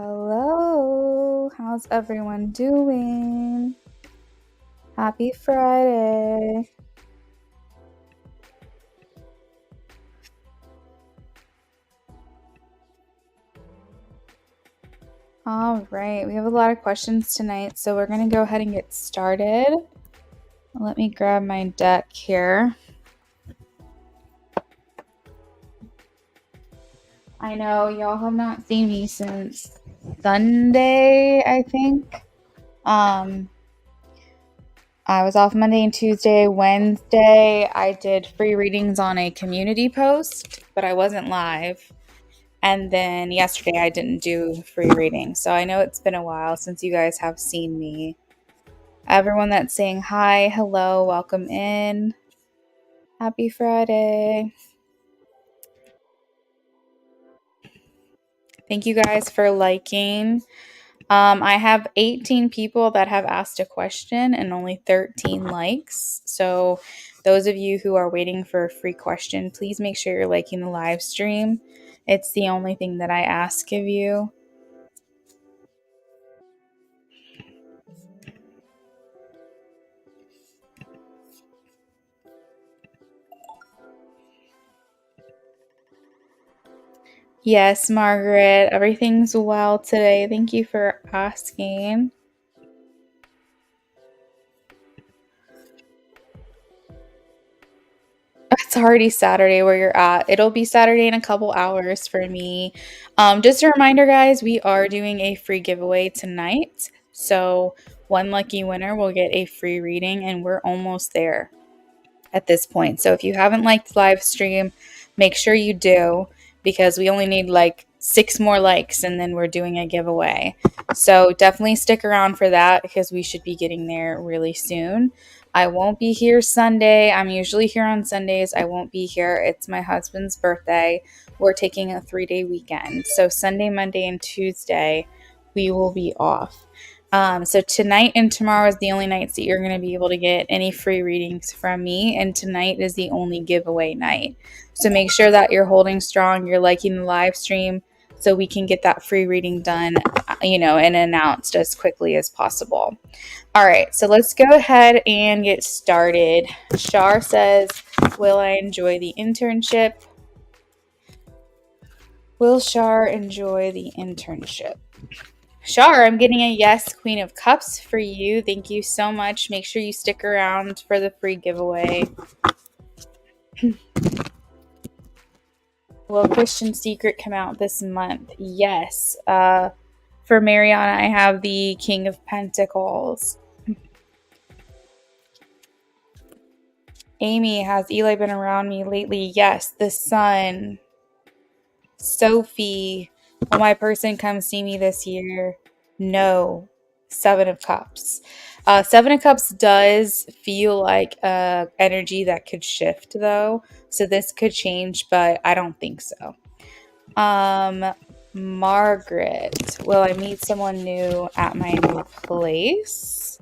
Hello, how's everyone doing? Happy Friday. All right, we have a lot of questions tonight, so we're going to go ahead and get started. Let me grab my deck here. I know y'all have not seen me since Sunday, I think. I was off Monday and Tuesday. Wednesday, I did free readings on a community post, but I wasn't live. And then yesterday I didn't do free reading. So I know it's been a while since you guys have seen me. Everyone that's saying hi, hello, welcome in. Happy Friday. Thank you guys for liking. I have 18 people that have asked a question and only 13 likes. So those of you who are waiting for a free question, please make sure you're liking the live stream. It's the only thing that I ask of you. Yes, Margaret, everything's well today. Thank you for asking. It's already Saturday where you're at. It'll be Saturday in a couple hours for me. Just a reminder, guys, we are doing a free giveaway tonight. So one lucky winner will get a free reading, and we're almost there at this point. So if you haven't liked the live stream, make sure you do, because we only need like 6 more likes and then we're doing a giveaway. So definitely stick around for that because we should be getting there really soon. I won't be here Sunday. I'm usually here on Sundays. I won't be here. It's my husband's birthday. We're taking a 3-day weekend. So Sunday, Monday, and Tuesday, we will be off. So tonight and tomorrow is the only nights that you're going to be able to get any free readings from me. And tonight is the only giveaway night. So make sure that you're holding strong, you're liking the live stream so we can get that free reading done, and announced as quickly as possible. All right, so let's go ahead and get started. Shar says, will I enjoy the internship? Will Shar enjoy the internship? Shar, I'm getting a yes, Queen of Cups for you. Thank you so much. Make sure you stick around for the free giveaway. Will Christian Secret come out this month? Yes. For Mariana, I have the King of Pentacles. Amy, has Eli been around me lately? Yes. The Sun. Sophie, will my person come see me this year? No. 7 of Cups. 7 of Cups does feel like energy that could shift, though. So this could change, but I don't think so. Margaret, will I meet someone new at my new place?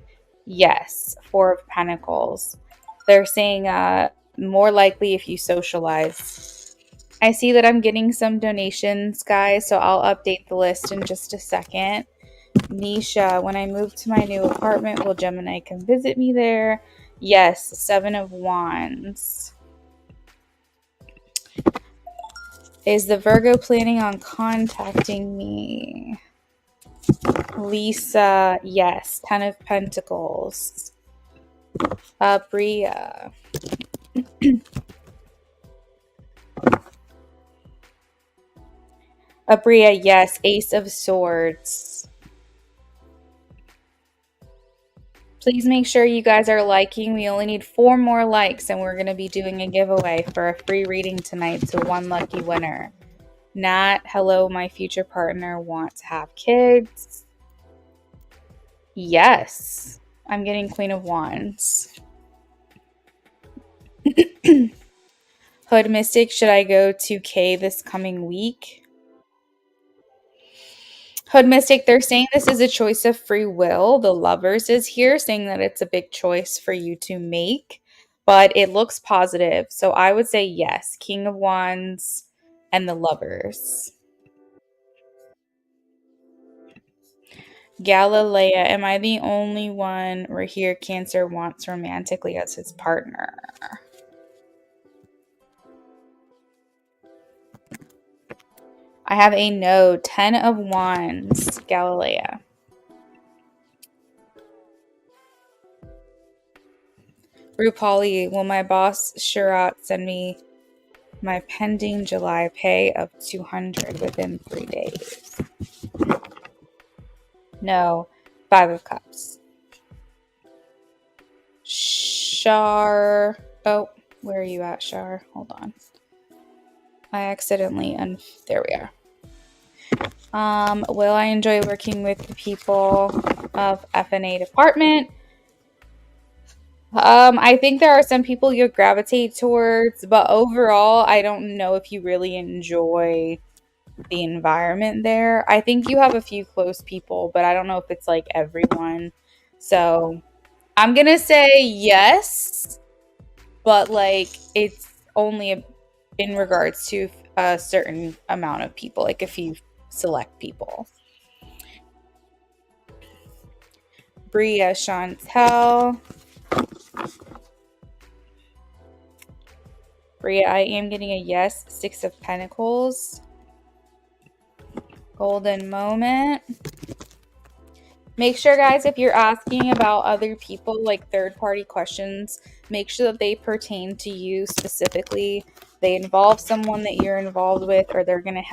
Yes. 4 of Pentacles. They're saying more likely if you socialize. I see that I'm getting some donations, guys, so I'll update the list in just a second. Nisha, when I move to my new apartment, will Gemini come visit me there? Yes. 7 of Wands. Is the Virgo planning on contacting me? Lisa, yes. 10 of Pentacles. Bria. Bria, yes. Ace of Swords. Please make sure you guys are liking. We only need 4 more likes, and we're going to be doing a giveaway for a free reading tonight to one lucky winner. Nat, hello, my future partner wants to have kids. Yes. I'm getting Queen of Wands. Hood Mystic, should I go to K this coming week? Hood Mystic, they're saying this is a choice of free will. The Lovers is here saying that it's a big choice for you to make, but it looks positive. So I would say yes, King of Wands and the Lovers. Galilea, am I the only one where here Cancer wants romantically as his partner? I have a no. 10 of Wands, Galilea. Rupali, will my boss Shurat send me my pending July pay of 200 within 3 days? No. 5 of Cups. Shar. Oh, where are you at, Shar? Hold on. I accidentally there we are. Will I enjoy working with the people of F&A department? I think there are some people you gravitate towards, but overall, I don't know if you really enjoy the environment there. I think you have a few close people, but I don't know if it's like everyone. So I'm gonna say yes, but like it's only in regards to a certain amount of people, like a few select people. Bria Chantel. Bria, I am getting a yes. 6 of Pentacles. Golden moment. Make sure, guys, if you're asking about other people, like third-party questions, make sure that they pertain to you specifically. They involve someone that you're involved with, or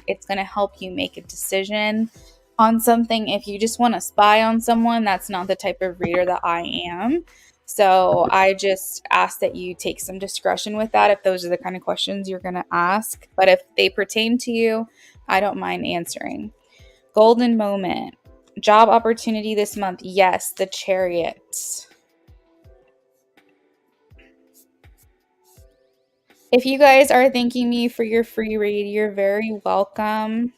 it's gonna help you make a decision on something. If you just want to spy on someone, that's not the type of reader that I am. So I just ask that you take some discretion with that if those are the kind of questions you're gonna ask. But if they pertain to you, I don't mind answering. Golden moment. Job opportunity this month. Yes, the Chariot. If you guys are thanking me for your free read, you're very welcome.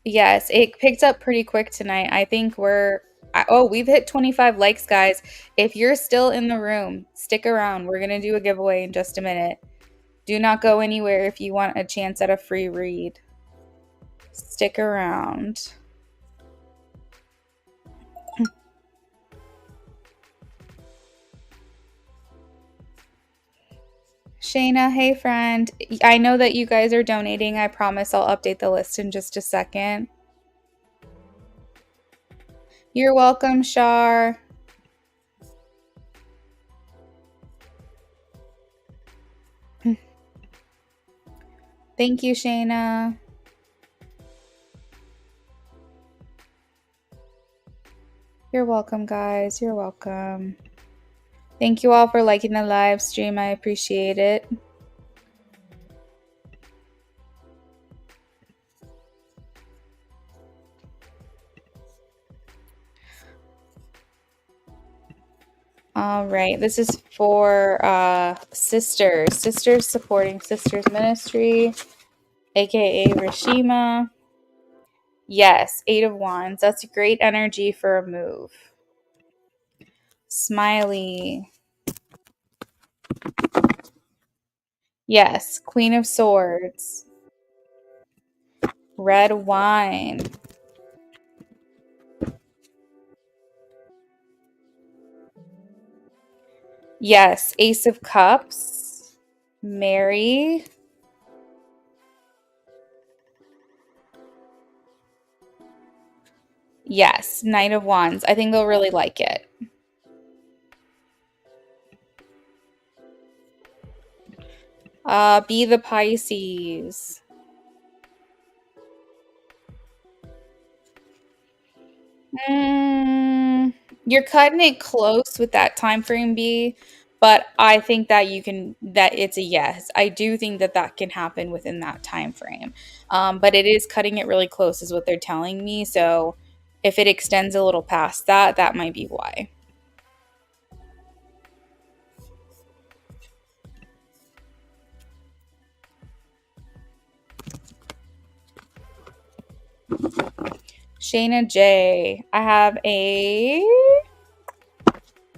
Yes, it picked up pretty quick tonight. I think we've hit 25 likes, guys. If you're still in the room, stick around. We're going to do a giveaway in just a minute. Do not go anywhere if you want a chance at a free read. Stick around. Shayna, hey friend. I know that you guys are donating. I promise I'll update the list in just a second. You're welcome, Shar. Thank you, Shayna. You're welcome, guys. You're welcome. Thank you all for liking the live stream. I appreciate it. All right. This is for sisters. Sisters supporting Sisters Ministry, aka Rashima. Yes, 8 of Wands. That's great energy for a move. Smiley. Yes, Queen of Swords. Red wine. Yes, Ace of Cups. Mary. Yes, Knight of Wands. I think they'll really like it. Be the Pisces. You're cutting it close with that time frame, B, but I think that that it's a yes. I do think that that can happen within that time frame. But it is cutting it really close is what they're telling me. So if it extends a little past that, that might be why. Shayna J. I have a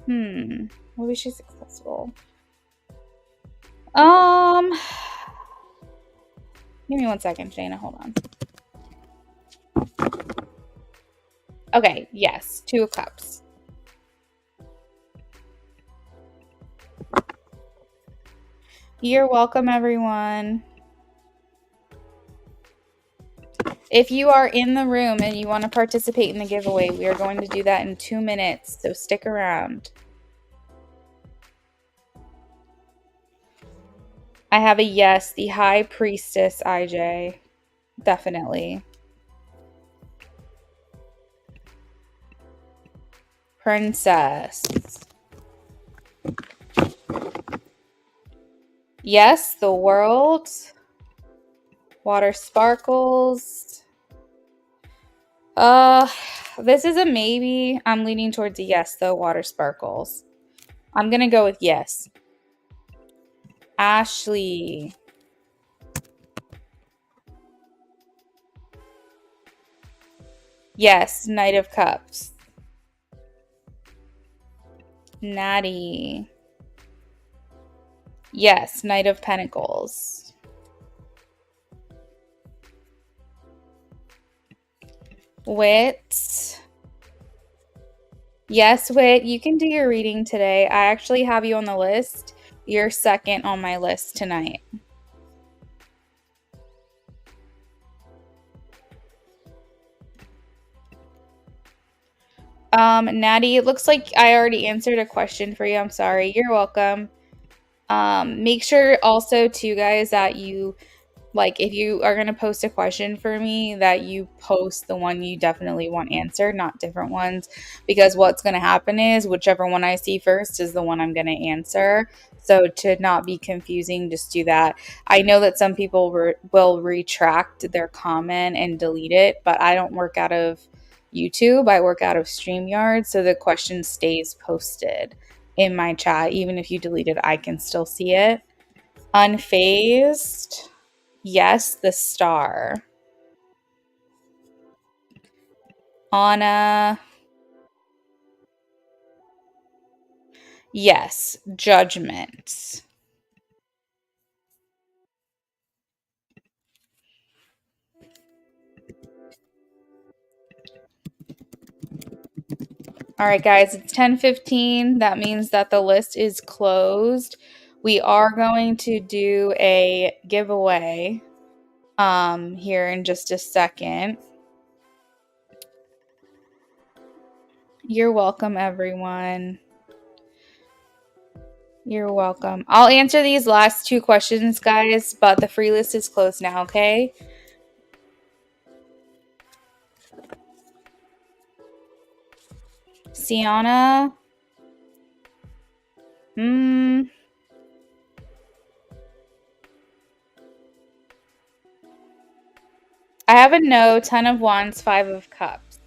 maybe she's successful. Give me 1 second, Shayna. Hold on. Okay, yes, 2 of cups. You're welcome, everyone. If you are in the room and you want to participate in the giveaway, we are going to do that in 2 minutes, so stick around. I have a yes, the High Priestess, IJ. Definitely. Princess. Yes, the world. Water sparkles. This is a maybe. I'm leaning towards a yes, though. Water sparkles. I'm gonna go with yes. Ashley. Yes, Knight of Cups. Natty. Yes, Knight of Pentacles. Wit. Yes, Wit, you can do your reading today. I actually have you on the list. You're second on my list tonight. Natty, it looks like I already answered a question for you. I'm sorry. You're welcome. Make sure also too, guys, that you, like, if you are going to post a question for me, that you post the one you definitely want answered, not different ones, because what's going to happen is whichever one I see first is the one I'm going to answer. So to not be confusing, just do that. I know that some people will retract their comment and delete it, but I don't work out of YouTube. I work out of StreamYard, so the question stays posted in my chat. Even if you delete it, I can still see it. Unfazed. Yes, the star. Anna. Yes, judgment. All right, guys, it's 10:15. That means that the list is closed. We are going to do a giveaway here in just a second. You're welcome, everyone. You're welcome. I'll answer these last 2 questions, guys, but the free list is closed now, okay? Sienna. I have a no, 10 of wands, 5 of cups.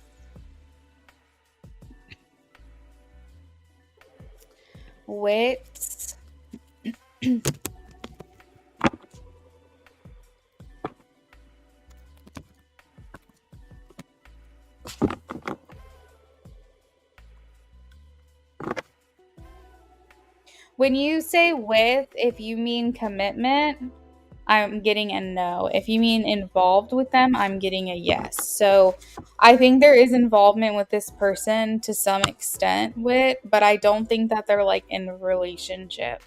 Wit. When you say with, if you mean commitment, I'm getting a no. If you mean involved with them, I'm getting a yes. So I think there is involvement with this person to some extent with, but I don't think that they're like in a relationship.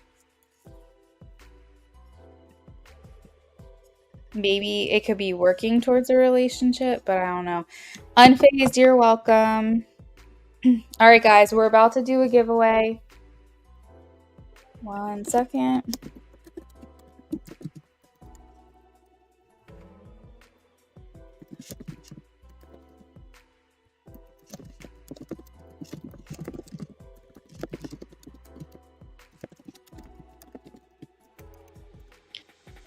Maybe it could be working towards a relationship, but I don't know. Unfazed, you're welcome. All right, guys, we're about to do a giveaway. 1 second.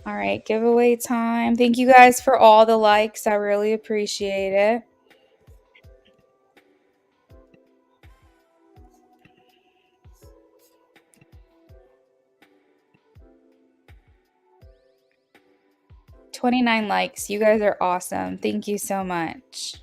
All right, giveaway time. Thank you guys for all the likes. I really appreciate it. $29 likes. You guys are awesome. Thank you so much.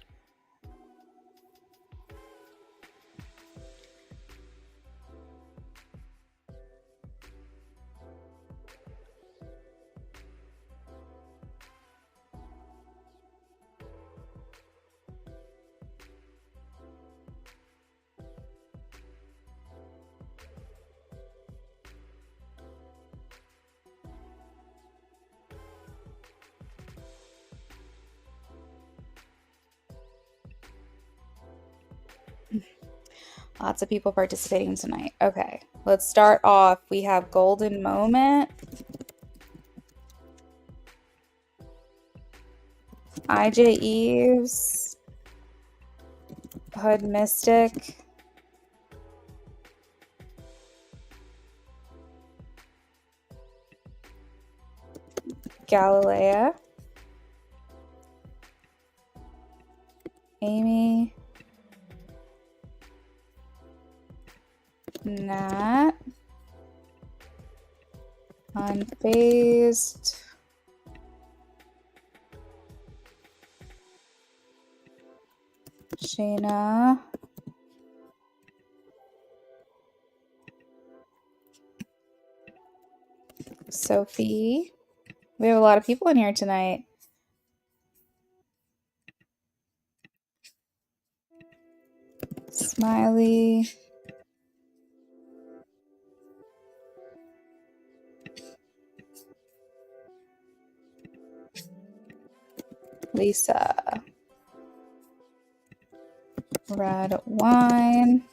Lots of people participating tonight. Okay, let's start off. We have Golden Moment, IJ Eves, Hood Mystic, Galilea, Amy, Nat, Unfazed, Shayna, Sophie. We have a lot of people in here tonight. Smiley, Lisa, Red Wine,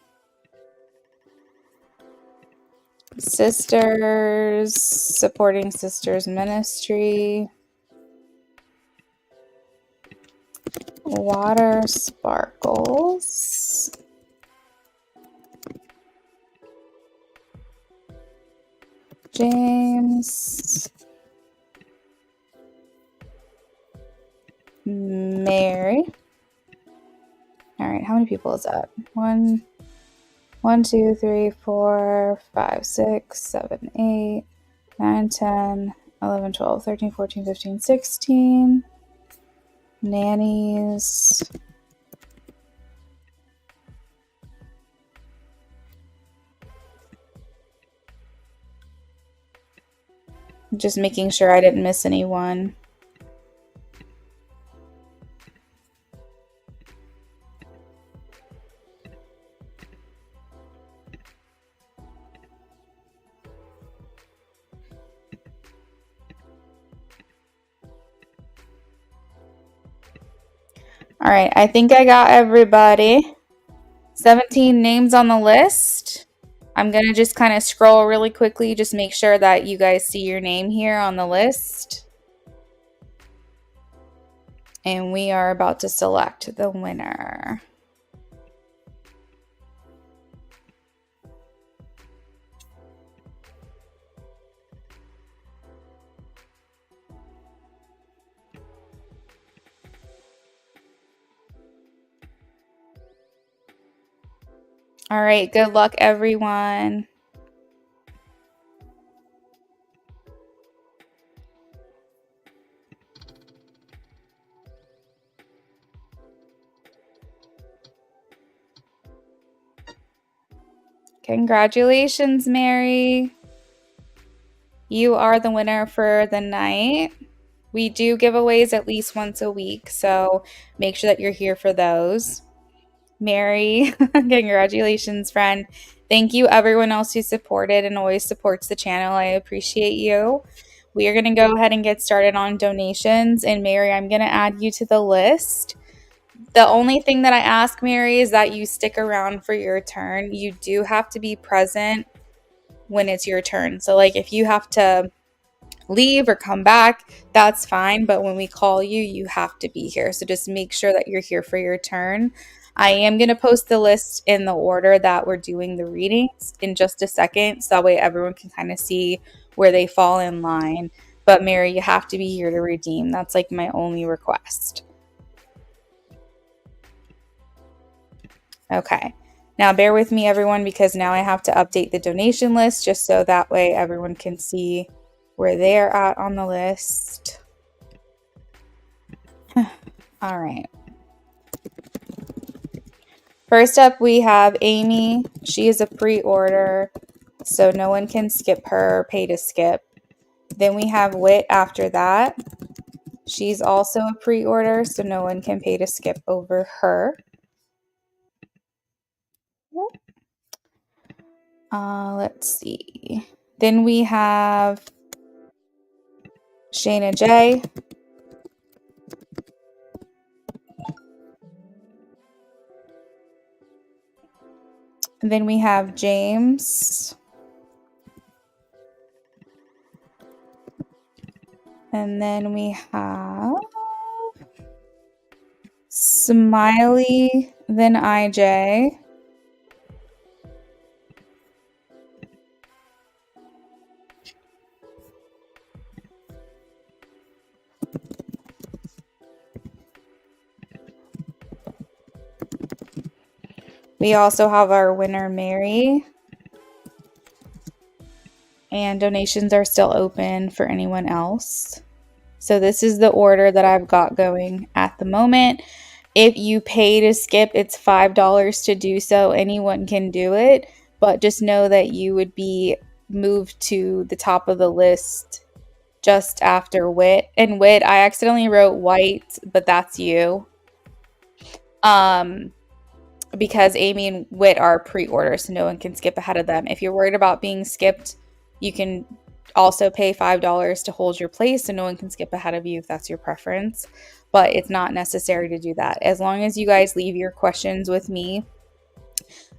Sisters, supporting Sisters Ministry, Water Sparkles, James, Mary. All right, how many people is that? 1, 2, 3, 4, 5, 6, 7, 8, 9, 10, 11, 12, 13, 14, 15, 16. Nannies. Just making sure I didn't miss anyone. All right, I think I got everybody. 17 names on the list. I'm going to just kind of scroll really quickly, just make sure that you guys see your name here on the list. And we are about to select the winner. All right, good luck, everyone. Congratulations, Mary. You are the winner for the night. We do giveaways at least once a week, so make sure that you're here for those. Mary, congratulations, friend. Thank you, everyone else who supported and always supports the channel. I appreciate you. We are going to go ahead and get started on donations. And Mary, I'm going to add you to the list. The only thing that I ask, Mary, is that you stick around for your turn. You do have to be present when it's your turn. So, like, if you have to leave or come back, that's fine. But when we call you, you have to be here. So just make sure that you're here for your turn. I am going to post the list in the order that we're doing the readings in just a second. So that way everyone can kind of see where they fall in line. But Mary, you have to be here to redeem. That's like my only request. Okay. Now bear with me, everyone, because now I have to update the donation list just so that way everyone can see where they're at on the list. All right. First up, we have Amy. She is a pre-order, so no one can skip her, pay to skip. Then we have Wit after that. She's also a pre-order, so no one can pay to skip over her. Let's see. Then we have Shayna J. Then we have James. And then we have Smiley, then IJ. We also have our winner, Mary. And donations are still open for anyone else. So this is the order that I've got going at the moment. If you pay to skip, it's $5 to do so. Anyone can do it, but just know that you would be moved to the top of the list just after Wit. And Wit, I accidentally wrote White, but that's you. Because Amy and Wit are pre-order, so no one can skip ahead of them. If you're worried about being skipped, you can also pay $5 to hold your place, so no one can skip ahead of you if that's your preference. But it's not necessary to do that. As long as you guys leave your questions with me,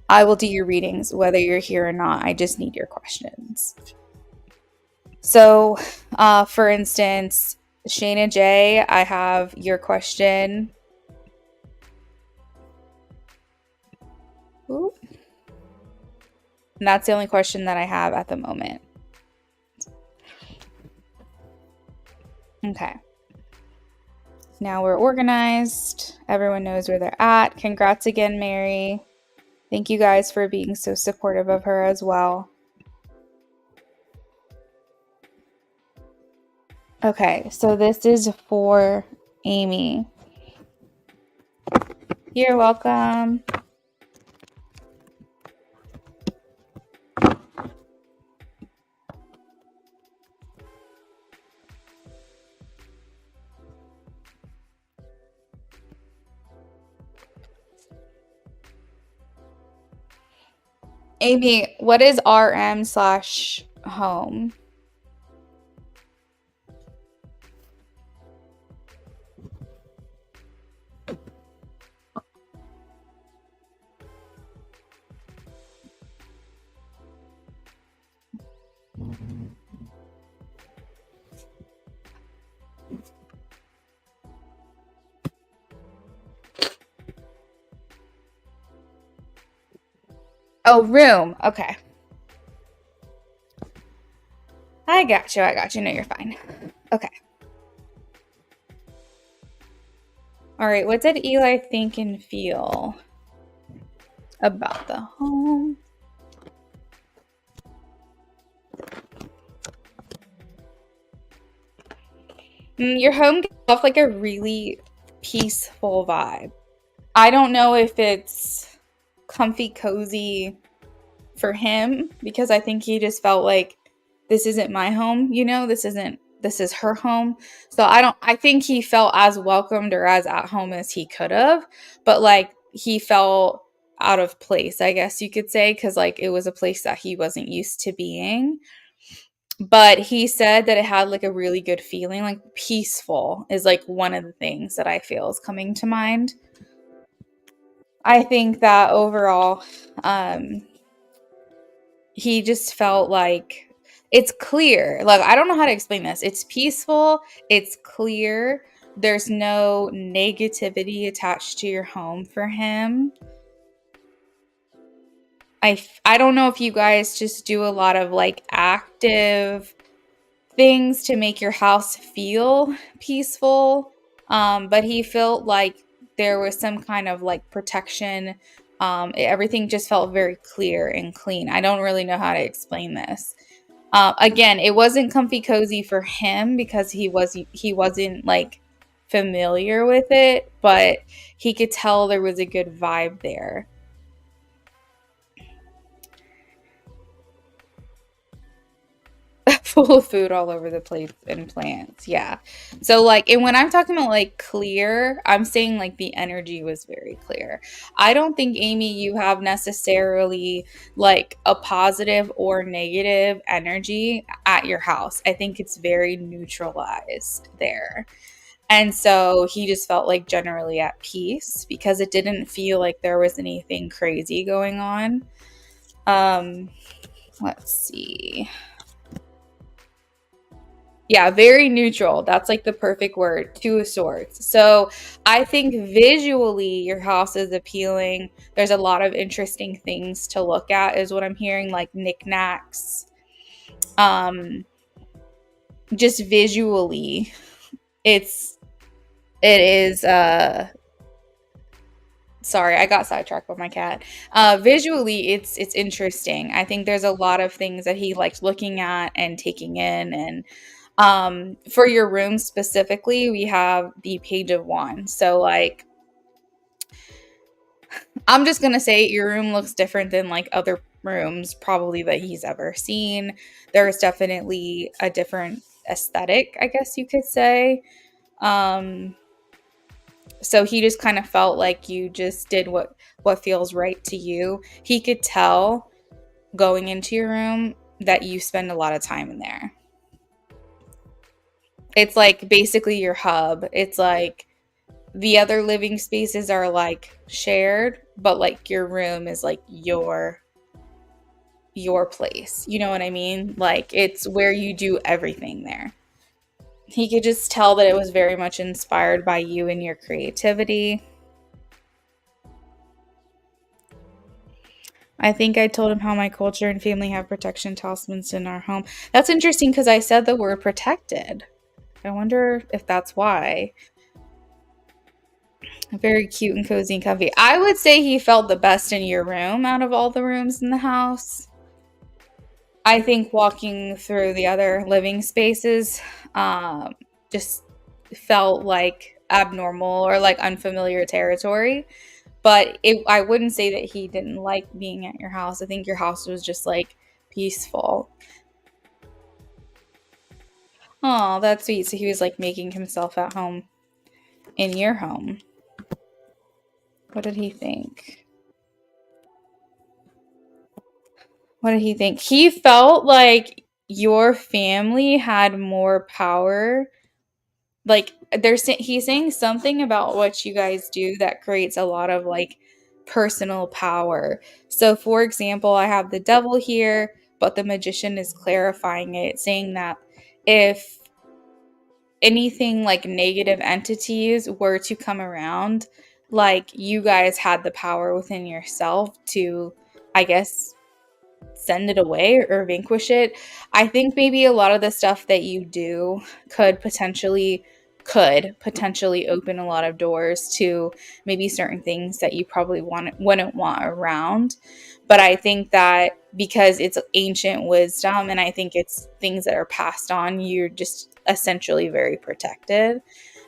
I will do your readings, whether you're here or not. I just need your questions. So, for instance, Shayna J, I have your question. Ooh. And that's the only question that I have at the moment. Okay. Now we're organized. Everyone knows where they're at. Congrats again, Mary. Thank you guys for being so supportive of her as well. Okay, so this is for Amy. You're welcome. Amy, what is RM/home? Oh, room. Okay. I got you. No, you're fine. Okay. All right. What did Eli think and feel about the home? Your home gives off like a really peaceful vibe. I don't know if it's comfy, cozy for him, because I think he just felt like this isn't my home, this is her home. So I think he felt as welcomed or as at home as he could have, but like he felt out of place, I guess you could say, because like it was a place that he wasn't used to being. But he said that it had like a really good feeling, like peaceful is like one of the things that I feel is coming to mind. I think that overall, he just felt like it's clear. Like, I don't know how to explain this. It's peaceful. It's clear. There's no negativity attached to your home for him. I don't know if you guys just do a lot of like active things to make your house feel peaceful. But he felt like there was some kind of like protection. Everything just felt very clear and clean. I don't really know how to explain this. Again, it wasn't comfy cozy for him because he wasn't like familiar with it, but he could tell there was a good vibe there. Full of food all over the place and plants. Yeah. So like, and when I'm talking about like clear, I'm saying like the energy was very clear. I don't think, Amy, you have necessarily like a positive or negative energy at your house. I think it's very neutralized there. And so he just felt like generally at peace because it didn't feel like there was anything crazy going on. Um, let's see. Yeah, very neutral. That's like the perfect word, two of swords. So I think visually your house is appealing. There's a lot of interesting things to look at, is what I'm hearing, like knickknacks. Um, just visually, it's it is sorry, I got sidetracked by my cat. Visually, it's interesting. I think there's a lot of things that he likes looking at and taking in. And for your room specifically, we have the Page of Wands. So like, I'm just gonna say your room looks different than like other rooms probably that he's ever seen. There's definitely a different aesthetic, I guess you could say. Um, so he just kind of felt like you just did what feels right to you. He could tell going into your room that you spend a lot of time in there. It's like basically your hub. It's like the other living spaces are like shared, but like your room is like your place. You know what I mean? Like it's where you do everything there. He could just tell that it was very much inspired by you and your creativity. I think I told him how my culture and family have protection talismans in our home. That's interesting because I said the word protected. I wonder if that's why. Very cute and cozy and comfy. I would say he felt the best in your room out of all the rooms in the house. I think walking through the other living spaces just felt like abnormal or like unfamiliar territory. But I wouldn't say that he didn't like being at your house. I think your house was just like peaceful. Oh, that's sweet. So he was like making himself at home in your home. What did he think? What did he think? He felt like your family had more power. Like he's saying something about what you guys do that creates a lot of like personal power. So for example, I have the devil here, but the magician is clarifying it, saying that if anything like negative entities were to come around, like you guys had the power within yourself to, I guess, send it away or vanquish it. I think maybe a lot of the stuff that you do could potentially open a lot of doors to maybe certain things that you probably wouldn't want around. But I think that because it's ancient wisdom and I think it's things that are passed on, you're just essentially very protected.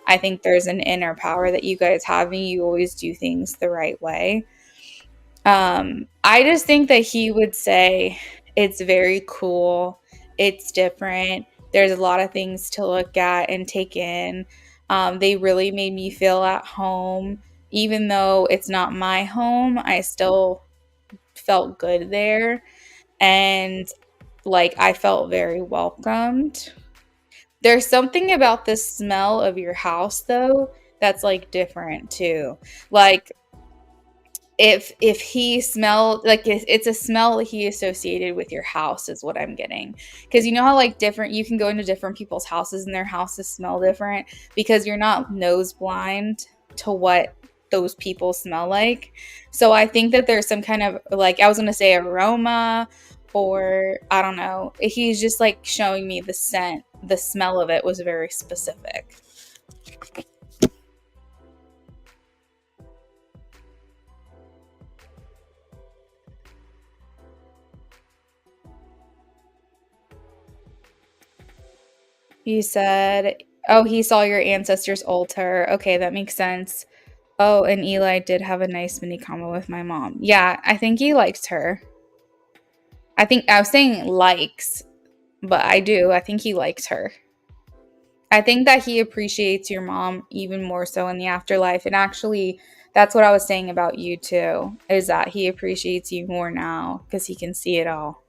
I think there's an inner power that you guys have and you always do things the right way. I just think that he would say it's very cool. It's different. There's a lot of things to look at and take in. They really made me feel at home. Even though it's not my home, I still felt good there. And like I felt very welcomed. There's something about the smell of your house though that's like different too. Like if he smelled like it's a smell that he associated with your house is what I'm getting, because you know how like different you can go into different people's houses and their houses smell different because you're not nose blind to what those people smell like. So I think that there's some kind of like I was gonna say aroma, or I don't know, he's just like showing me the scent, the smell of it was very specific. You said, oh, he saw your ancestors' altar. Okay, that makes sense. Oh, and Eli did have a nice mini combo with my mom. Yeah, I think he likes her. I think I was saying likes, but I do. I think he likes her. I think that he appreciates your mom even more so in the afterlife. And actually, that's what I was saying about you too, is that he appreciates you more now because he can see it all.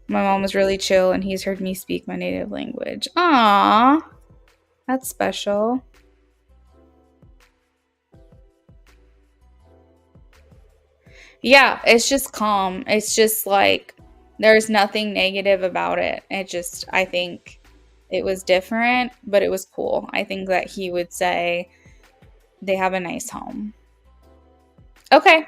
My mom was really chill and he's heard me speak my native language. Aww, that's special. Yeah, it's just calm. It's just like there's nothing negative about it. It just, I think it was different, but it was cool. I think that he would say they have a nice home. Okay.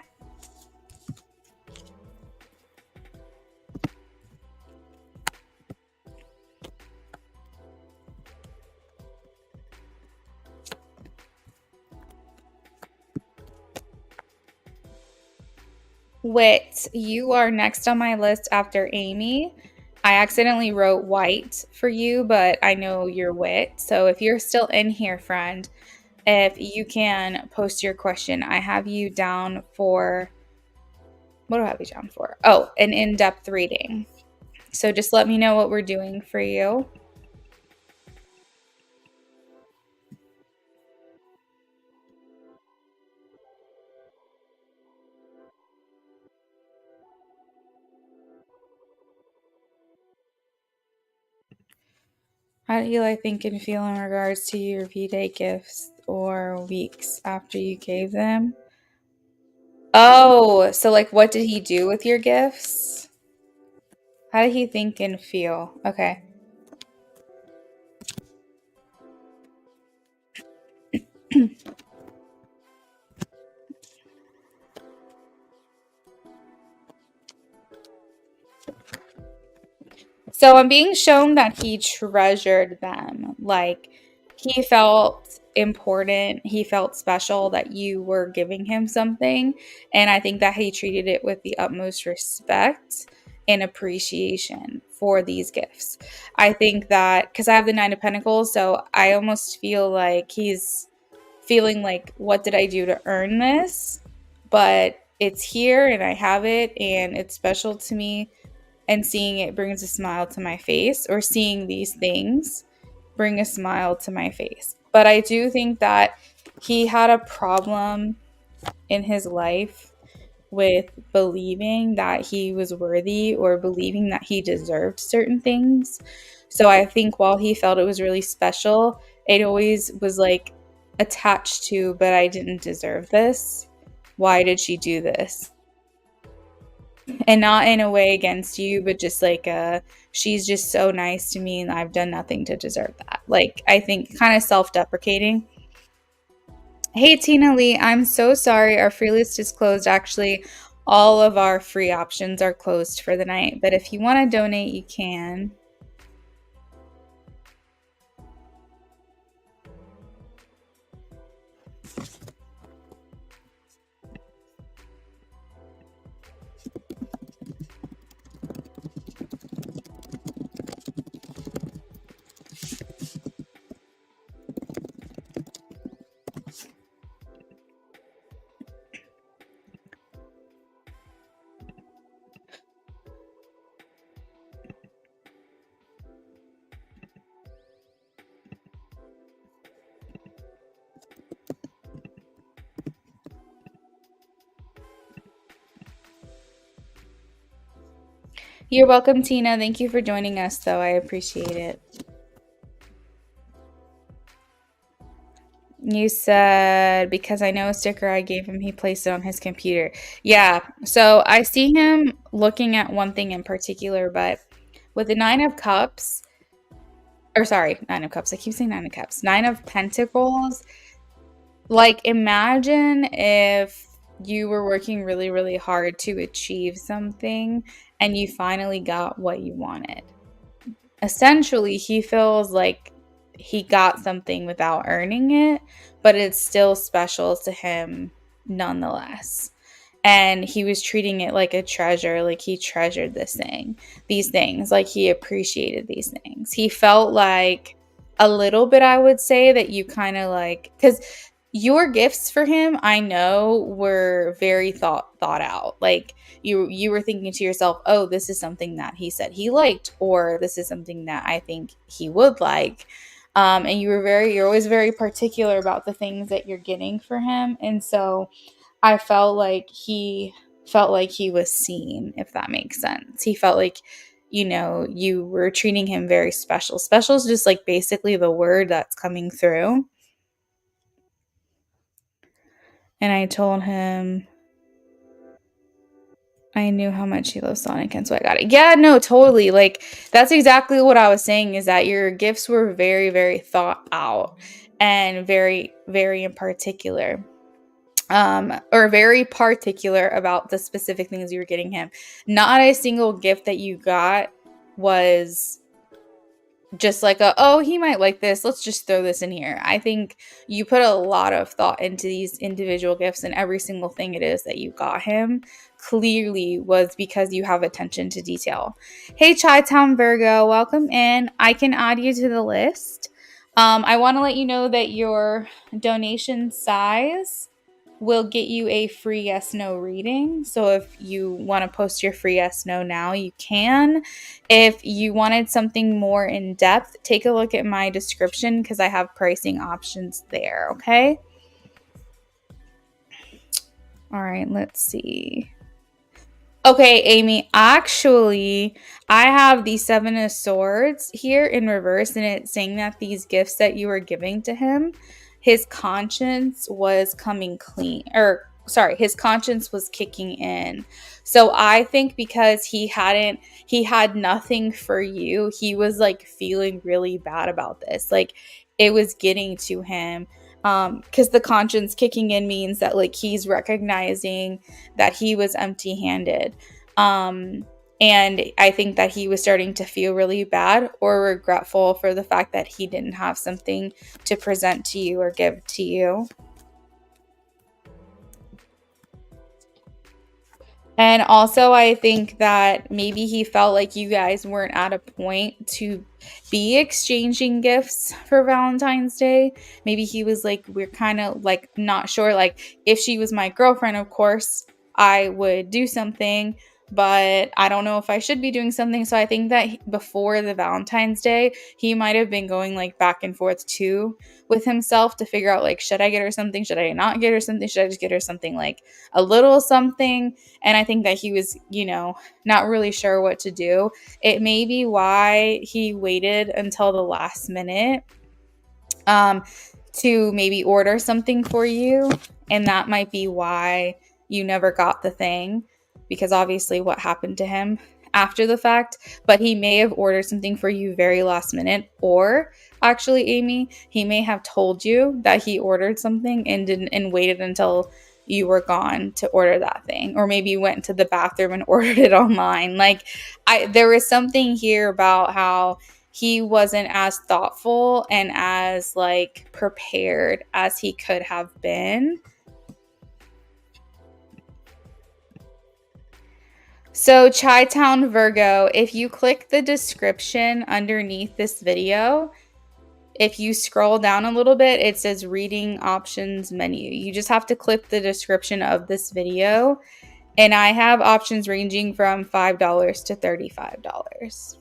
Wit, you are next on my list after Amy. I accidentally wrote white for you, but I know you're Wit. So if you're still in here, friend, if you can post your question, I have you down for what do I have you down for? Oh, an in depth reading. So just let me know what we're doing for you. How do you like think and feel in regards to your V-Day gifts or weeks after you gave them? Oh, so like what did he do with your gifts? How did he think and feel? Okay. So I'm being shown that he treasured them. Like he felt important, he felt special that you were giving him something. And I think that he treated it with the utmost respect and appreciation for these gifts. I think that because I have the Nine of Pentacles, so I almost feel like he's feeling like, what did I do to earn this? But it's here and I have it and it's special to me, and seeing it brings a smile to my face, or seeing these things bring a smile to my face. But I do think that he had a problem in his life with believing that he was worthy or believing that he deserved certain things. So I think while he felt it was really special, it always was like attached to, but I didn't deserve this. Why did she do this? And not in a way against you, but just like she's just so nice to me and I've done nothing to deserve that. Like I think kind of self-deprecating. Hey Tina Lee, I'm so sorry our free list is closed. Actually, all of our free options are closed for the night, but if you want to donate, you can. You're welcome, Tina. Thank you for joining us, though. I appreciate it. You said because I know a sticker I gave him, he placed it on his computer. Yeah. So I see him looking at one thing in particular, but with the Nine of Cups, or sorry, Nine of Cups. I keep saying Nine of Cups. Nine of Pentacles. Like, imagine if you were working really, really hard to achieve something and you finally got what you wanted. Essentially, he feels like he got something without earning it, but it's still special to him nonetheless. And he was treating it like a treasure, like he treasured these things, like he appreciated these things. He felt like a little bit, I would say, that you kind of like, because your gifts for him, I know, were very thought out. Like you were thinking to yourself, oh, this is something that he said he liked, or this is something that I think he would like. And you're always very particular about the things that you're getting for him. And so I felt like he was seen, if that makes sense. He felt like, you were treating him very special. Special is just like basically the word that's coming through. And I told him, I knew how much he loves Sonic, and so I got it. Yeah, no, totally. Like, that's exactly what I was saying, is that your gifts were very, very thought out and very, very in particular. Or very particular about the specific things you were getting him. Not a single gift that you got was just like oh, he might like this, let's just throw this in here. I think you put a lot of thought into these individual gifts, and every single thing it is that you got him clearly was because you have attention to detail. Hey, Chi Town Virgo, welcome in. I can add you to the list. I want to let you know that your donation size will get you a free yes no reading. So if you want to post your free yes no now, you can. If you wanted something more in depth, take a look at my description because I have pricing options there, okay? All right, let's see. Okay, Amy, actually, I have the Seven of Swords here in reverse, and it's saying that these gifts that you were giving to him, his conscience was coming clean, or sorry, his conscience was kicking in. So I think because he had nothing for you, he was like feeling really bad about this. Like, it was getting to him. Because the conscience kicking in means that like he's recognizing that he was empty-handed. And I think that he was starting to feel really bad or regretful for the fact that he didn't have something to present to you or give to you. And also, I think that maybe he felt like you guys weren't at a point to be exchanging gifts for Valentine's Day. Maybe he was like, we're kind of like not sure. Like, if she was my girlfriend, of course, I would do something, but I don't know if I should be doing something. So I think that before the Valentine's Day, he might have been going like back and forth too with himself to figure out like, should I get her something? Should I not get her something? Should I just get her something like a little something? And I think that he was, not really sure what to do. It may be why he waited until the last minute to maybe order something for you. And that might be why you never got the thing, because obviously what happened to him after the fact. But he may have ordered something for you very last minute, or actually, Amy, he may have told you that he ordered something and waited until you were gone to order that thing, or maybe you went to the bathroom and ordered it online. Like, there was something here about how he wasn't as thoughtful and as like prepared as he could have been. So, Chi Town Virgo, if you click the description underneath this video, if you scroll down a little bit, it says reading options menu. You just have to click the description of this video. And I have options ranging from $5 to $35.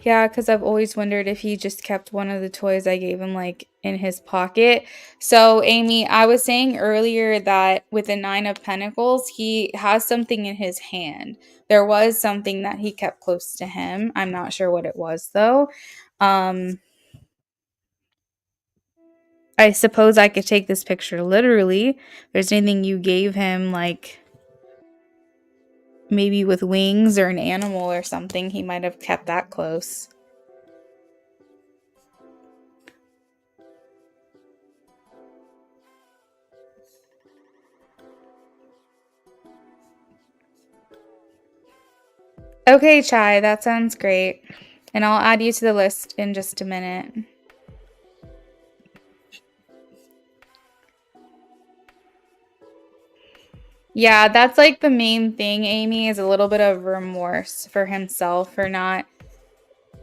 Yeah, because I've always wondered if he just kept one of the toys I gave him, like, in his pocket. So, Amy, I was saying earlier that with the Nine of Pentacles, he has something in his hand. There was something that he kept close to him. I'm not sure what it was, though. I suppose I could take this picture literally. If there's anything you gave him, like maybe with wings or an animal or something, he might have kept that close. Okay, Chai, that sounds great. And I'll add you to the list in just a minute. Yeah, that's like the main thing, Amy, is a little bit of remorse for himself for not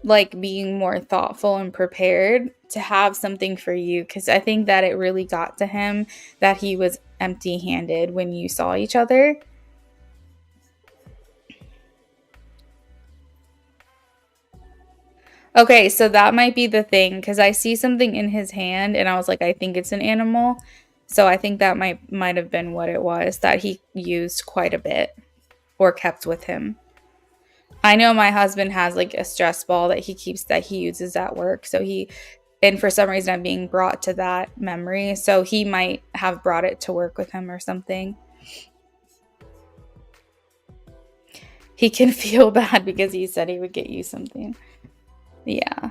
like being more thoughtful and prepared to have something for you, because I think that it really got to him that he was empty-handed when you saw each other. Okay, so that might be the thing, because I see something in his hand and I was like, I think it's an animal. So I think that might have been what it was that he used quite a bit or kept with him. I know my husband has like a stress ball that he keeps that he uses at work. So he and for some reason I'm being brought to that memory. So he might have brought it to work with him or something. He can feel bad because he said he would get you something. Yeah.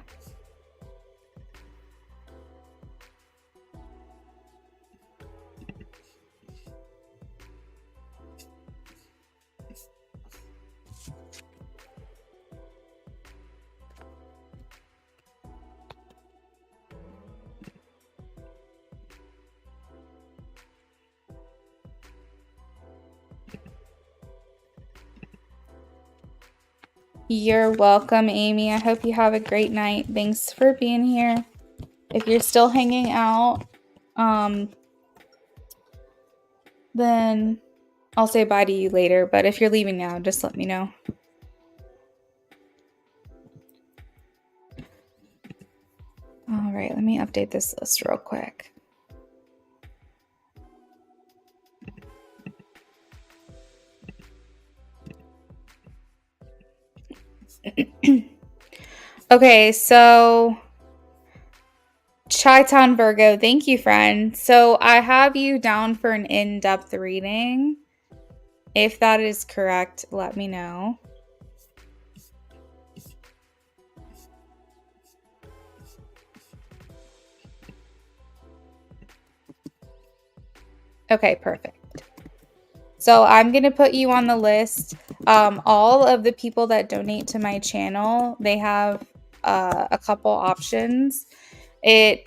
You're welcome, Amy. I hope you have a great night. Thanks for being here. If you're still hanging out, then I'll say bye to you later. But if you're leaving now, just let me know. All right, let me update this list real quick. Okay, so Chi-Town Virgo, thank you, friend. So I have you down for an in-depth reading. If that is correct, let me know. Okay, perfect. So I'm going to put you on the list. All of the people that donate to my channel, they have a couple options. If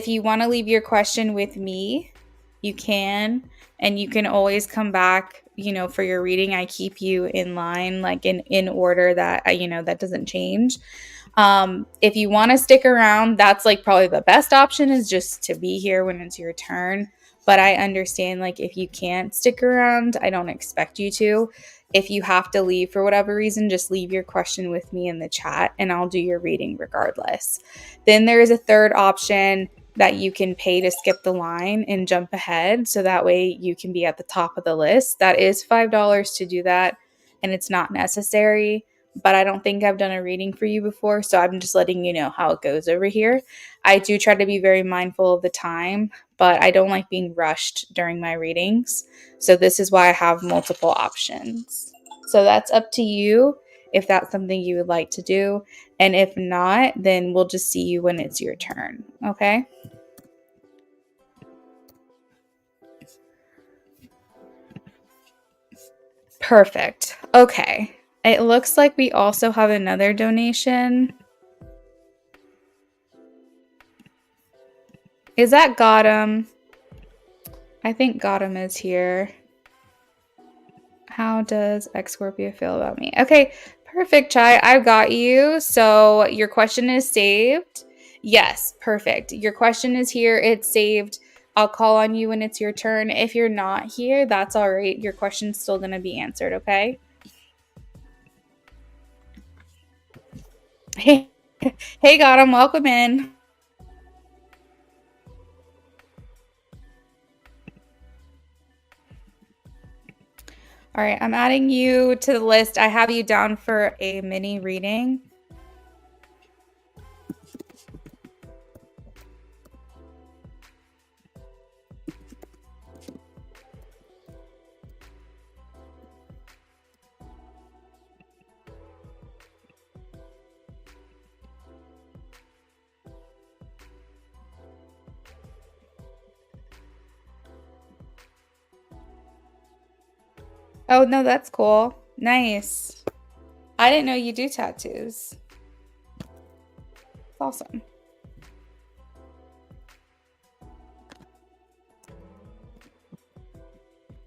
you want to leave your question with me, you can, and you can always come back, for your reading. I keep you in line, like in order that, that doesn't change. If you want to stick around, that's like probably the best option, is just to be here when it's your turn. But I understand, like, if you can't stick around, I don't expect you to. If you have to leave for whatever reason, just leave your question with me in the chat and I'll do your reading regardless. Then there is a third option that you can pay to skip the line and jump ahead, so that way you can be at the top of the list. That is $5 to do that, and it's not necessary. But I don't think I've done a reading for you before, so I'm just letting you know how it goes over here. I do try to be very mindful of the time, but I don't like being rushed during my readings. So this is why I have multiple options. So that's up to you if that's something you would like to do. And if not, then we'll just see you when it's your turn. Okay? Perfect. Okay. It looks like we also have another donation. Is that Gotham? I think Gotham is here. How does X-Scorpio feel about me? Okay, perfect, Chai. I've got you. So your question is saved. Yes, perfect. Your question is here. It's saved. I'll call on you when it's your turn. If you're not here, that's all right. Your question's still going to be answered, okay? Hey, hey, Gotham. Welcome in. All right, I'm adding you to the list. I have you down for a mini reading. Oh, no, that's cool. Nice. I didn't know you do tattoos. That's awesome.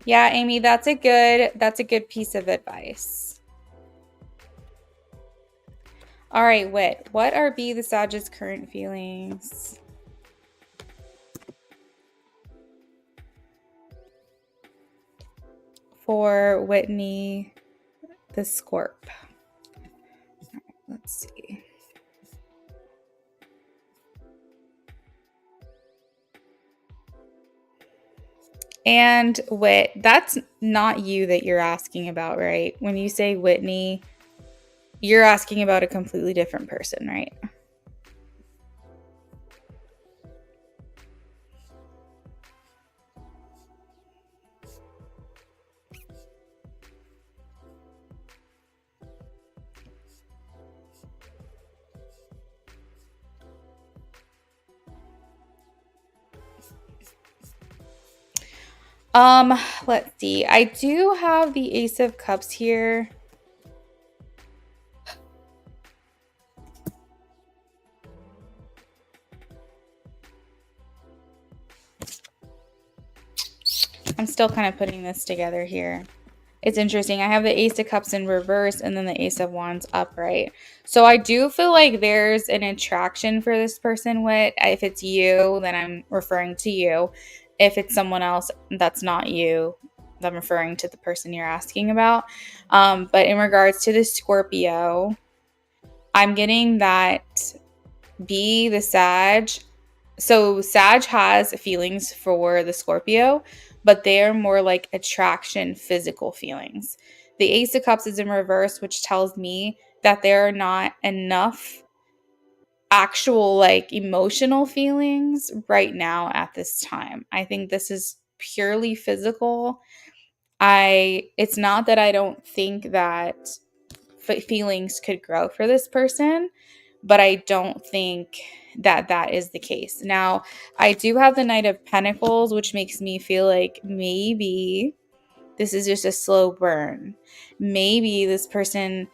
Yeah, Amy, that's a good piece of advice. All right, Wit, what are B the Sage's current feelings? For Whitney the Scorp. Right, let's see. And Wit, that's not you that you're asking about, right? When you say Whitney, you're asking about a completely different person, right? Um, let's see. I do have the Ace of Cups here. I'm still kind of putting this together here. It's interesting. I have the Ace of Cups in reverse and then the Ace of Wands upright. So I do feel like there's an attraction for this person. With if it's you, then I'm referring to you. If it's someone else that's not you, I'm referring to the person you're asking about. But in regards to the Scorpio, I'm getting that B, the Sag. So Sag has feelings for the Scorpio, but they are more like attraction, physical feelings. The Ace of Cups is in reverse, which tells me that there are not enough actual like emotional feelings right now at this time. I think this is purely physical. It's not that I don't think that feelings could grow for this person, but I don't think that that is the case. Now, I do have the Knight of Pentacles, which makes me feel like maybe this is just a slow burn. Maybe this person,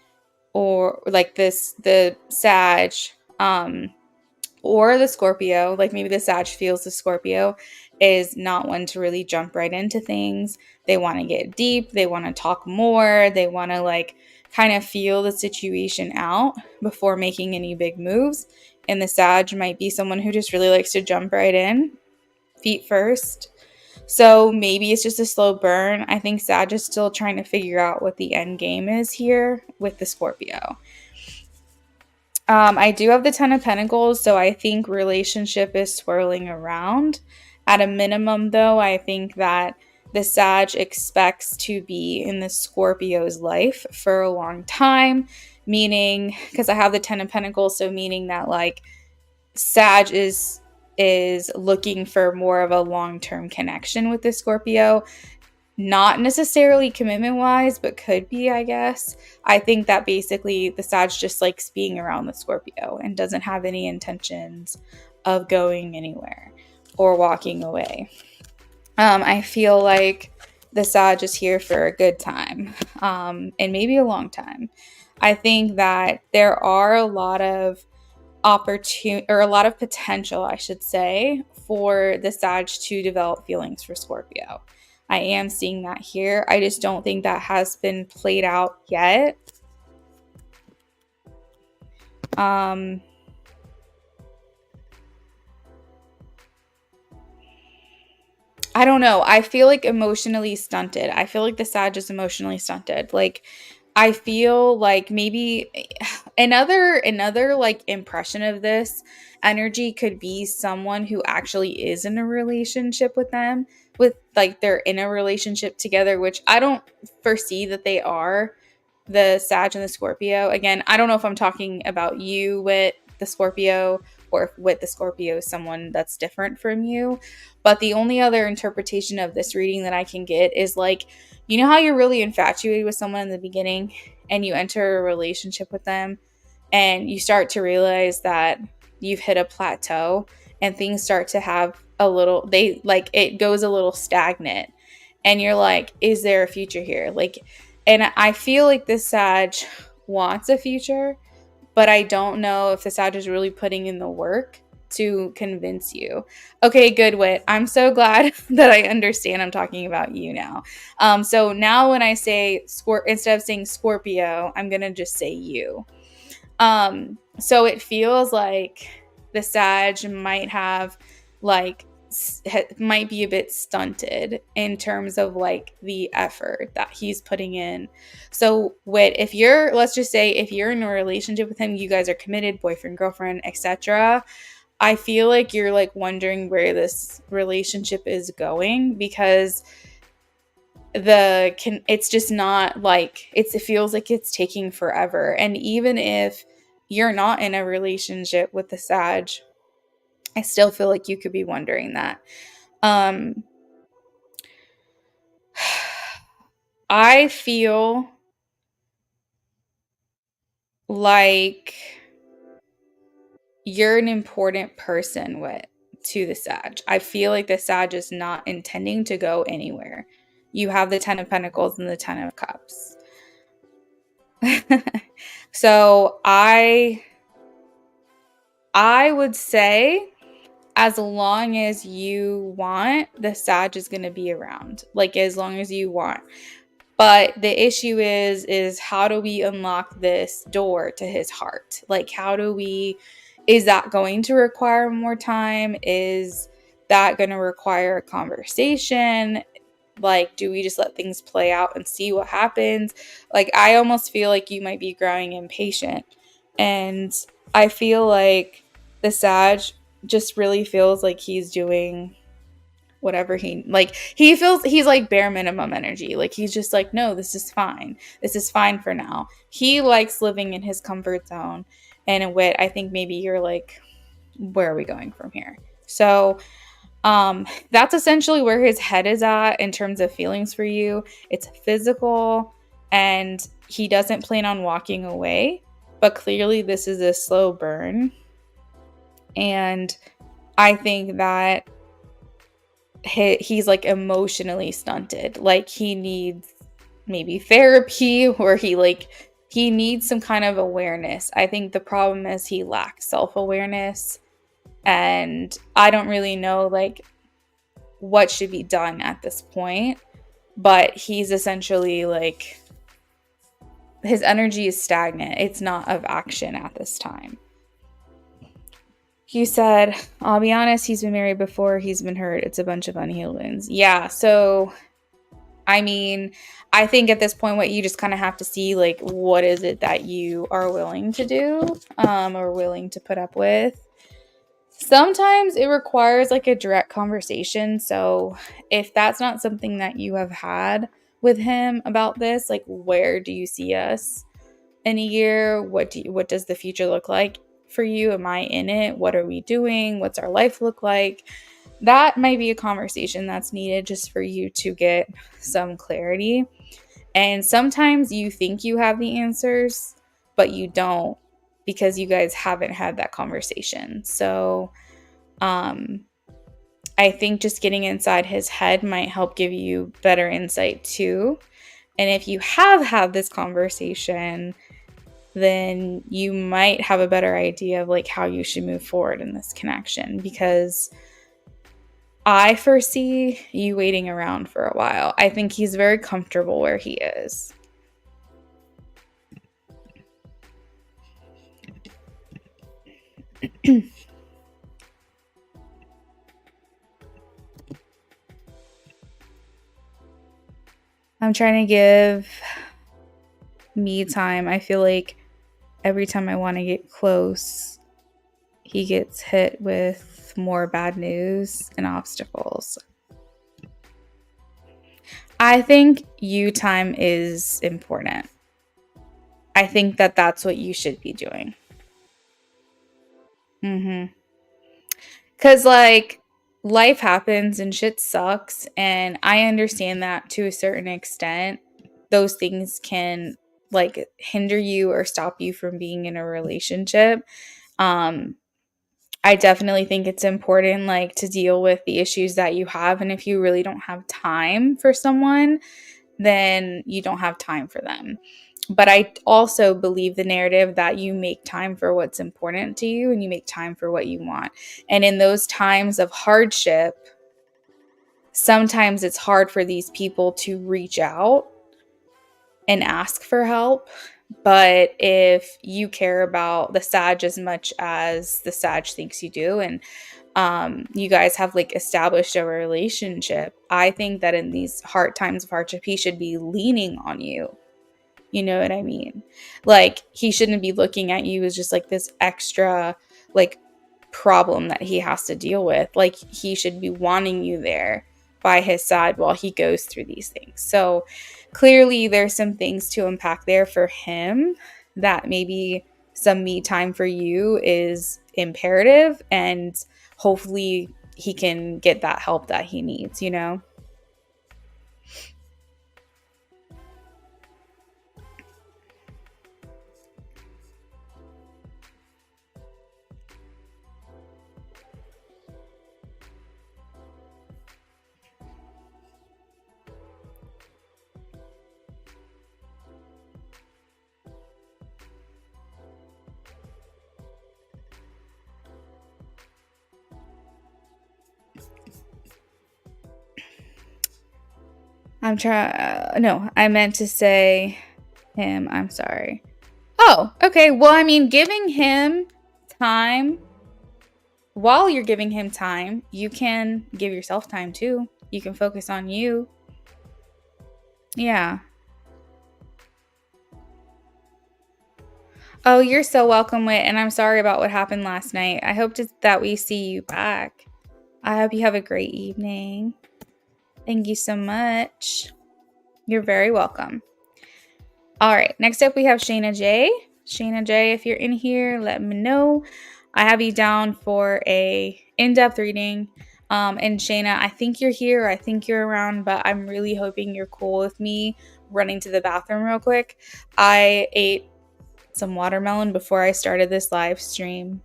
or like the Sag, um, or the Scorpio, like maybe the Sag feels the Scorpio is not one to really jump right into things. They want to get deep, they want to talk more, they want to like kind of feel the situation out before making any big moves. And the Sag might be someone who just really likes to jump right in, feet first. So maybe it's just a slow burn. I think Sag is still trying to figure out what the end game is here with the Scorpio. I do have the Ten of Pentacles, so I think relationship is swirling around. At a minimum, though, I think that the Sag expects to be in the Scorpio's life for a long time, meaning because I have the Ten of Pentacles, so meaning that like Sag is looking for more of a long-term connection with the Scorpio, not necessarily commitment wise, but could be, I guess. I think that basically the Sag just likes being around the Scorpio and doesn't have any intentions of going anywhere or walking away. I feel like the Sag is here for a good time, and maybe a long time. I think that there are a lot of opportunity, or a lot of potential, I should say, for the Sag to develop feelings for Scorpio. I am seeing that here. I just don't think that has been played out yet. Um, I don't know. I feel like emotionally stunted. I feel like the Sag is emotionally stunted. Like I feel like maybe another like impression of this energy could be someone who actually is in a relationship with them, with like they're in a relationship together, which I don't foresee that they are, the Sag and the Scorpio. Again, I don't know if I'm talking about you with the Scorpio or if with the Scorpio someone that's different from you. But the only other interpretation of this reading that I can get is like, you know how you're really infatuated with someone in the beginning and you enter a relationship with them and you start to realize that you've hit a plateau and things start to have a little, they like it goes a little stagnant and you're like, is there a future here? Like, and I feel like this Sag wants a future, but I don't know if the Sag is really putting in the work to convince you. Okay, good wit. I'm so glad that I understand I'm talking about you now. So now when I say instead of saying Scorpio, I'm gonna just say you. So it feels like the Sag might have like might be a bit stunted in terms of like the effort that he's putting in. So if you're, let's just say if you're in a relationship with him, you guys are committed, boyfriend, girlfriend, etc. I feel like you're like wondering where this relationship is going because it's just not like it feels like it's taking forever. And even if you're not in a relationship with the Sag, I still feel like you could be wondering that. I feel like you're an important person with to the Sag. I feel like the Sag is not intending to go anywhere. You have the Ten of Pentacles and the Ten of Cups. So I would say, as long as you want, the Sag is going to be around. Like, as long as you want. But the issue is how do we unlock this door to his heart? Like, is that going to require more time? Is that going to require a conversation? Like, do we just let things play out and see what happens? Like, I almost feel like you might be growing impatient. And I feel like the Sag just really feels like he's doing whatever he feels he's like bare minimum energy. Like, he's just like, no, this is fine. This is fine for now. He likes living in his comfort zone. And in wit, I think maybe you're like, where are we going from here? So that's essentially where his head is at in terms of feelings for you. It's physical, and he doesn't plan on walking away, but clearly this is a slow burn. And I think that he's like emotionally stunted. Like, he needs maybe therapy, or he needs some kind of awareness. I think the problem is he lacks self-awareness, and I don't really know like what should be done at this point, but he's essentially like, his energy is stagnant. It's not of action at this time. You said, I'll be honest, he's been married before, he's been hurt, it's a bunch of unhealed wounds. Yeah, so I mean, I think at this point what you just kind of have to see, like, what is it that you are willing to do, or willing to put up with. Sometimes it requires like a direct conversation. So if that's not something that you have had with him about this, like, where do you see us in a year? What does the future look like for you? Am I in it? What are we doing? What's our life look like? That might be a conversation that's needed just for you to get some clarity. And sometimes you think you have the answers, but you don't, because you guys haven't had that conversation. So I think just getting inside his head might help give you better insight too. And if you have had this conversation, then you might have a better idea of like how you should move forward in this connection, because I foresee you waiting around for a while. I think he's very comfortable where he is. I'm trying to give me time. I feel like every time I want to get close, he gets hit with more bad news and obstacles. I think you time is important. I think that that's what you should be doing. Because, like, life happens and shit sucks. And I understand that to a certain extent. Those things can, like, hinder you or stop you from being in a relationship. I definitely think it's important, like, to deal with the issues that you have. And if you really don't have time for someone, then you don't have time for them. But I also believe the narrative that you make time for what's important to you and you make time for what you want. And in those times of hardship, sometimes it's hard for these people to reach out and ask for help. But if you care about the Sag as much as the Sag thinks you do, and you guys have like established a relationship, I think that in these hard times of hardship, he should be leaning on you. You know what I mean? Like, he shouldn't be looking at you as just like this extra like problem that he has to deal with. Like, he should be wanting you there by his side while he goes through these things. So clearly there's some things to unpack there for him, that maybe some me time for you is imperative, and hopefully he can get that help that he needs, you know? I'm trying. No, I meant to say him. I'm sorry. Oh, okay. Well, I mean, giving him time, while you're giving him time, you can give yourself time too. You can focus on you. Yeah. Oh, you're so welcome, Wit, and I'm sorry about what happened last night. I hope that we see you back. I hope you have a great evening. Thank you so much. You're very welcome. All right, next up we have Shayna J. Shayna J, if you're in here, let me know. I have you down for a in-depth reading. And Shayna, I think you're here. I think you're around, but I'm really hoping you're cool with me running to the bathroom real quick. I ate some watermelon before I started this live stream.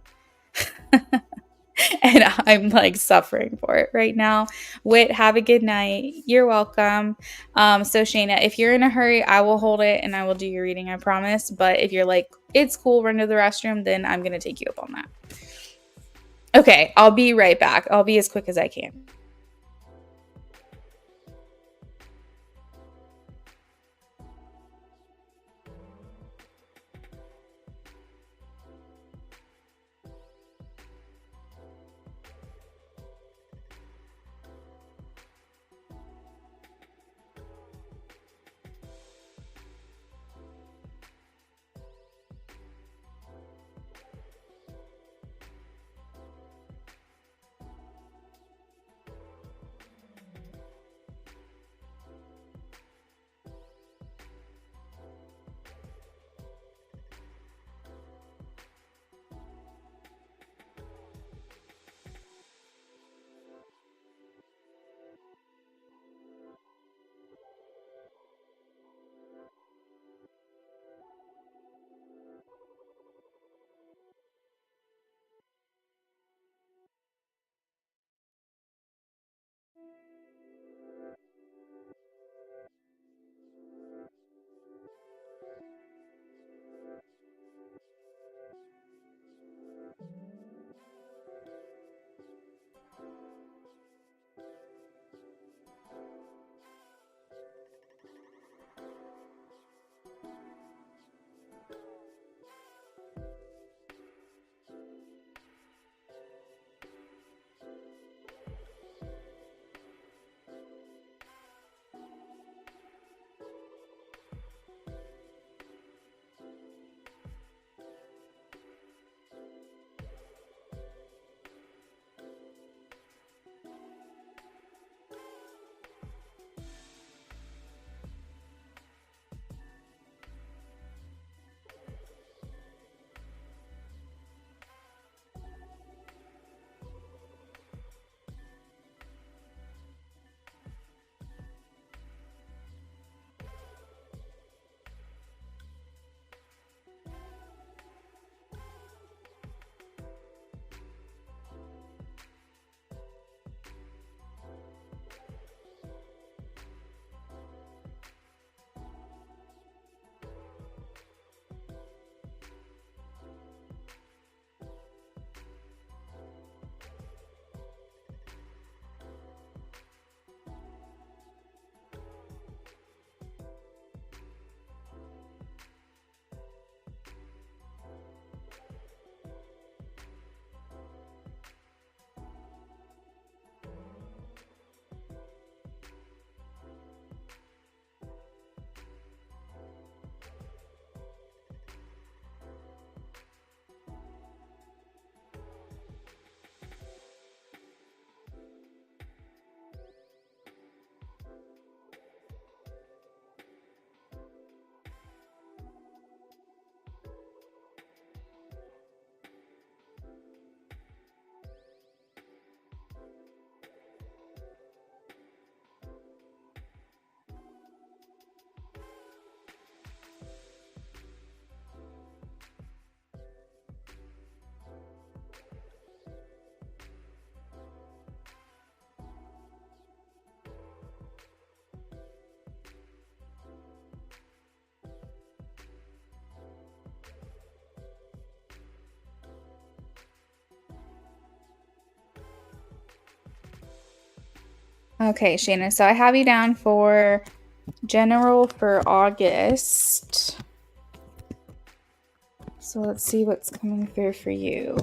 And I'm like suffering for it right now. Wit, have a good night. You're welcome. So Shayna, if you're in a hurry, I will hold it and I will do your reading, I promise. But if you're like, it's cool, run to the restroom, then I'm gonna take you up on that. Okay, I'll be right back. I'll be as quick as I can. Okay, Shayna, so I have you down for general for August. So let's see what's coming through for you.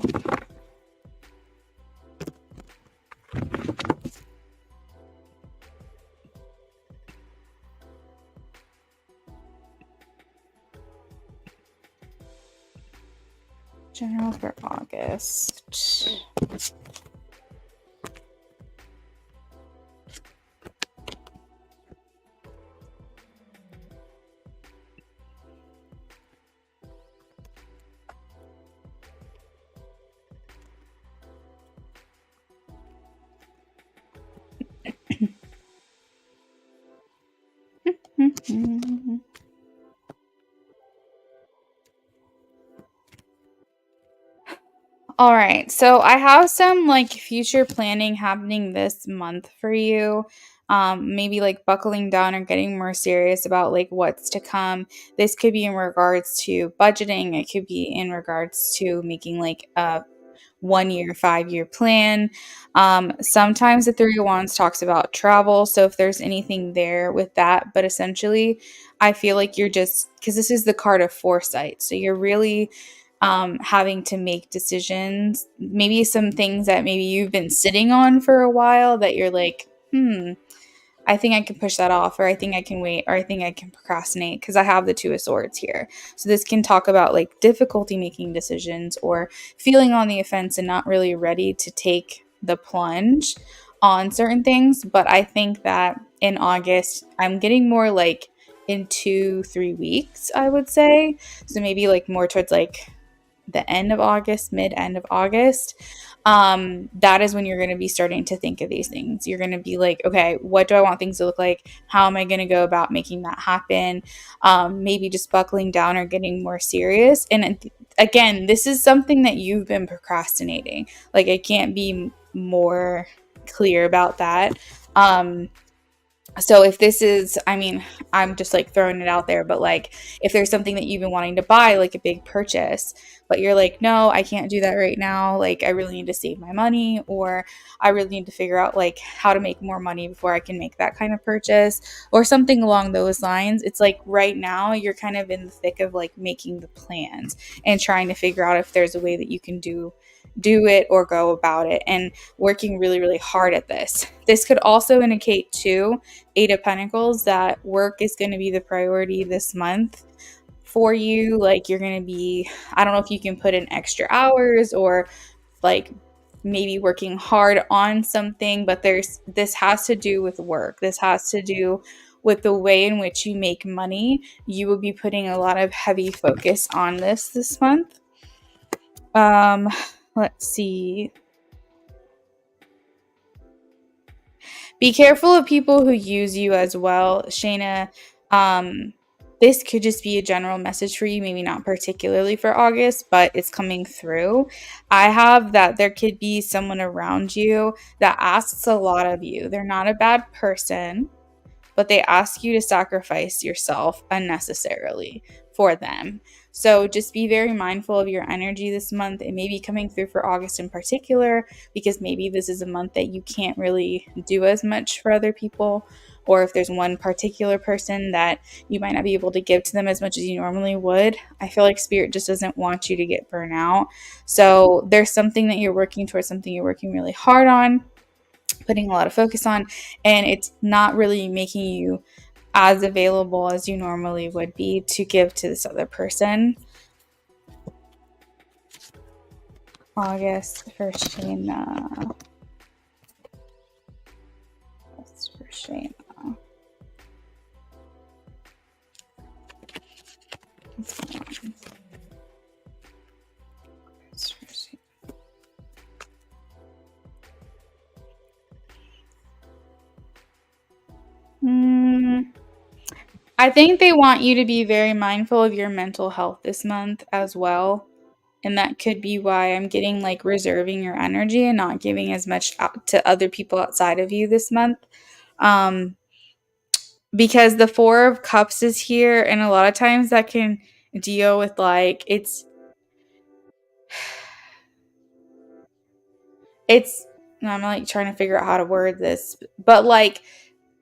General for August. All right. So I have some like future planning happening this month for you. Maybe like buckling down or getting more serious about like what's to come. This could be in regards to budgeting. It could be in regards to making like a 1 year, 5 year plan. Sometimes the Three of Wands talks about travel. So if there's anything there with that, but essentially, I feel like you're just because this is the card of foresight. So you're really having to make decisions, maybe some things that maybe you've been sitting on for a while that you're like, I think I can push that off, or I think I can wait, or I think I can procrastinate because I have the Two of Swords here. So this can talk about like difficulty making decisions or feeling on the offense and not really ready to take the plunge on certain things. But I think that in August, I'm getting more like in 2, 3 weeks, I would say. So maybe like more towards like the end of August, mid end of August, that is when you're going to be starting to think of these things. You're going to be like, okay, what do I want things to look like? How am I going to go about making that happen? Maybe just buckling down or getting more serious. And again, this is something that you've been procrastinating. Like, I can't be more clear about that. So if this is, I mean, I'm just like throwing it out there, but like if there's something that you've been wanting to buy, like a big purchase, but you're like, no, I can't do that right now. Like I really need to save my money, or I really need to figure out like how to make more money before I can make that kind of purchase or something along those lines. It's like right now you're kind of in the thick of like making the plans and trying to figure out if there's a way that you can do it or go about it, and working really, really hard at this. This could also indicate too, Eight of Pentacles, that work is going to be the priority this month for you. Like you're going to be, I don't know if you can put in extra hours or like maybe working hard on something, but this has to do with work. This has to do with the way in which you make money. You will be putting a lot of heavy focus on this month. Let's see. Be careful of people who use you as well, Shayna. This could just be a general message for you, maybe not particularly for August, but it's coming through. I have that there could be someone around you that asks a lot of you. They're not a bad person, but they ask you to sacrifice yourself unnecessarily for them. So just be very mindful of your energy this month. It may be coming through for August in particular, because maybe this is a month that you can't really do as much for other people. Or if there's one particular person that you might not be able to give to them as much as you normally would, I feel like Spirit just doesn't want you to get burnt out. So there's something that you're working towards, something you're working really hard on, putting a lot of focus on, and it's not really making you as available as you normally would be to give to this other person. August for Shayna. August for Shayna. I think they want you to be very mindful of your mental health this month as well. And that could be why I'm getting like reserving your energy and not giving as much out to other people outside of you this month. Um, because the Four of Cups is here, and a lot of times that can deal with like it's and I'm like trying to figure out how to word this, but like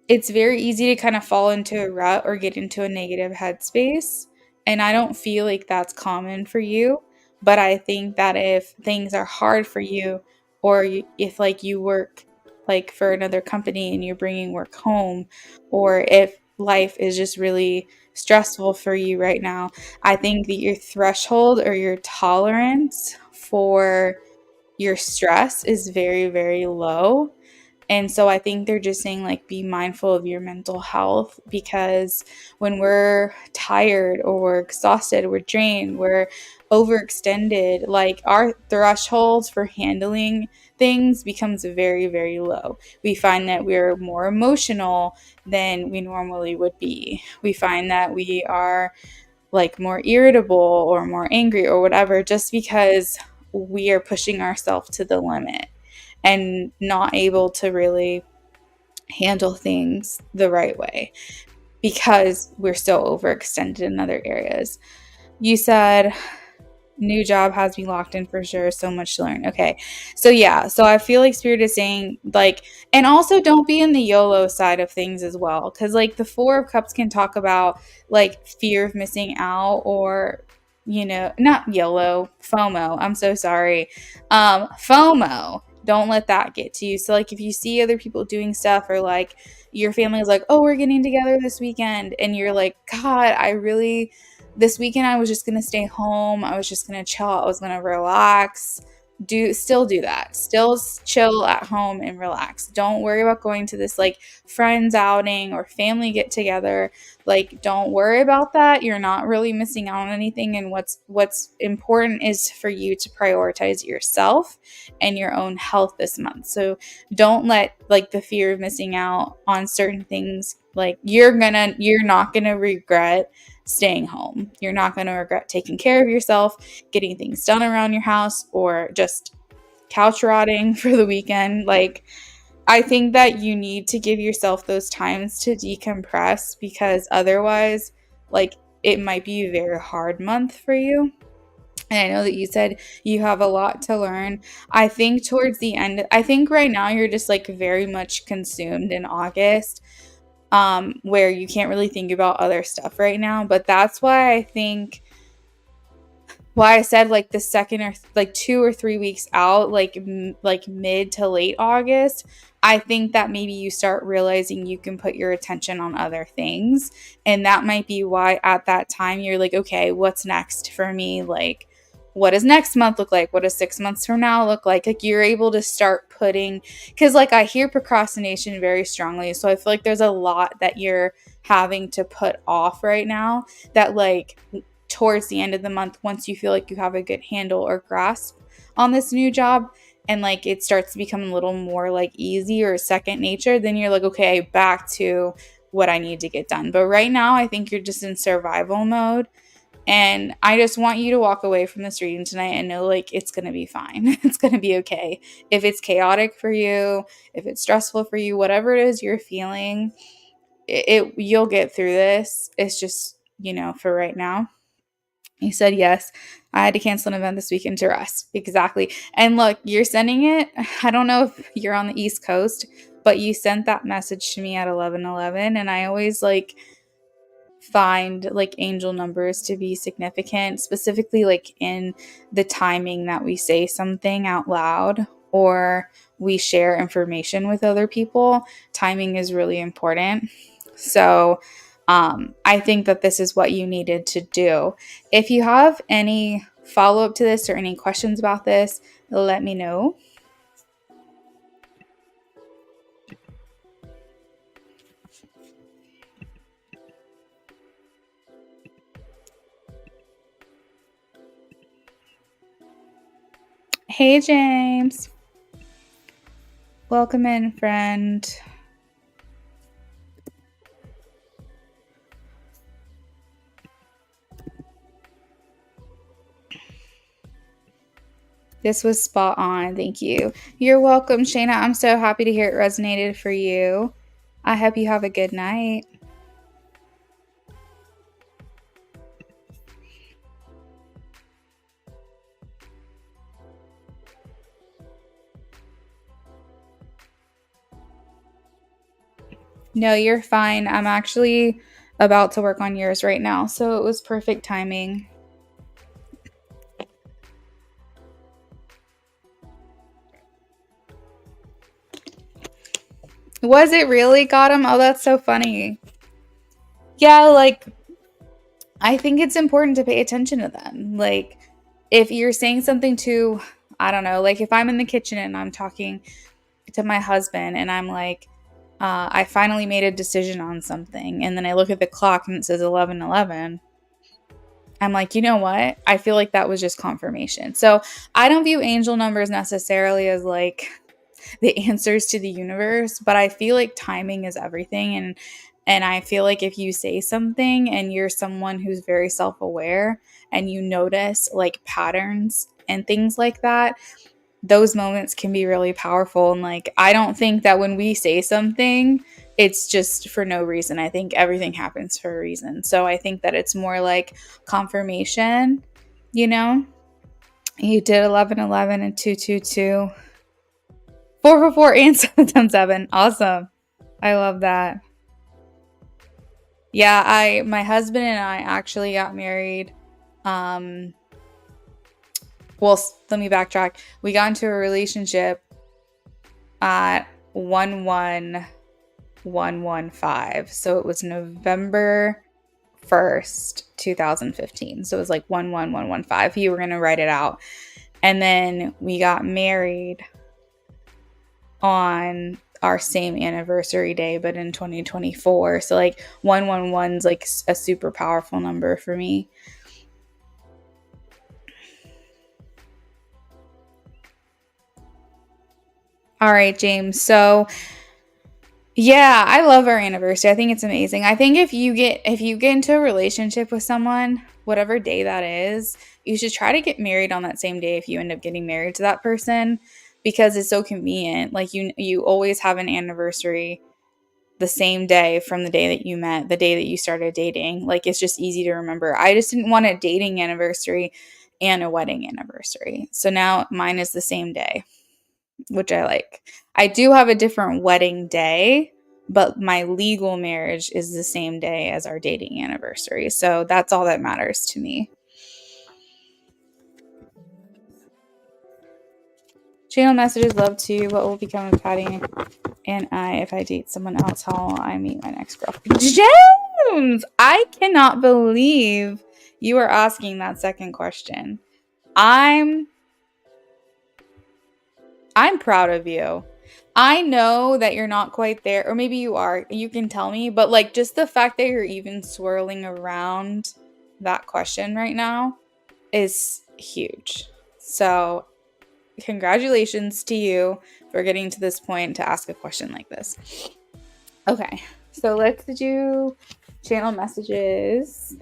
it's very easy to kind of fall into a rut or get into a negative headspace. And I don't feel like that's common for you. But I think that if things are hard for you, or if like you work like for another company and you're bringing work home, or if life is just really stressful for you right now, I think that your threshold or your tolerance for your stress is very, very low. And so I think they're just saying, like, be mindful of your mental health, because when we're tired or we're exhausted, we're drained, we're overextended, like our thresholds for handling things becomes very, very low. We find that we're more emotional than we normally would be. We find that we are like more irritable or more angry or whatever, just because we are pushing ourselves to the limit and not able to really handle things the right way because we're so overextended in other areas. You said new job has me locked in for sure. So much to learn. Okay. So yeah. So I feel like Spirit is saying like, and also don't be in the YOLO side of things as well. Cause like the Four of Cups can talk about like fear of missing out, or, not YOLO, FOMO. I'm so sorry. FOMO. Don't let that get to you. So like if you see other people doing stuff, or like your family is like, oh, we're getting together this weekend, and you're like, God, this weekend I was just going to stay home. I was just going to chill. I was going to relax. Still do that. Still chill at home and relax. Don't worry about going to this like friends outing or family get together. Like, don't worry about that. You're not really missing out on anything. And what's important is for you to prioritize yourself and your own health this month. So don't let like the fear of missing out on certain things, like you're not gonna regret staying home. You're not going to regret taking care of yourself, getting things done around your house, or just couch rotting for the weekend. Like, I think that you need to give yourself those times to decompress, because otherwise, like, it might be a very hard month for you. And I know that you said you have a lot to learn. I think towards the end, I think right now you're just like very much consumed in August, where you can't really think about other stuff right now. But that's why I said like the second, or like 2 or 3 weeks out, like like mid to late August, I think that maybe you start realizing you can put your attention on other things. And that might be why at that time you're like, okay, what's next for me? Like, what does next month look like? What does 6 months from now look like? Like, you're able to start putting, because like I hear procrastination very strongly. So I feel like there's a lot that you're having to put off right now, that like towards the end of the month, once you feel like you have a good handle or grasp on this new job, and like it starts to become a little more like easy or second nature, then you're like, okay, back to what I need to get done. But right now I think you're just in survival mode, and I just want you to walk away from this reading tonight and know like it's going to be fine. It's going to be okay. If it's chaotic for you, if it's stressful for you, whatever it is you're feeling, you'll get through this. It's just, for right now. You said yes. I had to cancel an event this weekend to rest. Exactly. And look, you're sending it. I don't know if you're on the East Coast, but you sent that message to me at 11:11, and I always like find like angel numbers to be significant, specifically like in the timing that we say something out loud or we share information with other people. Timing is really important. So I think that this is what you needed to do. If you have any follow up to this or any questions about this, let me know. Hey, James. Welcome in, friend. This was spot on. Thank you. You're welcome, Shayna. I'm so happy to hear it resonated for you. I hope you have a good night. No, you're fine. I'm actually about to work on yours right now, so it was perfect timing. Was it really got him? Oh, that's so funny. Yeah, like I think it's important to pay attention to them. Like if you're saying something to, I don't know, like if I'm in the kitchen and I'm talking to my husband and I'm like, I finally made a decision on something, and then I look at the clock and it says 11:11. I'm like, you know what? I feel like that was just confirmation. So I don't view angel numbers necessarily as like the answers to the universe, but I feel like timing is everything. And I feel like if you say something and you're someone who's very self-aware and you notice like patterns and things like that, those moments can be really powerful. And like I don't think that when we say something it's just for no reason. I think everything happens for a reason. So I think that it's more like confirmation, you know. You did 11:11 and 222, 444 and 777. Awesome. I love that. Yeah, I my husband and I actually got married. Um well, let me backtrack. We got into a relationship at 11115. So it was November 1st, 2015. So it was like 11115. You were going to write it out. And then we got married on our same anniversary day, but in 2024. So like 111's like a super powerful number for me. All right, James. So yeah, I love our anniversary. I think it's amazing. I think if you get into a relationship with someone, whatever day that is, you should try to get married on that same day if you end up getting married to that person because it's so convenient. Like you always have an anniversary the same day from the day that you met, the day that you started dating. Like it's just easy to remember. I just didn't want a dating anniversary and a wedding anniversary. So now mine is the same day, which I like. I do have a different wedding day, but my legal marriage is the same day as our dating anniversary. So that's all that matters to me. Channel messages, love to. What will become of Patty and I if I date someone else? How will I meet my next girlfriend? James! I cannot believe you are asking that second question. I'm proud of you. I know that you're not quite there, or maybe you are. You can tell me, but like just the fact that you're even swirling around that question right now is huge. So, congratulations to you for getting to this point to ask a question like this. Okay, so let's do channel messages.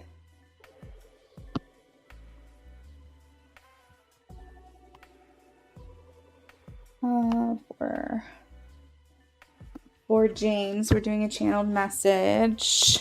For James, we're doing a channeled message.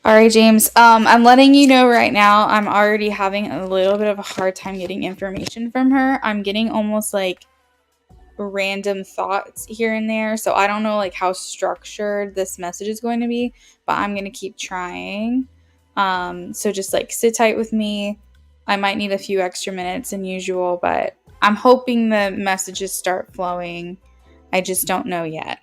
All right, James. I'm letting you know right now, I'm already having a little bit of a hard time getting information from her. I'm getting almost like random thoughts here and there. So I don't know like how structured this message is going to be, but I'm going to keep trying. So just like sit tight with me. I might need a few extra minutes than usual, but I'm hoping the messages start flowing. I just don't know yet.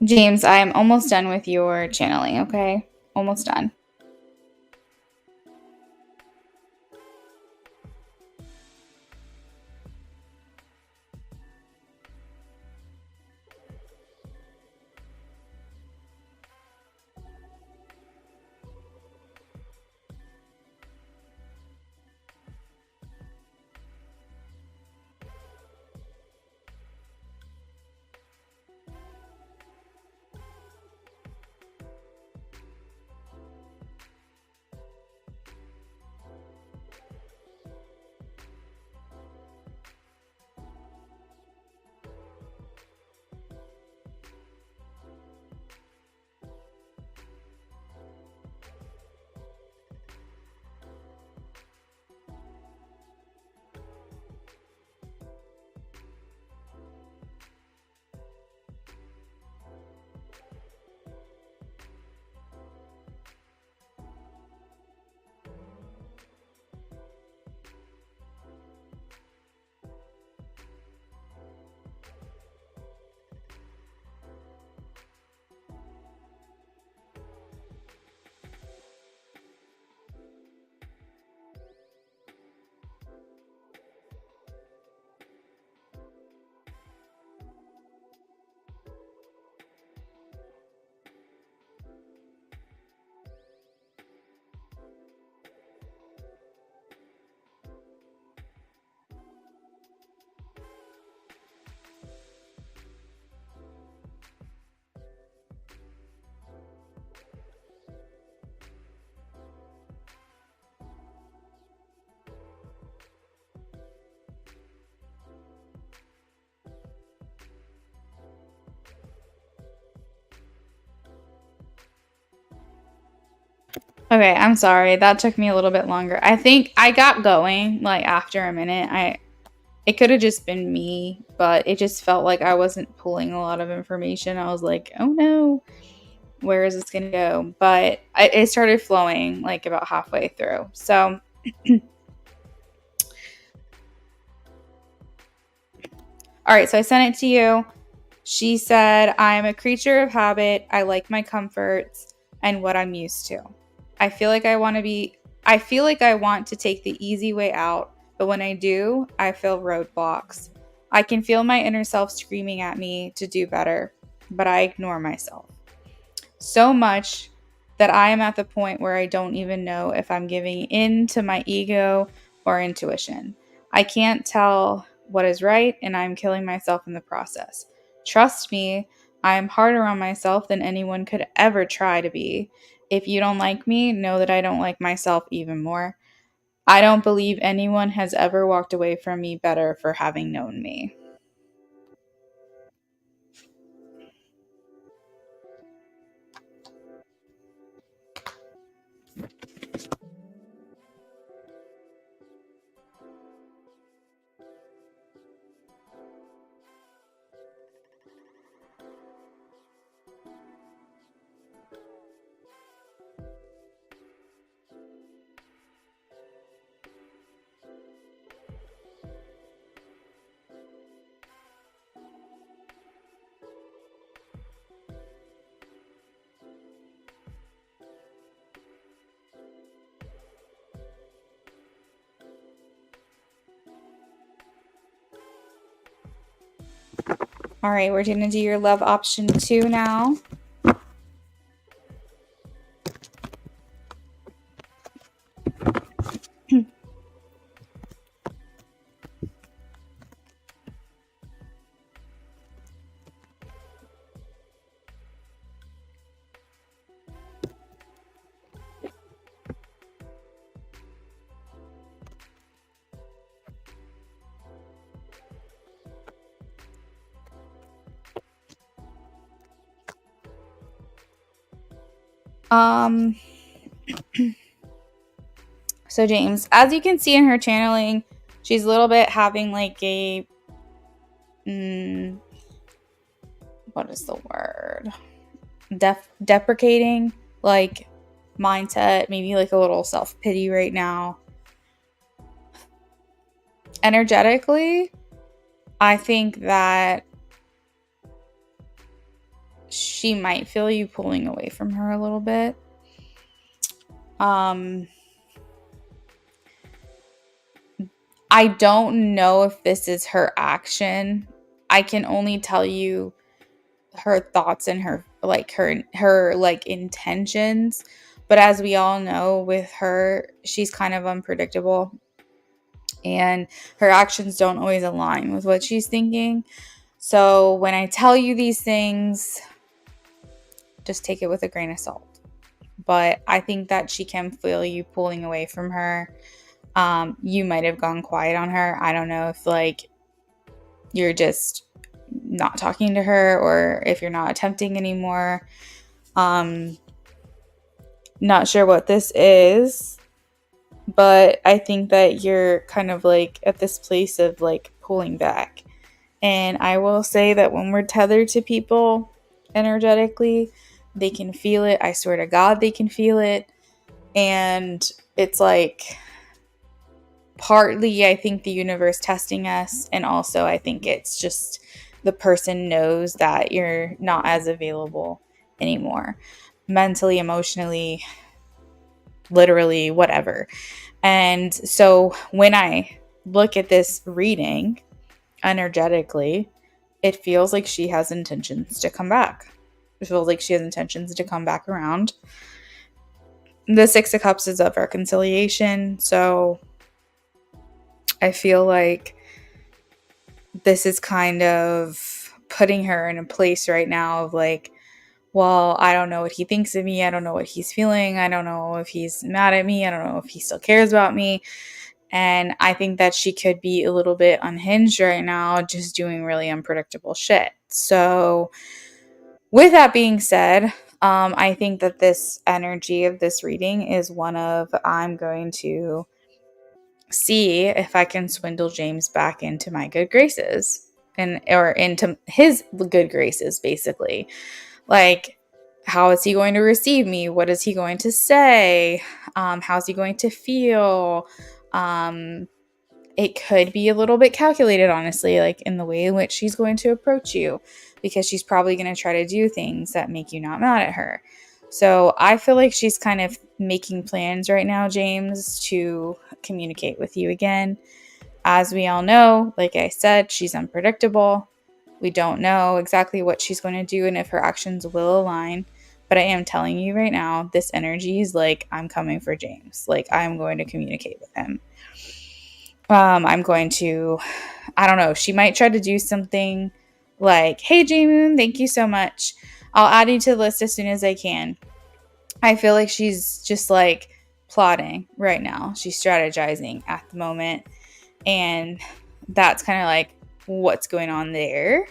James, I am almost done with your channeling, okay? Almost done. Okay, I'm sorry. That took me a little bit longer. I think I got going like after a minute. It could have just been me, but it just felt like I wasn't pulling a lot of information. I was like, "Oh no, where is this going to go?" But it started flowing like about halfway through. So, all right, so I sent it to you. She said, I'm a creature of habit. I like my comforts and what I'm used to. I feel like I feel like I want to take the easy way out, but when I do, I feel roadblocks. I can feel my inner self screaming at me to do better, but I ignore myself so much that I am at the point where I don't even know if I'm giving in to my ego or intuition. I can't tell what is right, and I'm killing myself in the process. Trust me, I am harder on myself than anyone could ever try to be. If you don't like me, know that I don't like myself even more. I don't believe anyone has ever walked away from me better for having known me. All right, we're going to do your love option 2 now. Um, so James, as you can see in her channeling, she's a little bit having like a, what is the word? Deprecating, like mindset, maybe like a little self pity right now. Energetically, I think that she might feel you pulling away from her a little bit. I don't know if this is her action. I can only tell you her thoughts and her intentions. But as we all know, with her, she's kind of unpredictable, and her actions don't always align with what she's thinking. So when I tell you these things, just take it with a grain of salt. But I think that she can feel you pulling away from her. You might have gone quiet on her. I don't know if you're just not talking to her or if you're not attempting anymore. Not sure what this is, but I think that you're kind of at this place of pulling back. And I will say that when we're tethered to people energetically, they can feel it. I swear to God, they can feel it. And it's partly, I think, the universe testing us. And also, I think it's just the person knows that you're not as available anymore. Mentally, emotionally, literally, whatever. And so when I look at this reading energetically, it feels like she has intentions to come back. It feels like she has intentions to come back around. The Six of Cups is of reconciliation. So I feel like this is kind of putting her in a place right now of well, I don't know what he thinks of me. I don't know what he's feeling. I don't know if he's mad at me. I don't know if he still cares about me. And I think that she could be a little bit unhinged right now, just doing really unpredictable shit. So with that being said, I think that this energy of this reading is one of, I'm going to see if I can swindle James back into my good graces or into his good graces, basically. How is he going to receive me? What is he going to say? How's he going to feel? It could be a little bit calculated, honestly, in the way in which she's going to approach you, because she's probably going to try to do things that make you not mad at her. So I feel like she's kind of making plans right now, James, to communicate with you again. As we all know, like I said, she's unpredictable. We don't know exactly what she's going to do and if her actions will align. But I am telling you right now, this energy is I'm coming for James. I'm going to communicate with him. I'm going to, I don't know, she might try to do something hey, J-Moon, thank you so much. I'll add you to the list as soon as I can. I feel like she's just plotting right now. She's strategizing at the moment. And that's kind of what's going on there.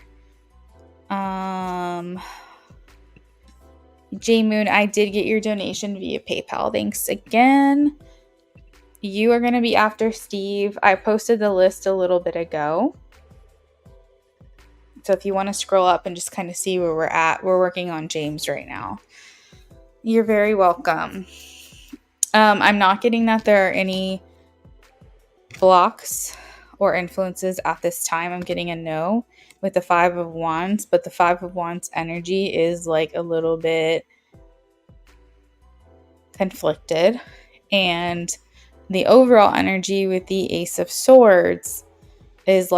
J-Moon, I did get your donation via PayPal. Thanks again. You are going to be after Steve. I posted the list a little bit ago. So if you want to scroll up and just kind of see where we're at, we're working on James right now. You're very welcome. I'm not getting that there are any blocks or influences at this time. I'm getting a no with the Five of Wands, but the Five of Wands energy is a little bit conflicted. And the overall energy with the Ace of Swords is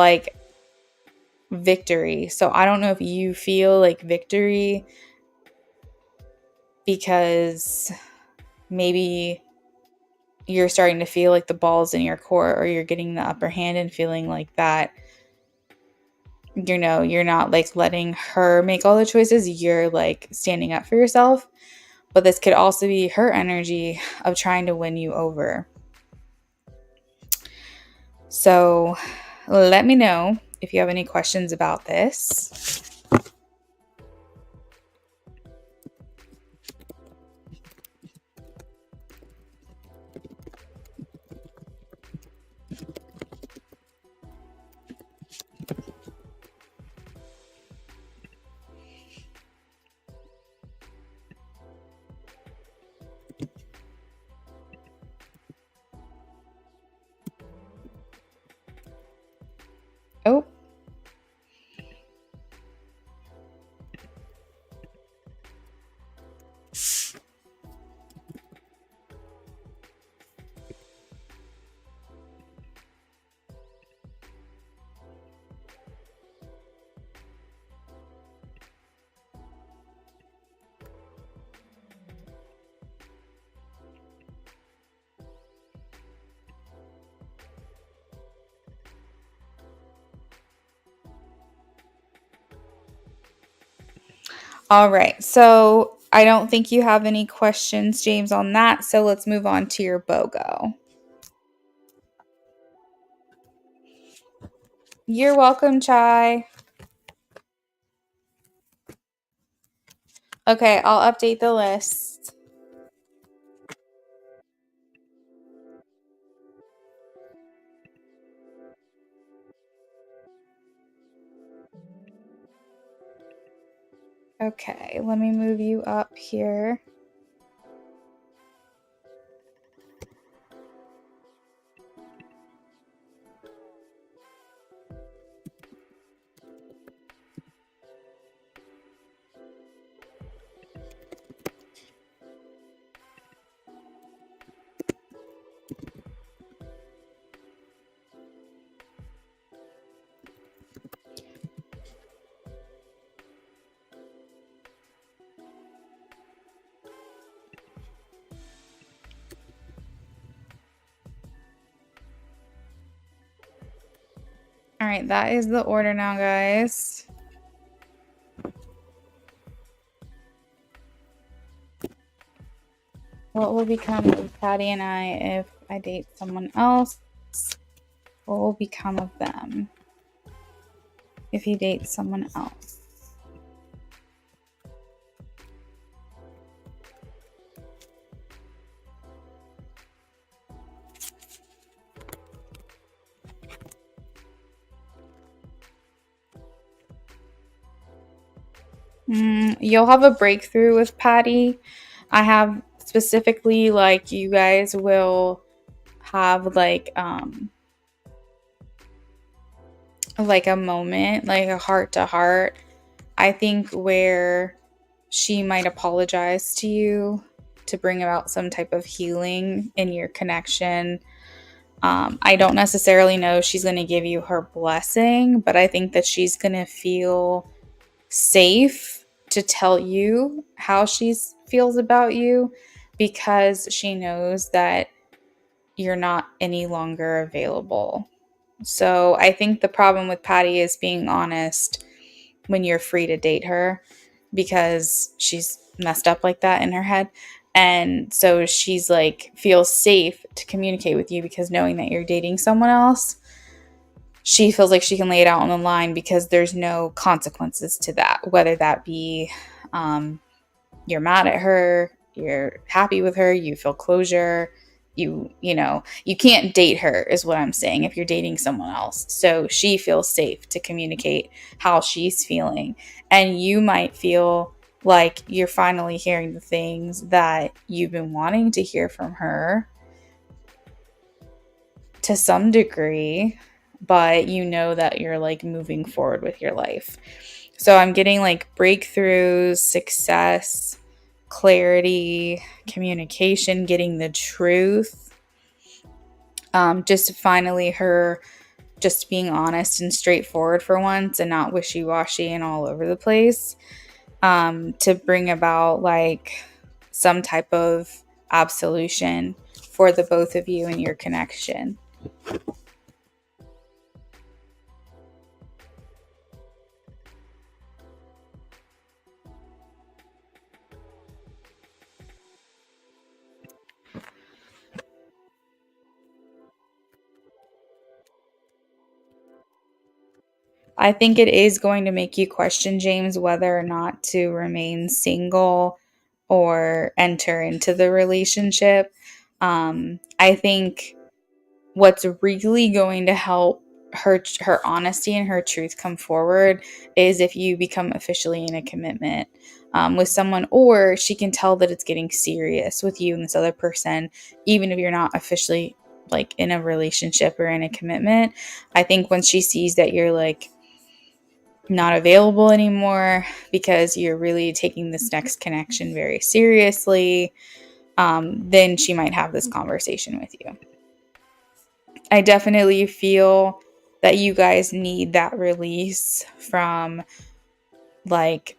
victory. So I don't know if you feel victory because maybe you're starting to feel the ball's in your court, or you're getting the upper hand and feeling that, you're not letting her make all the choices. You're standing up for yourself. But this could also be her energy of trying to win you over. So let me know if you have any questions about this. Oh. All right. So I don't think you have any questions, James, on that. So let's move on to your BOGO. You're welcome, Chai. Okay, I'll update the list. Okay, let me move you up here. All right, that is the order now, guys. What will become of Patty and I if I date someone else? What will become of them if he dates someone else? You'll have a breakthrough with Patty. I have specifically like you guys will have like a moment, like a heart to heart. I think where she might apologize to you to bring about some type of healing in your connection. I don't necessarily know she's going to give you her blessing, but I think that she's going to feel safe to tell you how she feels about you because she knows that you're not any longer available. So I think the problem with Patty is being honest when you're free to date her because she's messed up like that in her head. And so she's like, feels safe to communicate with you because knowing that you're dating someone else, she feels like she can lay it out on the line because there's no consequences to that, whether that be you're mad at her, you're happy with her, you feel closure, you can't date her is what I'm saying if you're dating someone else. So she feels safe to communicate how she's feeling, and you might feel like you're finally hearing the things that you've been wanting to hear from her to some degree, but you know that you're like moving forward with your life. So I'm getting like breakthroughs, success, clarity, communication, getting the truth. Just finally her just being honest and straightforward for once and not wishy-washy and all over the place, to bring about like some type of absolution for the both of you and your connection. I think it is going to make you question, James, whether or not to remain single or enter into the relationship. I think what's really going to help her honesty and her truth come forward is if you become officially in a commitment with someone, or she can tell that it's getting serious with you and this other person, even if you're not officially like in a relationship or in a commitment. I think when she sees that you're like not available anymore because you're really taking this next connection very seriously, then she might have this conversation with you. I definitely feel that you guys need that release from like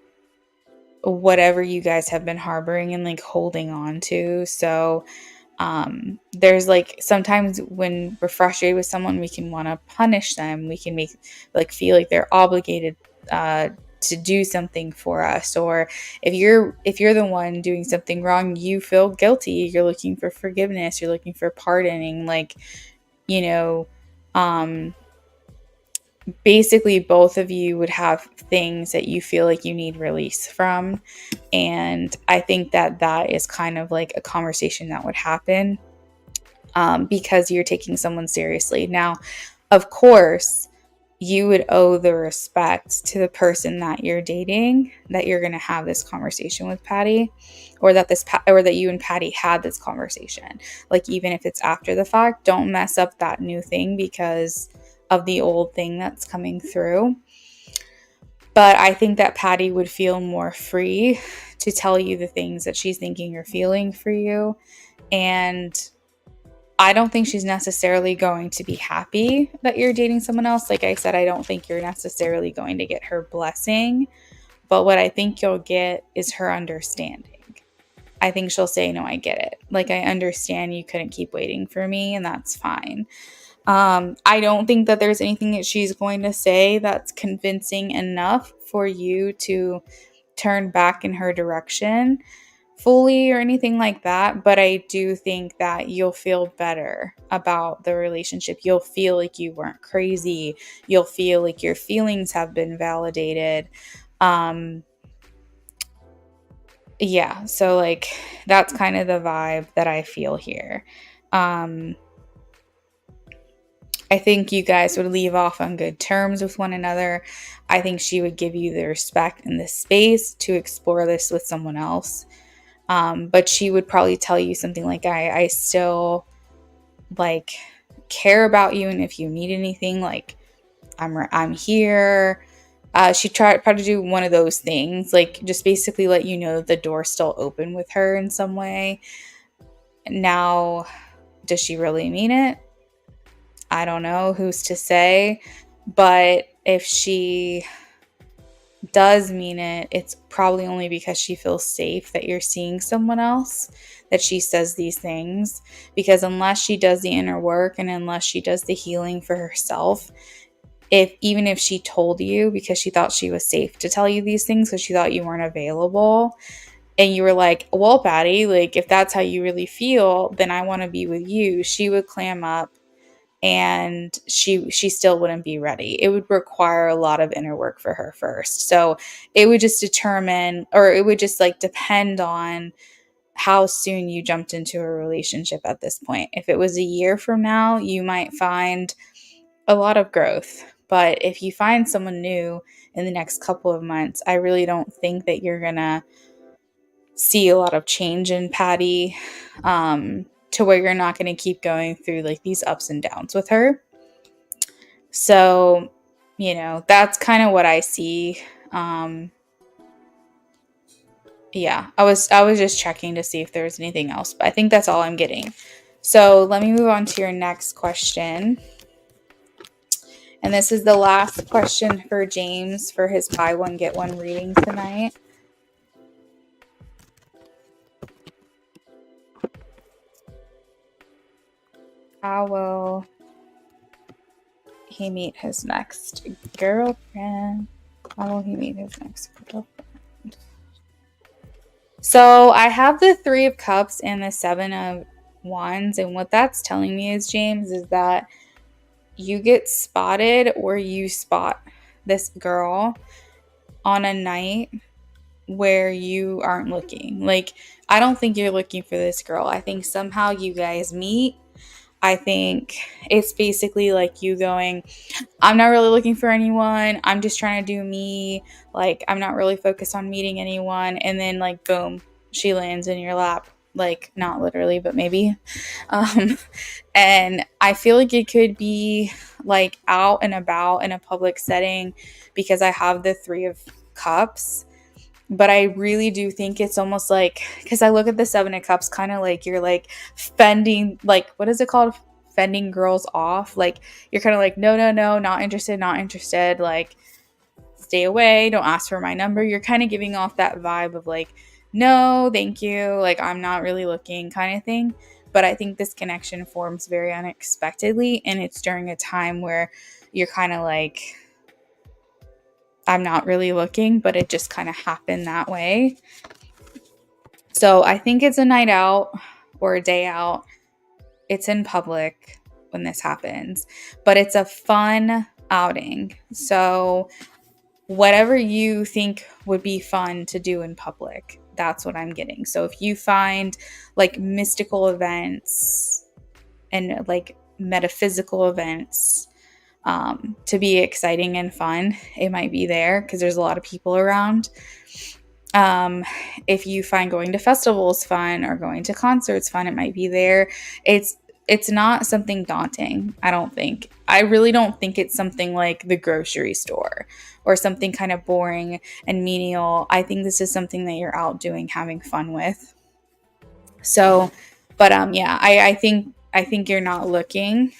whatever you guys have been harboring and like holding on to. So there's like sometimes when we're frustrated with someone, we can want to punish them. We can make like feel like they're obligated to do something for us, or if you're the one doing something wrong, you feel guilty, you're looking for forgiveness, you're looking for pardoning, like, you know, um basically both of you would have things that you feel like you need release from. And I think that that is kind of like a conversation that would happen, because you're taking someone seriously. Now, of course, you would owe the respect to the person that you're dating, that you're going to have this conversation with Patty, or or that you and Patty had this conversation. Like, even if it's after the fact, don't mess up that new thing because of the old thing that's coming through. But I think that Patty would feel more free to tell you the things that she's thinking or feeling for you. And I don't think she's necessarily going to be happy that you're dating someone else. Like I said, I don't think you're necessarily going to get her blessing. But what I think you'll get is her understanding. I think she'll say, no, I get it. Like, I understand you couldn't keep waiting for me, and that's fine. I don't think that there's anything that she's going to say that's convincing enough for you to turn back in her direction fully or anything like that. But I do think that you'll feel better about the relationship. You'll feel like you weren't crazy. You'll feel like your feelings have been validated. Yeah, so like that's kind of the vibe that I feel here. Um, I think you guys would leave off on good terms with one another. I think she would give you the respect and the space to explore this with someone else. But she would probably tell you something like, I still like care about you, and if you need anything, like I'm here. She tried to do one of those things, like just basically let you know the door's still open with her in some way. Now, does she really mean it? I don't know, who's to say. But if she does mean it, it's probably only because she feels safe that you're seeing someone else, that she says these things. Because unless she does the inner work and unless she does the healing for herself, even if she told you because she thought she was safe to tell you these things because she thought you weren't available, and you were like, well, Patty, like, if that's how you really feel, then I want to be with you, she would clam up, and she still wouldn't be ready. It would require a lot of inner work for her first. So it would just determine, or it would just like depend on how soon you jumped into a relationship at this point. If it was a year from now, you might find a lot of growth. But if you find someone new in the next couple of months, I really don't think that you're going to see a lot of change in Patty, to where you're not going to keep going through like these ups and downs with her. So, that's kind of what I see. Yeah, I was just checking to see if there was anything else, but I think that's all I'm getting. So let me move on to your next question. And this is the last question for James for his buy one, get one reading tonight. How will he meet his next girlfriend? How will he meet his next girlfriend? So I have the 3 of Cups and the 7 of Wands. And what that's telling me is, James, is that you get spotted, or you spot this girl on a night where you aren't looking. Like, I don't think you're looking for this girl. I think somehow you guys meet. I think it's basically like you going, I'm not really looking for anyone. I'm just trying to do me. Like, I'm not really focused on meeting anyone. And then, like, boom, she lands in your lap. Like, not literally, but maybe. And I feel like it could be like out and about in a public setting, because I have the 3 of Cups. But I really do think it's almost like, because I look at the 7 of Cups kind of like you're like fending, like, what is it called? Fending girls off. Like, you're kind of like, no, not interested, like, stay away, don't ask for my number. You're kind of giving off that vibe of like, no, thank you, like, I'm not really looking kind of thing. But I think this connection forms very unexpectedly, and it's during a time where you're kind of like, I'm not really looking, but it just kind of happened that way. So I think it's a night out or a day out. It's in public when this happens, but it's a fun outing. So whatever you think would be fun to do in public, that's what I'm getting. So if you find like mystical events and like metaphysical events to be exciting and fun, it might be there because there's a lot of people around. If you find going to festivals fun or going to concerts fun, it might be there. It's not something daunting, I don't think. I really don't think it's something like the grocery store or something kind of boring and menial. I think this is something that you're out doing, having fun with. So, but yeah, I think you're not looking.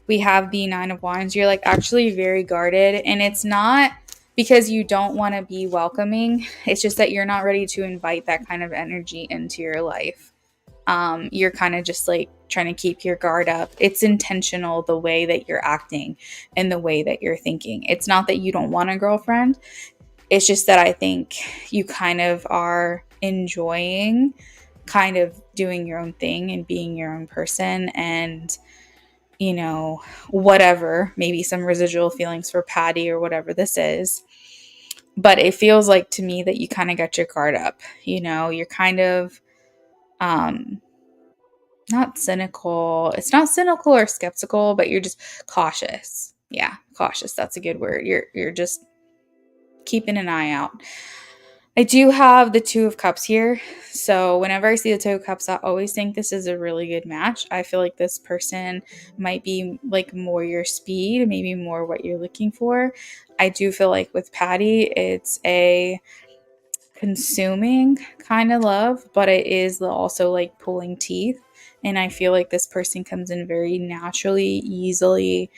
We have the Nine of Wands. You're like actually very guarded, and it's not because you don't want to be welcoming. It's just that you're not ready to invite that kind of energy into your life. You're kind of just like trying to keep your guard up. It's intentional the way that you're acting and the way that you're thinking. It's not that you don't want a girlfriend. It's just that I think you kind of are enjoying kind of doing your own thing and being your own person, and whatever, maybe some residual feelings for Patty or whatever this is. But it feels like to me that you kind of got your guard up. You're kind of not cynical. It's not cynical or skeptical, but you're just cautious. Yeah, cautious. That's a good word. You're just keeping an eye out. I do have the Two of Cups here. So whenever I see the Two of Cups, I always think this is a really good match. I feel like this person might be like more your speed, maybe more what you're looking for. I do feel like with Patty, it's a consuming kind of love, but it is also like pulling teeth. And I feel like this person comes in very naturally, easily,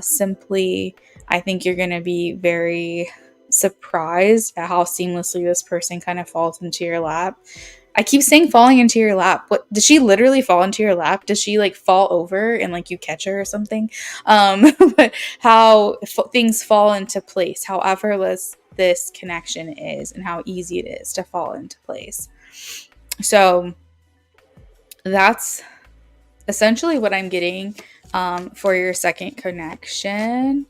simply. I think you're going to be very surprised at how seamlessly this person kind of falls into your lap. I keep saying falling into your lap. What does she literally fall into your lap? Does she like fall over and like you catch her or something? But how things fall into place, how effortless this connection is, and how easy it is to fall into place. So that's essentially what I'm getting for your second connection.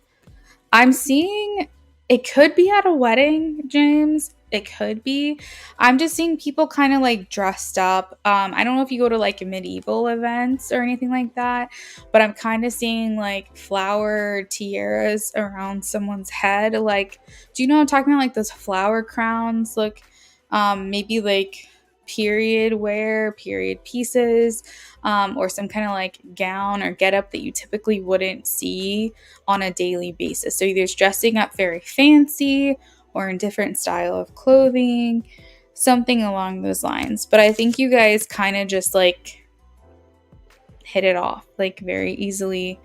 I'm seeing it could be at a wedding, James. It could be. I'm just seeing people kind of like dressed up. I don't know if you go to like medieval events or anything like that, but I'm kind of seeing like flower tiaras around someone's head. Like, do you know what I'm talking about? Like those flower crowns, look, maybe like period wear, period pieces, or some kind of like gown or getup that you typically wouldn't see on a daily basis. So either it's dressing up very fancy or in different style of clothing, something along those lines. But I think you guys kind of just like hit it off like very easily,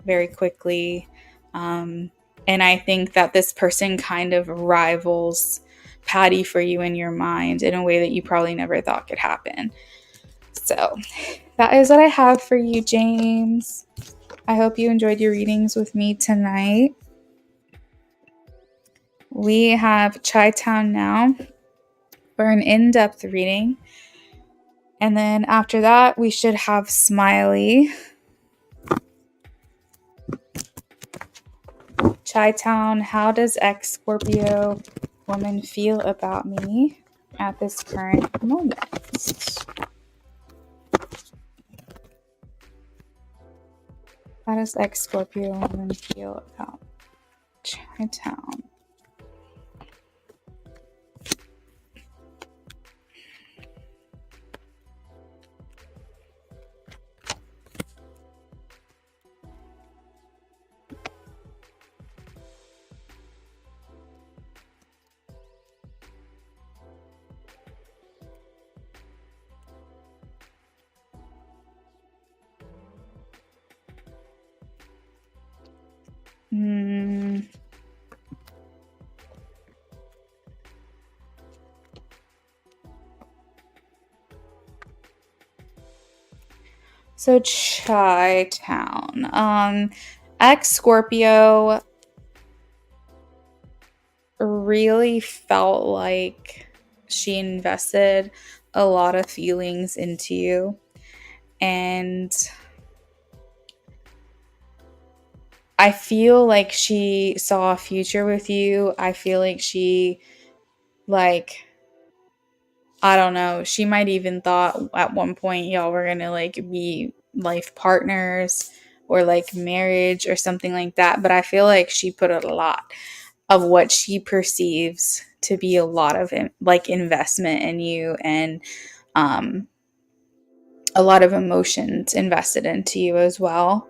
very quickly. And I think that this person kind of rivals Patty for you in your mind in a way that you probably never thought could happen. So that is what I have for you, James. I hope you enjoyed your readings with me tonight. We have Chi-Town now for an in-depth reading. And then after that, we should have Smiley. Chi-Town, how does ex-Scorpio woman feel about me at this current moment? How does ex-Scorpio woman feel about Chi-Town? So Chi-Town, ex-Scorpio, really felt like she invested a lot of feelings into you. And I feel like she saw a future with you. I feel like she, like, I don't know, she might even thought at one point y'all were gonna like be life partners or like marriage or something like that. But I feel like she put a lot of what she perceives to be a lot of like investment in you, and um, a lot of emotions invested into you as well.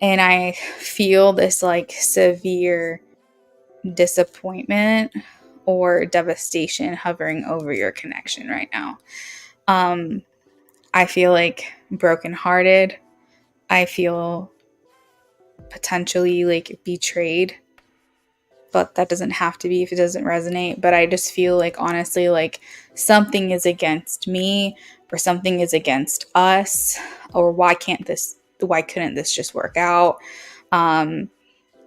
And I feel this like severe disappointment or devastation hovering over your connection right now. Um, I feel like brokenhearted. I feel potentially like betrayed, but that doesn't have to be if it doesn't resonate. But I just feel like, honestly, like something is against me, or something is against us, or why couldn't this just work out? Um,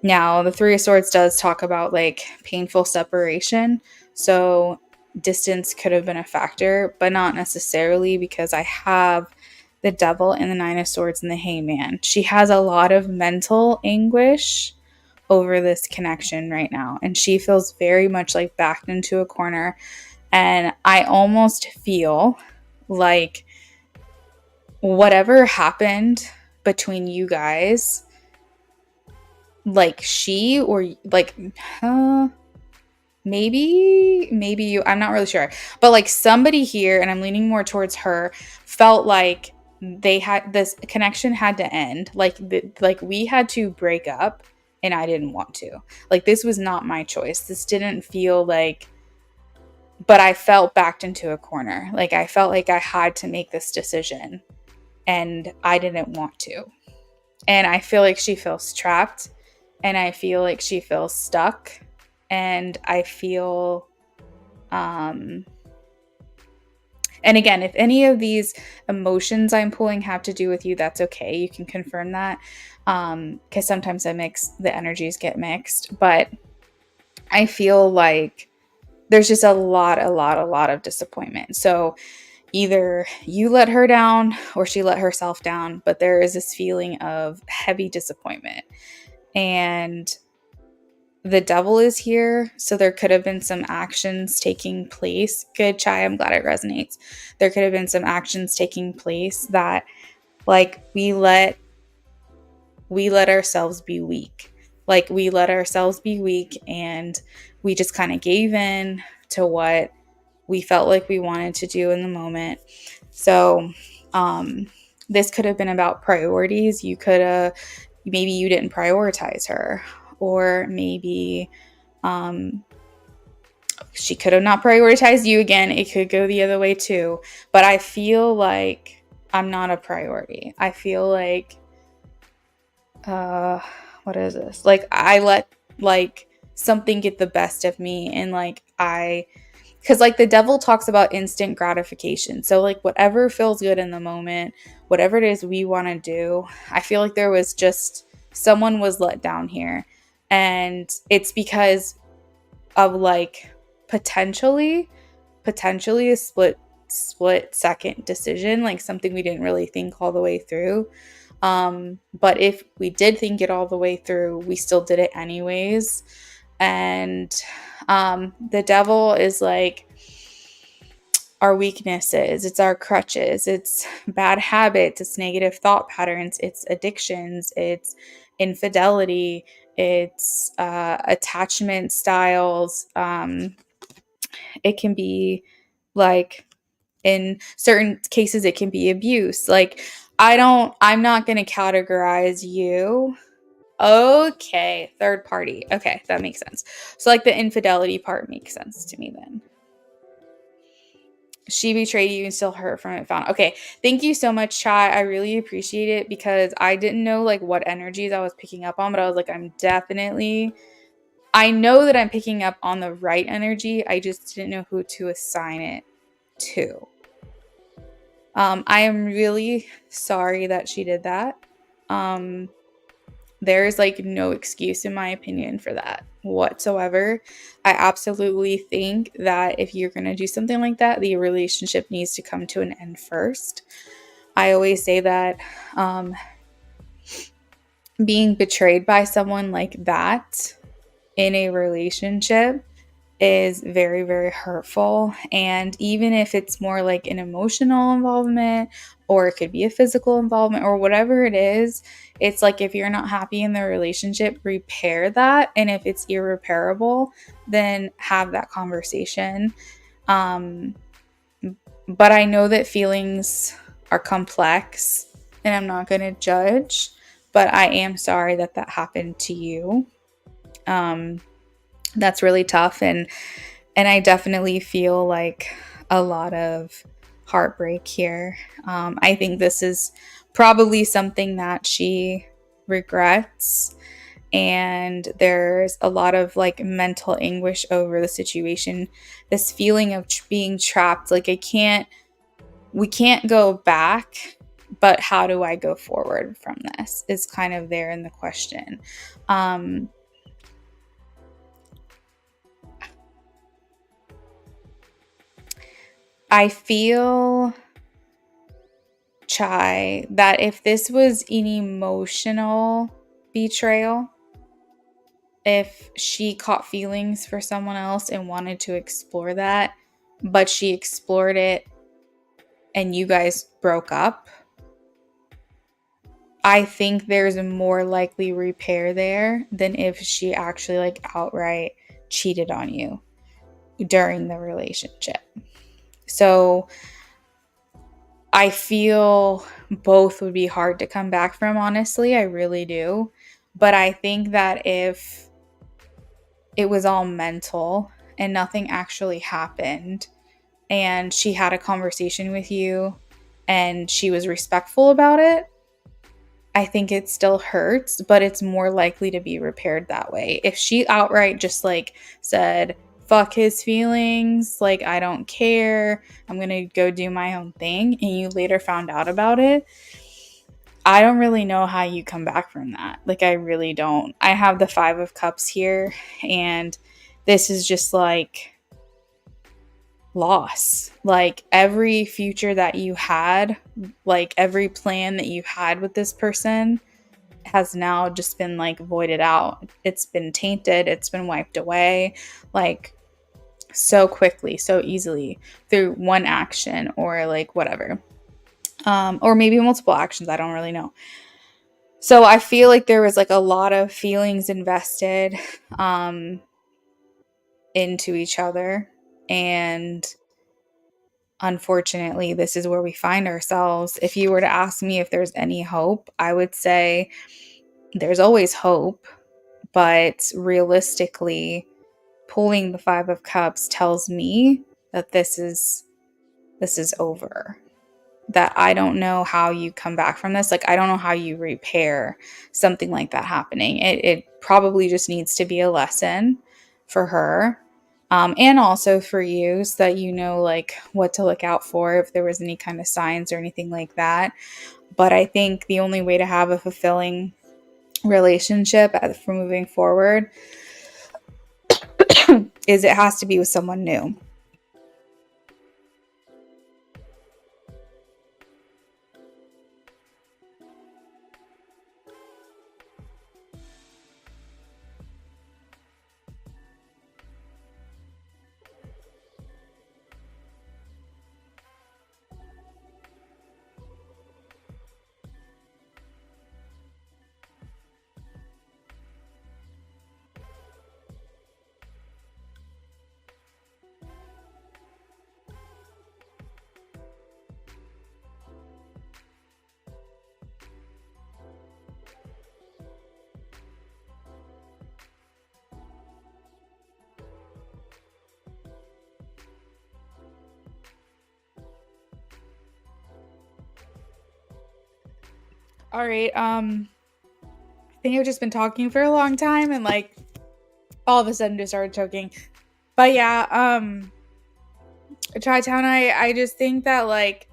Now, the Three of Swords does talk about like painful separation. So distance could have been a factor, but not necessarily, because I have the Devil and the Nine of Swords and the Hangman. She has a lot of mental anguish over this connection right now, and she feels very much like backed into a corner. And I almost feel like whatever happened between you guys, like she or like maybe you, I'm not really sure, but like somebody here, and I'm leaning more towards her, felt like they had this connection had to end, like like we had to break up, and I didn't want to. Like, this was not my choice. This didn't feel like, but I felt backed into a corner. Like, I felt like I had to make this decision, and I didn't want to. And I feel like she feels trapped, and I feel like she feels stuck, and I feel and again, if any of these emotions I'm pulling have to do with you, that's okay. You can confirm that, because sometimes the energies get mixed. But I feel like there's just a lot of disappointment. So either you let her down or she let herself down, but there is this feeling of heavy disappointment. And the Devil is here, so there could have been some actions taking place. Good, Chai, I'm glad it resonates. There could have been some actions taking place that, like, we let ourselves be weak. Like, we let ourselves be weak, and we just kind of gave in to what we felt like we wanted to do in the moment. So this could have been about priorities. Maybe you didn't prioritize her, or maybe she could have not prioritized you. Again, it could go the other way too. But I feel like I'm not a priority. I feel like what is this? Like, I let like something get the best of me, and like because like the Devil talks about instant gratification. So like whatever feels good in the moment, whatever it is we want to do, I feel like there was just someone was let down here. And it's because of like potentially a split second decision, like something we didn't really think all the way through. But if we did think it all the way through, we still did it anyways. And the Devil is like our weaknesses, it's our crutches, it's bad habits, it's negative thought patterns, it's addictions, it's infidelity, it's attachment styles. It can be like, in certain cases, it can be abuse. Like, I'm not going to categorize you. Okay, third party. Okay, that makes sense. So like the infidelity part makes sense to me then. She betrayed you and still hurt from it found. Okay, thank you so much, Chai. I really appreciate it, because I didn't know like what energies I was picking up on, but I was like, I know that I'm picking up on the right energy. I just didn't know who to assign it to. I am really sorry that she did that. There is like no excuse, in my opinion, for that. whatsoever. I absolutely think that if you're going to do something like that, the relationship needs to come to an end first. I always say that um, being betrayed by someone like that in a relationship is very, very hurtful. And even if it's more like an emotional involvement, or it could be a physical involvement, or whatever it is, it's like if you're not happy in the relationship, repair that. And if it's irreparable, then have that conversation. Um, but I know that feelings are complex and I'm not going to judge, but I am sorry that that happened to you. Um, that's really tough. And I definitely feel like a lot of heartbreak here. I think this is probably something that she regrets. And there's a lot of like mental anguish over the situation. This feeling of being trapped. Like, we can't go back, but how do I go forward from this is kind of there in the question. Um, I feel, Chai, that if this was an emotional betrayal, if she caught feelings for someone else and wanted to explore that, but she explored it and you guys broke up, I think there's a more likely repair there than if she actually like outright cheated on you during the relationship. So I feel both would be hard to come back from, honestly. I really do. But I think that if it was all mental and nothing actually happened, and she had a conversation with you and she was respectful about it, I think it still hurts, but it's more likely to be repaired that way. If she outright just like said, fuck his feelings, like, I don't care, I'm gonna go do my own thing, and you later found out about it, I don't really know how you come back from that. Like, I really don't. I have the Five of Cups here, and this is just like loss. Like, every future that you had, like every plan that you had with this person has now just been like voided out. It's been tainted, it's been wiped away, like so quickly, so easily through one action or like whatever. Or maybe multiple actions, I don't really know. So I feel like there was like a lot of feelings invested into each other. And unfortunately, this is where we find ourselves. If you were to ask me if there's any hope, I would say there's always hope. But realistically, pulling the Five of Cups tells me that this is over. That I don't know how you come back from this. Like, I don't know how you repair something like that happening. It probably just needs to be a lesson for her. And also for you, so that you know like what to look out for if there was any kind of signs or anything like that. But I think the only way to have a fulfilling relationship for moving forward is it has to be with someone new. All right. I think I've just been talking for a long time and like all of a sudden just started choking. But yeah, Chi-Town, I just think that like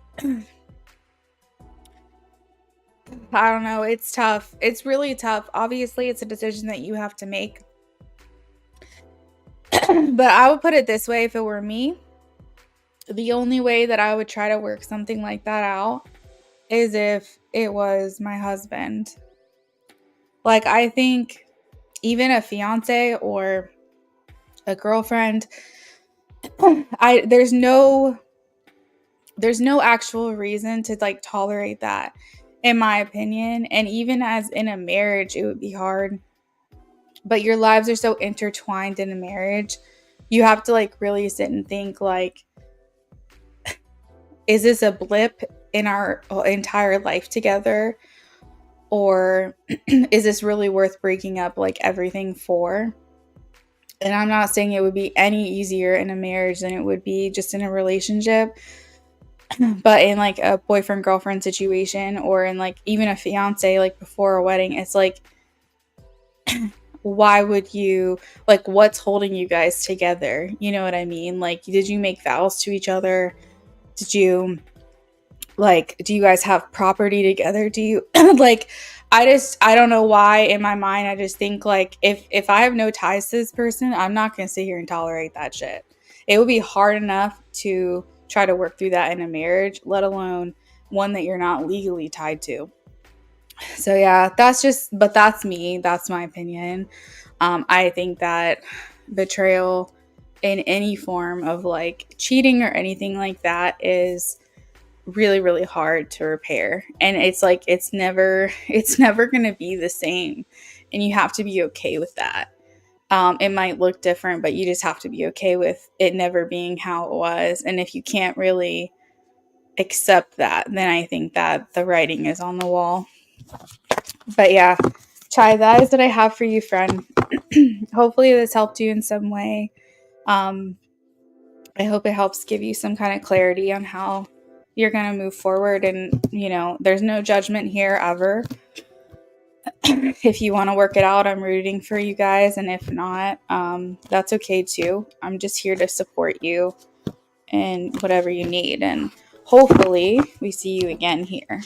I don't know, it's tough. It's really tough. Obviously, it's a decision that you have to make. But I would put it this way: if it were me, the only way that I would try to work something like that out is if it was my husband. Like, I think even a fiance or a girlfriend, there's no actual reason to like tolerate that, in my opinion. And even as in a marriage, it would be hard. But your lives are so intertwined in a marriage. You have to like really sit and think, like, is this a blip in our entire life together? Or is this really worth breaking up like everything for? And I'm not saying it would be any easier in a marriage than it would be just in a relationship. But in like a boyfriend girlfriend situation, or in like even a fiance, like before a wedding, it's like, why would you, like, what's holding you guys together? You know what I mean? Like, did you make vows to each other? Did you, like, do you guys have property together? Do you like, I don't know why in my mind I just think like, if I have no ties to this person, I'm not going to sit here and tolerate that shit. It would be hard enough to try to work through that in a marriage, let alone one that you're not legally tied to. So yeah, but that's me. That's my opinion. I think that betrayal in any form of like cheating or anything like that is really, really hard to repair. And it's like, it's never going to be the same. And you have to be okay with that. It might look different, but you just have to be okay with it never being how it was. And if you can't really accept that, then I think that the writing is on the wall. But yeah, Chai, that is what I have for you, friend. Hopefully this helped you in some way. I hope it helps give you some kind of clarity on how you're going to move forward. And, you know, there's no judgment here ever. If you want to work it out, I'm rooting for you guys. And if not, that's okay too. I'm just here to support you in whatever you need. And hopefully we see you again here.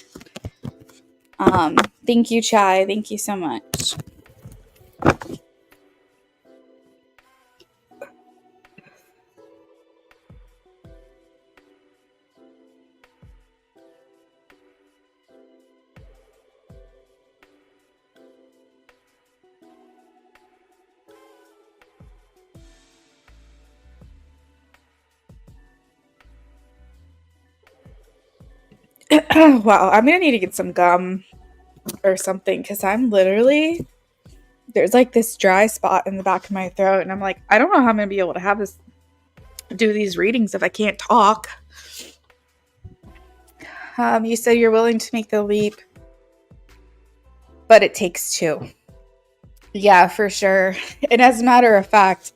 Thank you, Chai. Thank you so much. Wow, I'm gonna need to get some gum or something, because I'm literally, there's like this dry spot in the back of my throat, and I'm like, I don't know how I'm gonna be able to do these readings if I can't talk. You said you're willing to make the leap, but it takes two. Yeah, for sure. And as a matter of fact,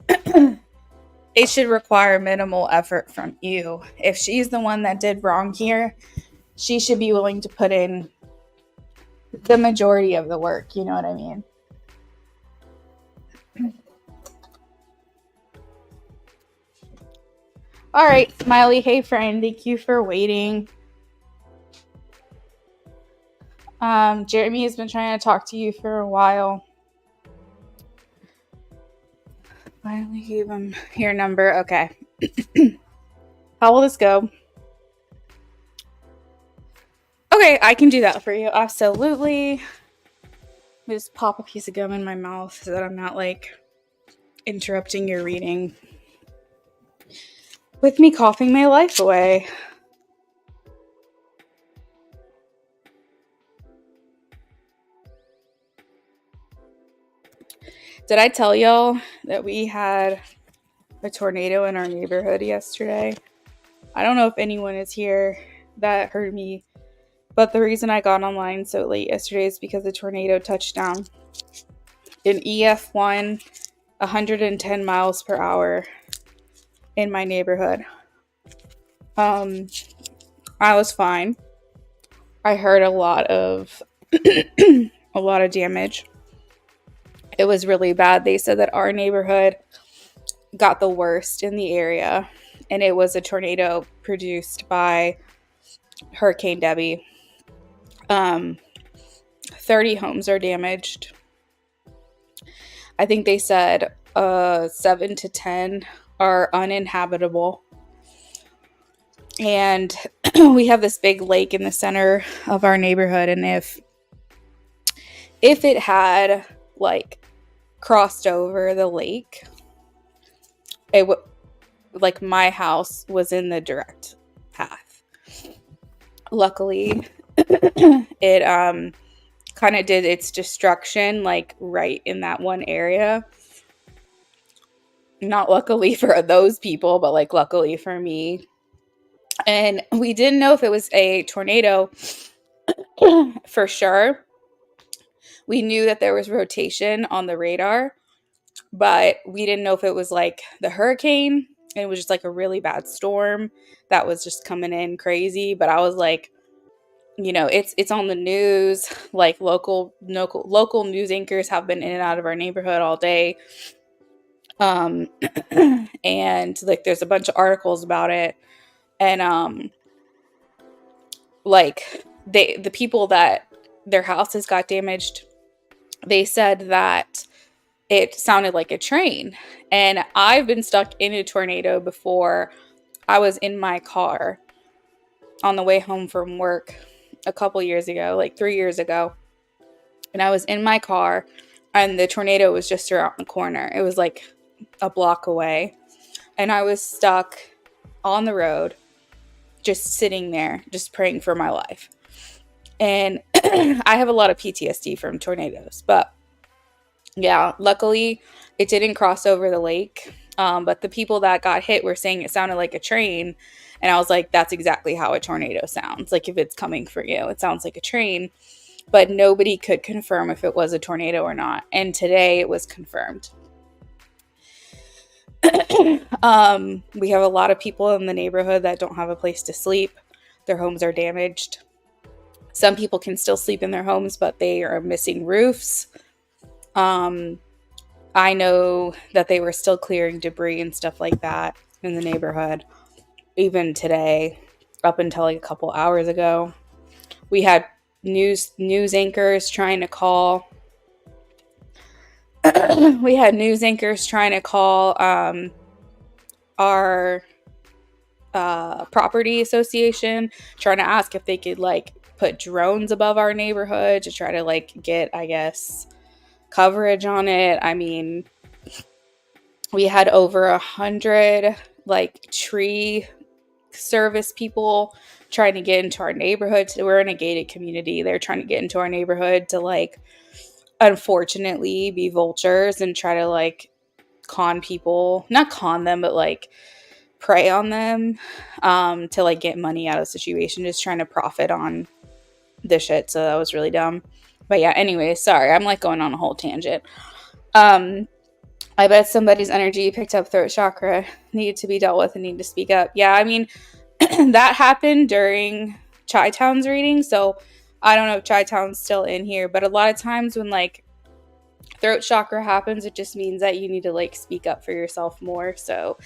it should require minimal effort from you. If she's the one that did wrong here, she should be willing to put in the majority of the work. You know what I mean? All right, Smiley. Hey, friend. Thank you for waiting. Jeremy has been trying to talk to you for a while. Finally gave him your number. Okay. How will this go? Okay, I can do that for you. Absolutely. Let me just pop a piece of gum in my mouth so that I'm not like interrupting your reading with me coughing my life away. Did I tell y'all that we had a tornado in our neighborhood yesterday? I don't know if anyone is here that heard me, but the reason I got online so late yesterday is because the tornado touched down in EF1, 110 miles per hour in my neighborhood. I was fine. I heard a lot of damage. It was really bad. They said that our neighborhood got the worst in the area, and it was a tornado produced by Hurricane Debbie. 30 homes are damaged. I think they said 7 to 10 are uninhabitable. And we have this big lake in the center of our neighborhood, and if it had like crossed over the lake, it would, like, my house was in the direct path. Luckily, it kind of did its destruction like right in that one area. Not luckily for those people, but like luckily for me. And we didn't know if it was a tornado for sure. We knew that there was rotation on the radar, but we didn't know if it was like the hurricane. It was just like a really bad storm that was just coming in crazy. But I was like, it's on the news. Like local news anchors have been in and out of our neighborhood all day. And like there's a bunch of articles about it. And like the people that their houses got damaged, they said that it sounded like a train. And I've been stuck in a tornado before. I was in my car on the way home from work a couple years ago, like 3 years ago. And I was in my car and the tornado was just around the corner. It was like a block away. And I was stuck on the road, just sitting there, just praying for my life. And I have a lot of PTSD from tornadoes, but yeah, luckily it didn't cross over the lake. But the people that got hit were saying it sounded like a train. And I was like, that's exactly how a tornado sounds. Like if it's coming for you, it sounds like a train. But nobody could confirm if it was a tornado or not. And today it was confirmed. We have a lot of people in the neighborhood that don't have a place to sleep. Their homes are damaged. Some people can still sleep in their homes, but they are missing roofs. I know that they were still clearing debris and stuff like that in the neighborhood, even today, up until like a couple hours ago. We had news anchors trying to call. We had news anchors trying to call our property association, trying to ask if they could like put drones above our neighborhood to try to like get, I guess, coverage on it. I mean, we had over 100 like tree service people trying to get into our neighborhood. We're in a gated community. They're trying to get into our neighborhood to like, unfortunately, be vultures and try to like con people, not con them, but like prey on them, to like get money out of the situation, just trying to profit on this shit. So that was really dumb. But yeah, anyway, sorry, I'm like going on a whole tangent. I bet somebody's energy picked up throat chakra, needed to be dealt with and need to speak up. Yeah, I mean, that happened during Chai Town's reading, so I don't know if Chai Town's still in here, but a lot of times when like throat chakra happens, it just means that you need to like speak up for yourself more. So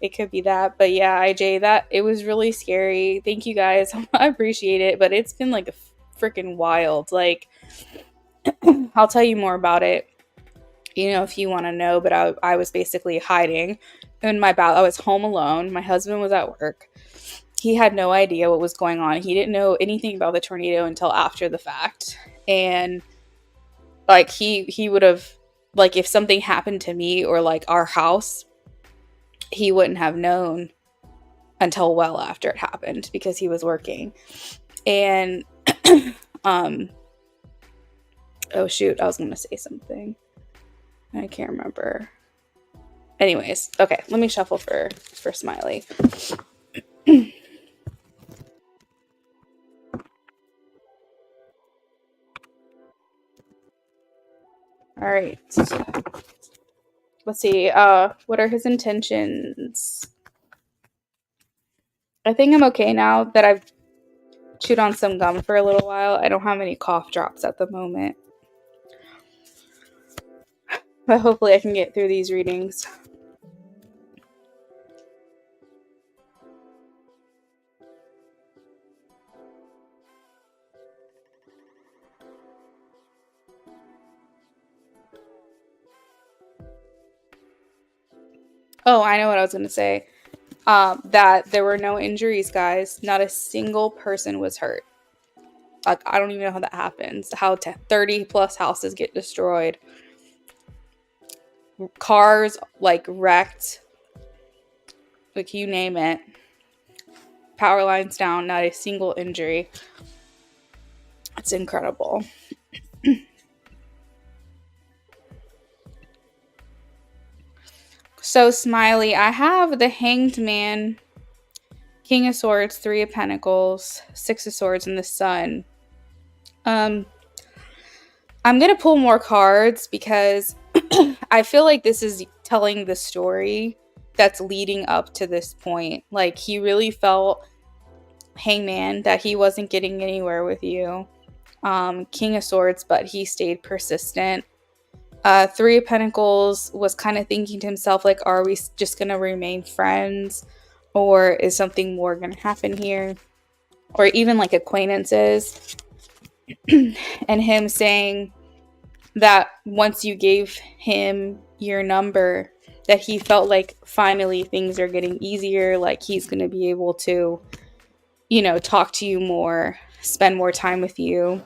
it could be that. But yeah, IJ, that it was really scary. Thank you guys. I appreciate it, but it's been like a freaking wild. Like I'll tell you more about it, if you want to know, but I was basically hiding in my I was home alone. My husband was at work. He had no idea what was going on. He didn't know anything about the tornado until after the fact. And like he would have, like, if something happened to me or like our house, he wouldn't have known until well after it happened because he was working. And oh shoot, I was going to say something. I can't remember. Anyways, okay, let me shuffle for Smiley. All right. Let's see. What are his intentions? I think I'm okay now that I've chewed on some gum for a little while. I don't have any cough drops at the moment. But hopefully I can get through these readings. Oh, I know what I was going to say. That there were no injuries, guys. Not a single person was hurt. Like, I don't even know how that happens. How 30 plus houses get destroyed. Cars, like, wrecked. Like, you name it. Power lines down. Not a single injury. It's incredible. So, Smiley, I have the Hanged Man, King of Swords, Three of Pentacles, Six of Swords, and the Sun. I'm going to pull more cards because I feel like this is telling the story that's leading up to this point. Like, he really felt, Hangman, that he wasn't getting anywhere with you. King of Swords, but he stayed persistent. Three of Pentacles was kind of thinking to himself, like, are we just going to remain friends? Or is something more going to happen here? Or even like acquaintances. And him saying that once you gave him your number, that he felt like finally things are getting easier. Like, he's going to be able to, you know, talk to you more, spend more time with you.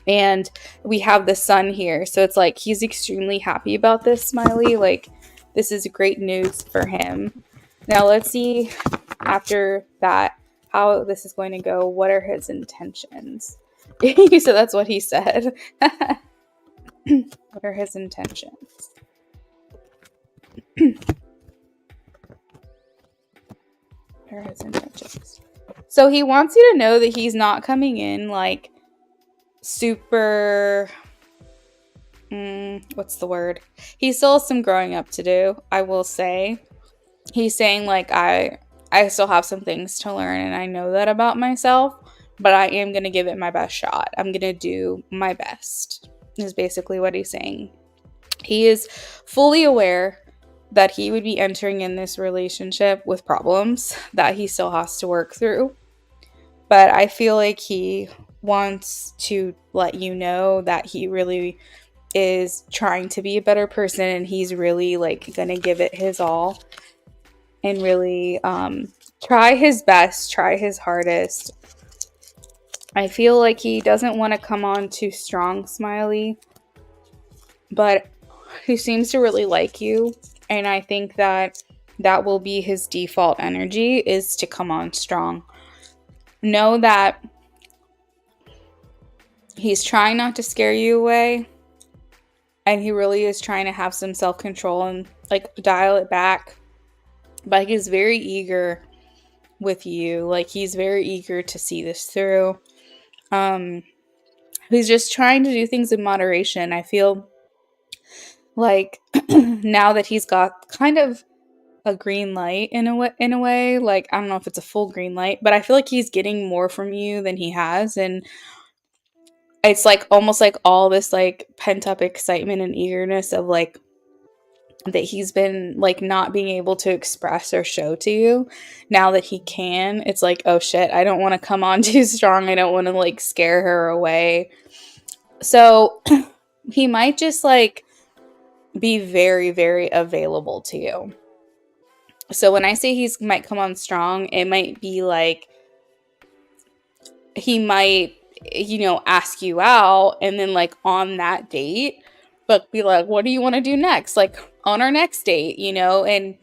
And we have the Sun here. So it's like he's extremely happy about this, Smiley. Like, this is great news for him. Now, let's see after that how this is going to go. What are his intentions? So that's what he said. What are his intentions? What are his intentions? So he wants you to know that he's not coming in like super, what's the word? He still has some growing up to do, I will say. He's saying, like, I still have some things to learn, and I know that about myself, but I am going to give it my best shot. I'm going to do my best, is basically what he's saying. He is fully aware that he would be entering in this relationship with problems that he still has to work through. But I feel like he wants to let you know that he really is trying to be a better person, and he's really, like, going to give it his all and really try his best, try his hardest. I feel like he doesn't want to come on too strong, Smiley, but he seems to really like you, and I think that that will be his default energy, is to come on strong. Know that he's trying not to scare you away, and he really is trying to have some self-control and, like, dial it back. But he's very eager with you. Like, he's very eager to see this through. He's just trying to do things in moderation. I feel like now that he's got kind of a green light in a way, like, I don't know if it's a full green light, but I feel like he's getting more from you than he has, and it's like almost like all this, like, pent up excitement and eagerness of, like, that he's been, like, not being able to express or show to you. Now that he can, it's like, oh shit, I don't want to come on too strong. I don't want to, like, scare her away. So he might just, like, be very, very available to you. So when I say he's might come on strong, it might be like he might, you know, ask you out, and then, like, on that date, but be like, what do you want to do next? Like, on our next date, you know? And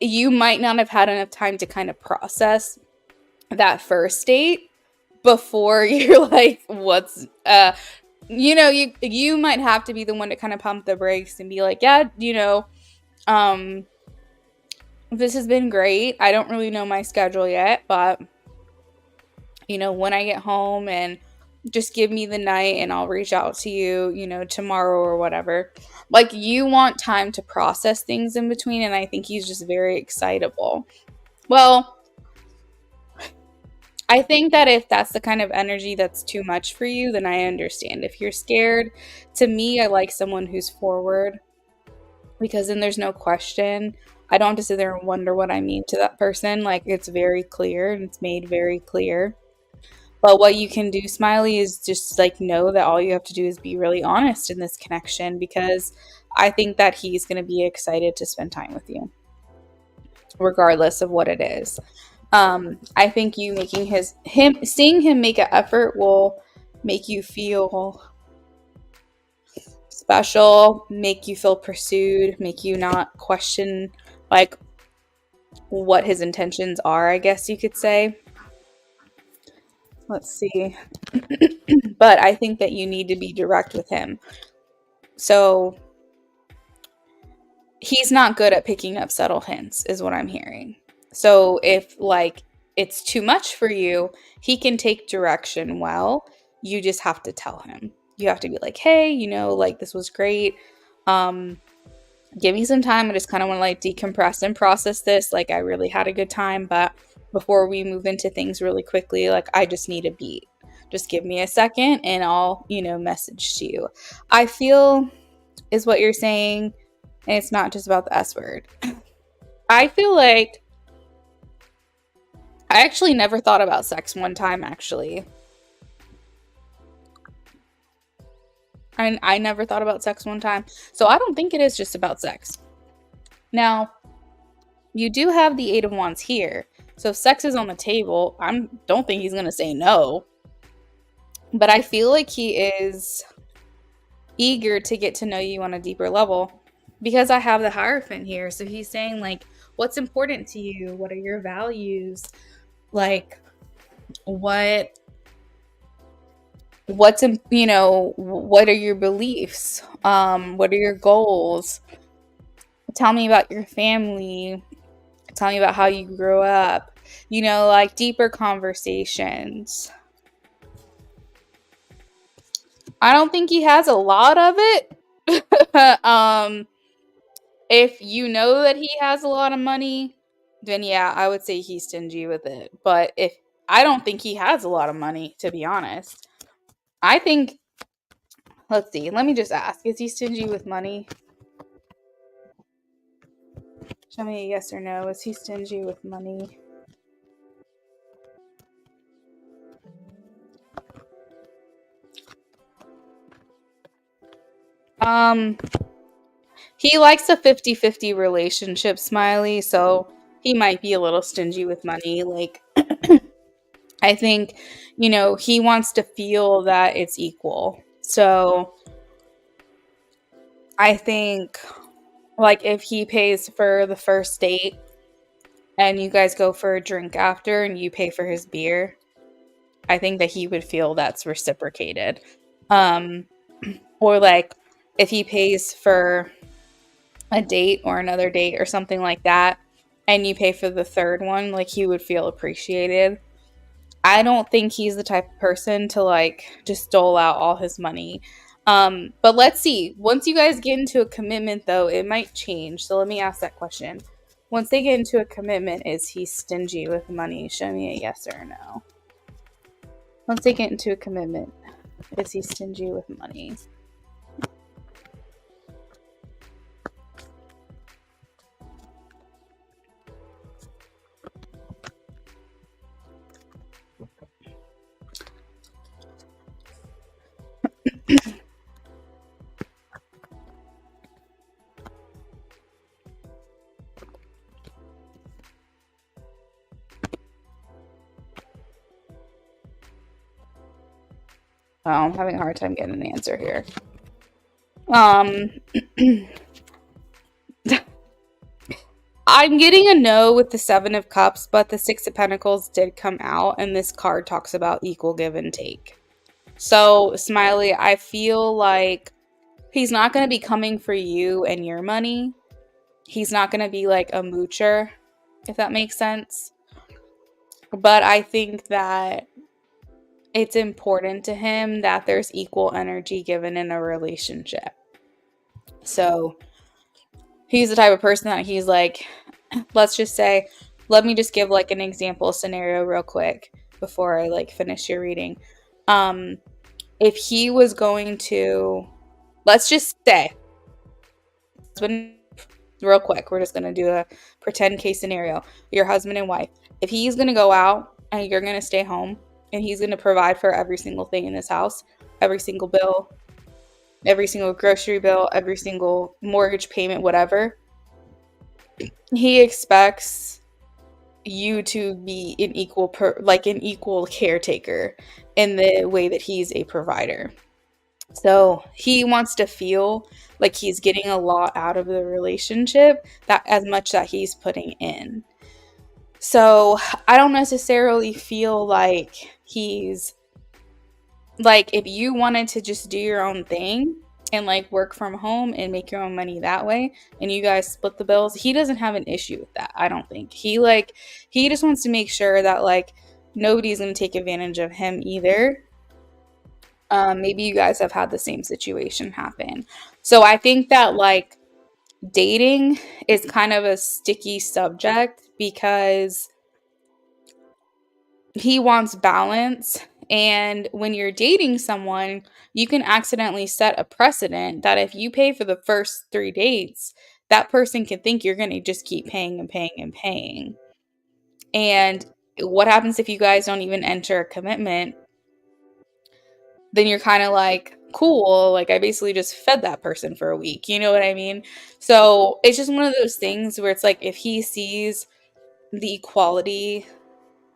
you might not have had enough time to kind of process that first date before you're like, what's, you know, you might have to be the one to kind of pump the brakes and be like, yeah, you know, this has been great. I don't really know my schedule yet, but, you know, when I get home, and just give me the night and I'll reach out to you, you know, tomorrow or whatever. Like, you want time to process things in between, and I think he's just very excitable. Well, I think that if that's the kind of energy that's too much for you, then I understand. If you're scared, to me, I like someone who's forward, because then there's no question. I don't have to sit there and wonder what I mean to that person. Like, it's very clear, and it's made very clear. But what you can do, Smiley, is just like know that all you have to do is be really honest in this connection, because I think that he's going to be excited to spend time with you, regardless of what it is. I think you making seeing him make an effort will make you feel special, make you feel pursued, make you not question like what his intentions are, I guess you could say. Let's see. But I think that you need to be direct with him. So he's not good at picking up subtle hints, is what I'm hearing. So if like it's too much for you, he can take direction well. You just have to tell him. You have to be like, hey, like this was great. Um, Give me some time. I just kind of want to like decompress and process this. Like I really had a good time, but before we move into things really quickly, like I just need a beat. Just give me a second and I'll, message to you. I feel is what you're saying, and it's not just about the S word. I feel like I actually never thought about sex one time, actually. I never thought about sex one time. So I don't think it is just about sex. Now, you do have the Eight of Wands here. So if sex is on the table, I don't think he's going to say no. But I feel like he is eager to get to know you on a deeper level, because I have the Hierophant here. So he's saying like, what's important to you? What are your values? Like what's what are your beliefs? What are your goals? Tell me about your family. Tell me about how you grew up. Like deeper conversations. I don't think he has a lot of it. If you know that he has a lot of money, then yeah, I would say he's stingy with it. But if I don't think he has a lot of money, to be honest. I think, let's see, let me just ask, is he stingy with money? Show me a yes or no. Is he stingy with money? He likes a 50-50 relationship, Smiley, so he might be a little stingy with money. Like, I think, he wants to feel that it's equal. So I think, like, if he pays for the first date and you guys go for a drink after and you pay for his beer, I think that he would feel that's reciprocated. Or like if he pays for a date or another date or something like that and you pay for the third one, like he would feel appreciated. I don't think he's the type of person to like just dole out all his money. But let's see. Once you guys get into a commitment though, it might change. So let me ask that question. Once they get into a commitment, is he stingy with money? Show me a yes or a no. Once they get into a commitment, is he stingy with money? Oh, I'm having a hard time getting an answer here. I'm getting a no with the Seven of Cups, but the Six of Pentacles did come out, and this card talks about equal give and take. So, Smiley, I feel like he's not going to be coming for you and your money. He's not going to be like a moocher, if that makes sense. But I think that it's important to him that there's equal energy given in a relationship. So, he's the type of person that he's like, let's just say, let me just give like an example scenario real quick before I like finish your reading. If he was going to, let's just say, real quick, we're just going to do a pretend case scenario. Your husband and wife. If he's going to go out and you're going to stay home, and he's going to provide for every single thing in this house, every single bill, every single grocery bill, every single mortgage payment, whatever. He expects you to be an an equal caretaker in the way that he's a provider. So he wants to feel like he's getting a lot out of the relationship, that as much that he's putting in. So I don't necessarily feel like he's like, if you wanted to just do your own thing and like work from home and make your own money that way and you guys split the bills, he doesn't have an issue with that. I don't think. He just wants to make sure that like nobody's going to take advantage of him either. Maybe you guys have had the same situation happen. So I think that like dating is kind of a sticky subject because he wants balance. And when you're dating someone, you can accidentally set a precedent that if you pay for the first 3 dates, that person can think you're going to just keep paying and paying and paying. And what happens if you guys don't even enter a commitment? Then you're kind of like, cool, like I basically just fed that person for a week. You know what I mean? So it's just one of those things where it's like if he sees the equality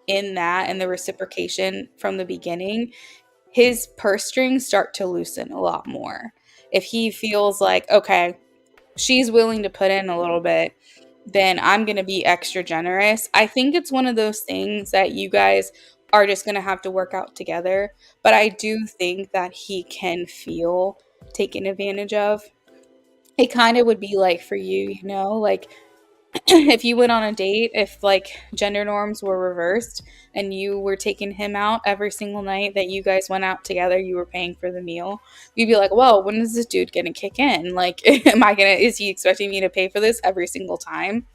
in that and the reciprocation from the beginning, his purse strings start to loosen a lot more. If he feels like, okay, she's willing to put in a little bit, then I'm going to be extra generous. I think it's one of those things that you guys are just going to have to work out together. But I do think that he can feel taken advantage of. It kind of would be like for you, you know, like if you went on a date, if like gender norms were reversed and you were taking him out every single night that you guys went out together, you were paying for the meal, you'd be like, well, when is this dude gonna kick in? Like, is he expecting me to pay for this every single time?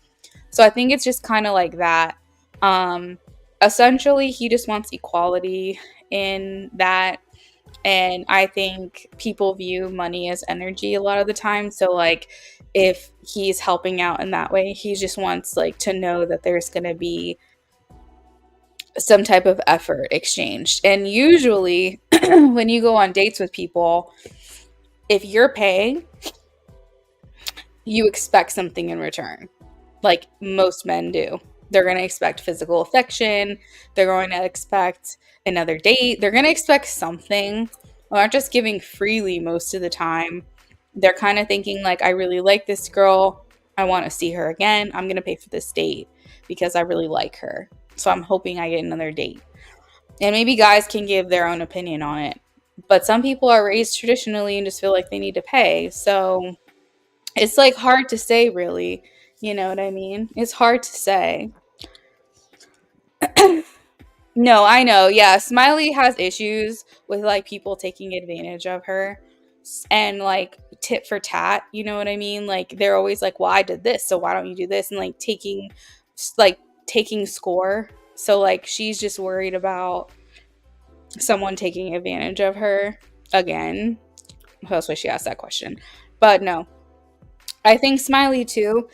So I think it's just kind of like that. Um, Essentially, he just wants equality in that. And I think people view money as energy a lot of the time. So, like, if he's helping out in that way, he just wants, like, to know that there's going to be some type of effort exchanged. And usually, when you go on dates with people, if you're paying, you expect something in return, like most men do. They're going to expect physical affection. They're going to expect another date. They're going to expect something. They're not just giving freely most of the time. They're kind of thinking, like, I really like this girl. I want to see her again. I'm going to pay for this date because I really like her. So I'm hoping I get another date. And maybe guys can give their own opinion on it. But some people are raised traditionally and just feel like they need to pay. So it's like hard to say, really. You know what I mean? It's hard to say. No, I know. Yeah, Smiley has issues with like people taking advantage of her and like tit for tat. You know what I mean? Like they're always like, "Well, I did this, so why don't you do this?" And like taking score. So like she's just worried about someone taking advantage of her again. That's why she asked that question. But no, I think Smiley too.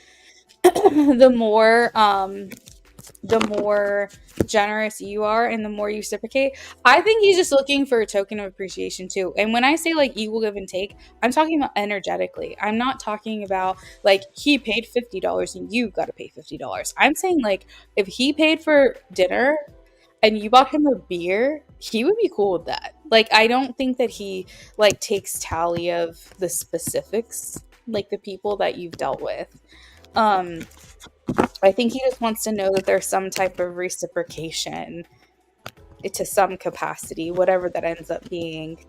the more the more generous you are and the more you reciprocate. I think he's just looking for a token of appreciation too. And when I say like equal give and take, I'm talking about energetically. I'm not talking about like he paid $50 and you got to pay $50. I'm saying like if he paid for dinner and you bought him a beer, he would be cool with that. Like I don't think that he like takes tally of the specifics, like the people that you've dealt with. Um I think he just wants to know that there's some type of reciprocation to some capacity, whatever that ends up being.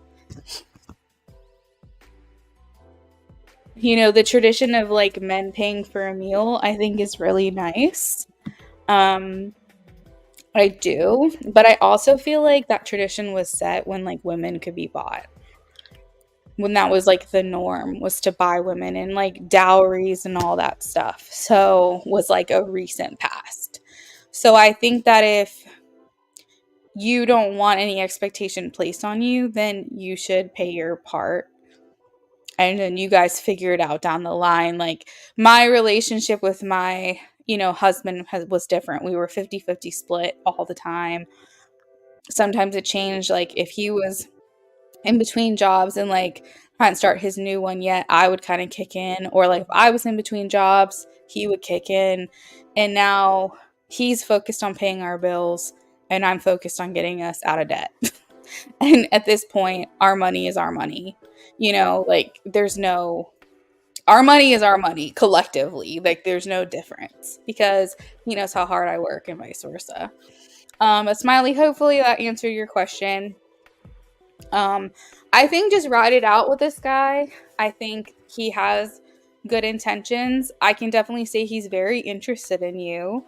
You know, the tradition of like men paying for a meal, I think is really nice. Um, I do, but I also feel like that tradition was set when like women could be bought. When that was like the norm was to buy women and like dowries and all that stuff. So was like a recent past. So I think that if you don't want any expectation placed on you, then you should pay your part. And then you guys figure it out down the line. Like my relationship with my, husband was different. We were 50-50 split all the time. sometimes it changed. Like if he was in between jobs and like hadn't start his new one yet, I would kind of kick in. Or like if I was in between jobs, he would kick in. And now he's focused on paying our bills and I'm focused on getting us out of debt. And at this point, our money is our money. Like there's no our money is our money collectively. Like there's no difference because he knows how hard I work and vice versa. But Smiley, hopefully that answered your question. Um, I think just ride it out with this guy. I think he has good intentions. I can definitely say he's very interested in you.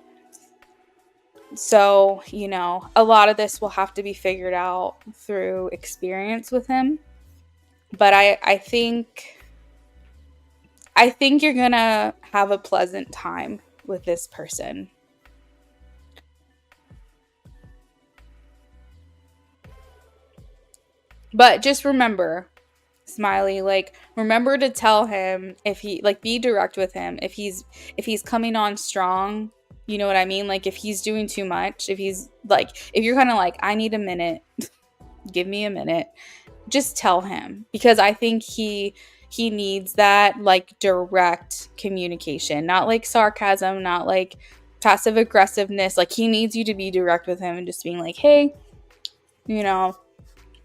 So, a lot of this will have to be figured out through experience with him. But I think you're gonna have a pleasant time with this person. But just remember, Smiley, like remember to tell him if he like be direct with him if he's coming on strong, you know what I mean? Like if he's doing too much, if you're kind of like I need a minute, give me a minute. Just tell him because I think he needs that like direct communication, not like sarcasm, not like passive aggressiveness. Like he needs you to be direct with him and just being like, "Hey, you know,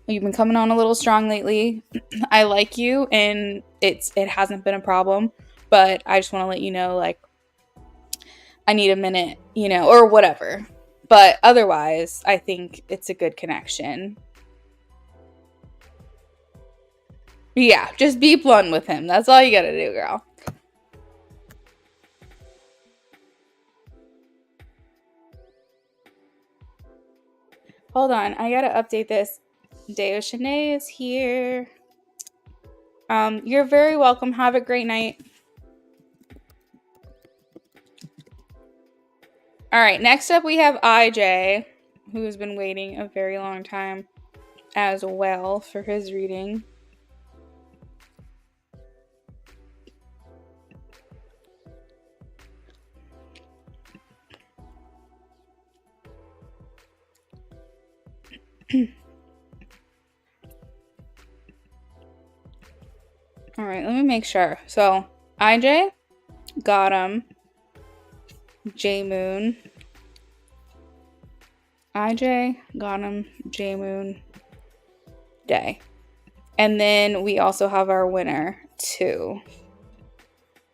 you've been coming on a little strong lately. I like you and it hasn't been a problem, but I just want to let you know like I need a minute, or whatever." But otherwise, I think it's a good connection. Yeah, just be blunt with him. That's all you got to do, girl. Hold on, I got to update this. Deo Shanae is here. You're very welcome. Have a great night. All right, next up we have IJ, who has been waiting a very long time as well for his reading. All right, let me make sure. So, IJ, got him. J Moon. IJ, got him. J Moon. Day. And then we also have our winner, too.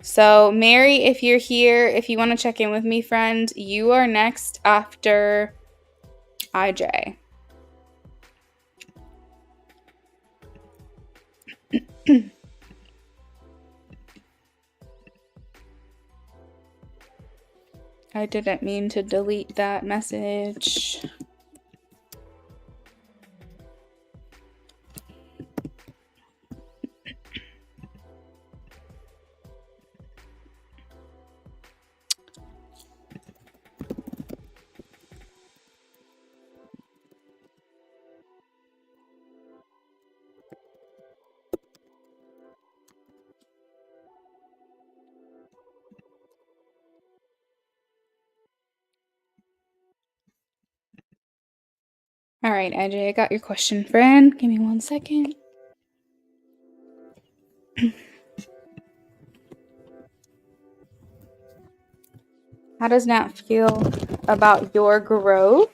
So, Mary, if you're here, if you want to check in with me, friend, you are next after IJ. I didn't mean to delete that message. All right, IJ, I got your question, friend. Give me 1 second. How does Nat feel about your growth?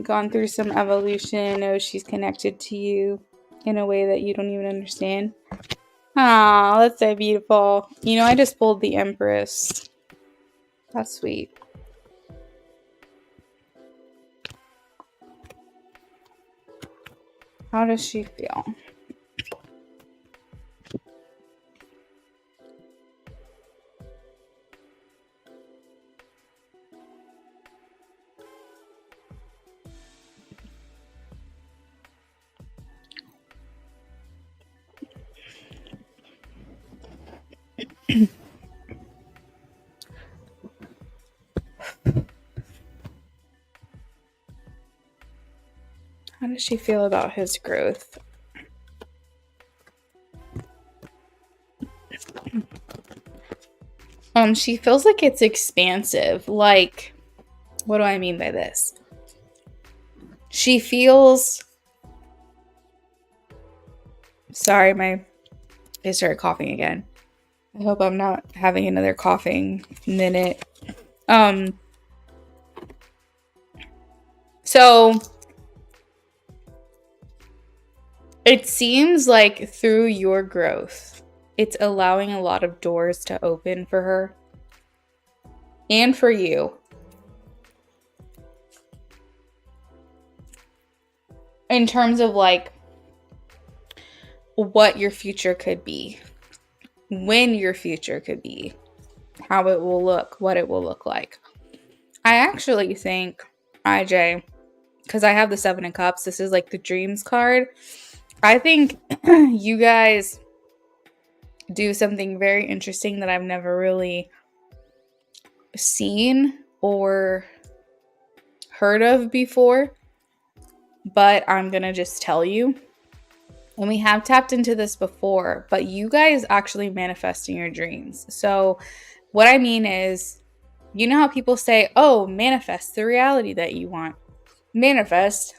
Gone through some evolution, knows she's connected to you in a way that you don't even understand. Aw, that's so beautiful. I just pulled the Empress. That's sweet. How does she feel? How does she feel about his growth? She feels like it's expansive. Like What do I mean by this? She feels... Sorry, I started coughing again. I hope I'm not having another coughing minute. So it seems like through your growth, it's allowing a lot of doors to open for her and for you. In terms of like what your future could be, when your future could be, how it will look, what it will look like. I actually think, IJ, because I have the 7 of Cups, this is like the dreams card. I think you guys do something very interesting that I've never really seen or heard of before, but I'm gonna just tell you. And we have tapped into this before, but you guys actually manifesting your dreams. So what I mean is, you know how people say, oh, manifest the reality that you want. Manifest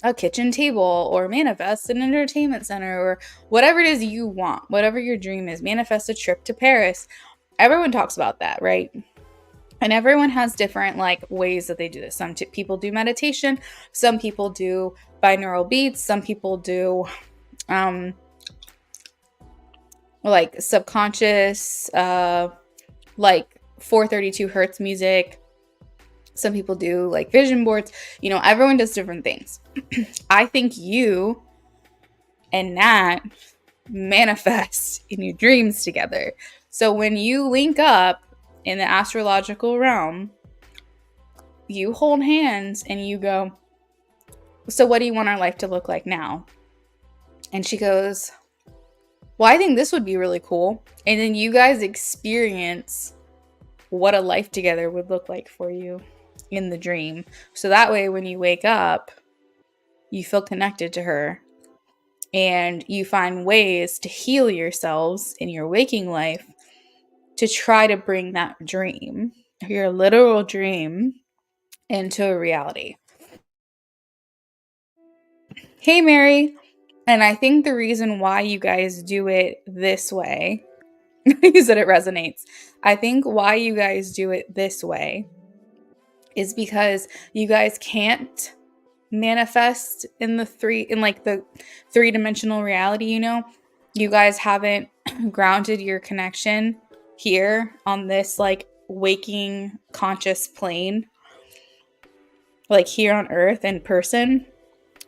a kitchen table, or manifest an entertainment center, or whatever it is you want, whatever your dream is. Manifest a trip to Paris. Everyone talks about that, right? And everyone has different like ways that they do this. Some people do meditation. Some people do binaural beats. Some people do like subconscious, like 432 hertz music. Some people do like vision boards. You know, everyone does different things. I think you and Nat manifest in your dreams together. So when you link up in the astrological realm, you hold hands and you go, so what do you want our life to look like now? And she goes, well, I think this would be really cool. And then you guys experience what a life together would look like for you in the dream. So that way, when you wake up, you feel connected to her and you find ways to heal yourselves in your waking life to try to bring that dream, your literal dream, into a reality. Hey, Mary. And I think the reason why you guys do it this way, you said it resonates. I think why you guys do it this way is because you guys can't manifest in the three-dimensional reality, you know? You guys haven't grounded your connection here on this like waking conscious plane, like here on earth in person.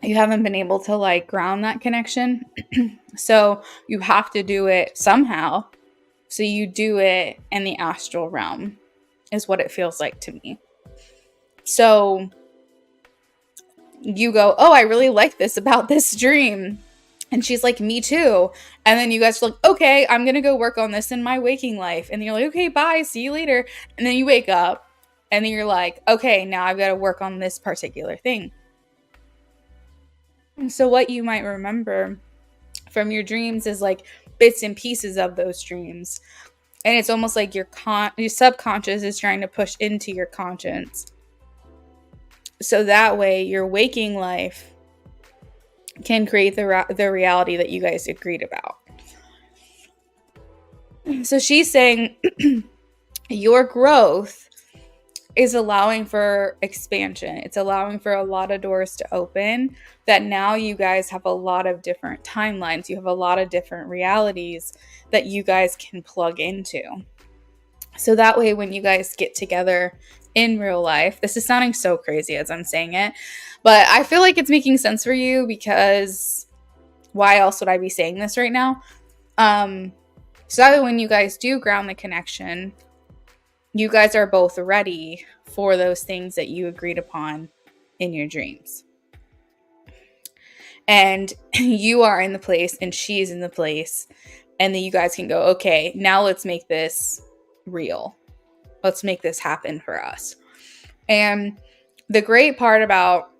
You haven't been able to like ground that connection. So you have to do it somehow. So you do it in the astral realm is what it feels like to me. So you go, oh, I really like this about this dream. And she's like, me too. And then you guys are like, okay, I'm going to go work on this in my waking life. And you're like, okay, bye, see you later. And then you wake up and then you're like, okay, now I've got to work on this particular thing. And so what you might remember from your dreams is like bits and pieces of those dreams. And it's almost like your subconscious is trying to push into your conscience. So that way your waking life can create the reality that you guys agreed about. So she's saying your growth is allowing for expansion. It's allowing for a lot of doors to open, that now you guys have a lot of different timelines. You have a lot of different realities that you guys can plug into. So that way, when you guys get together in real life, this is sounding so crazy as I'm saying it, but I feel like it's making sense for you, because why else would I be saying this right now? So that way, when you guys do ground the connection, you guys are both ready for those things that you agreed upon in your dreams. And you are in the place and she's in the place. And then you guys can go, okay, now let's make this real. Let's make this happen for us. And the great part about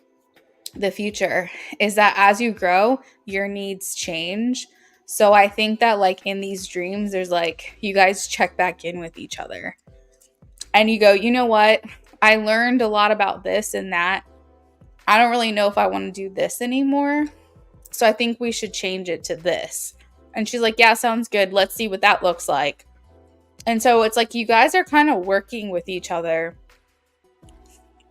the future is that as you grow, your needs change. So I think that like in these dreams, there's like, you guys check back in with each other. And you go, you know what? I learned a lot about this and that. I don't really know if I want to do this anymore. So I think we should change it to this. And she's like, yeah, sounds good. Let's see what that looks like. And so it's like you guys are kind of working with each other.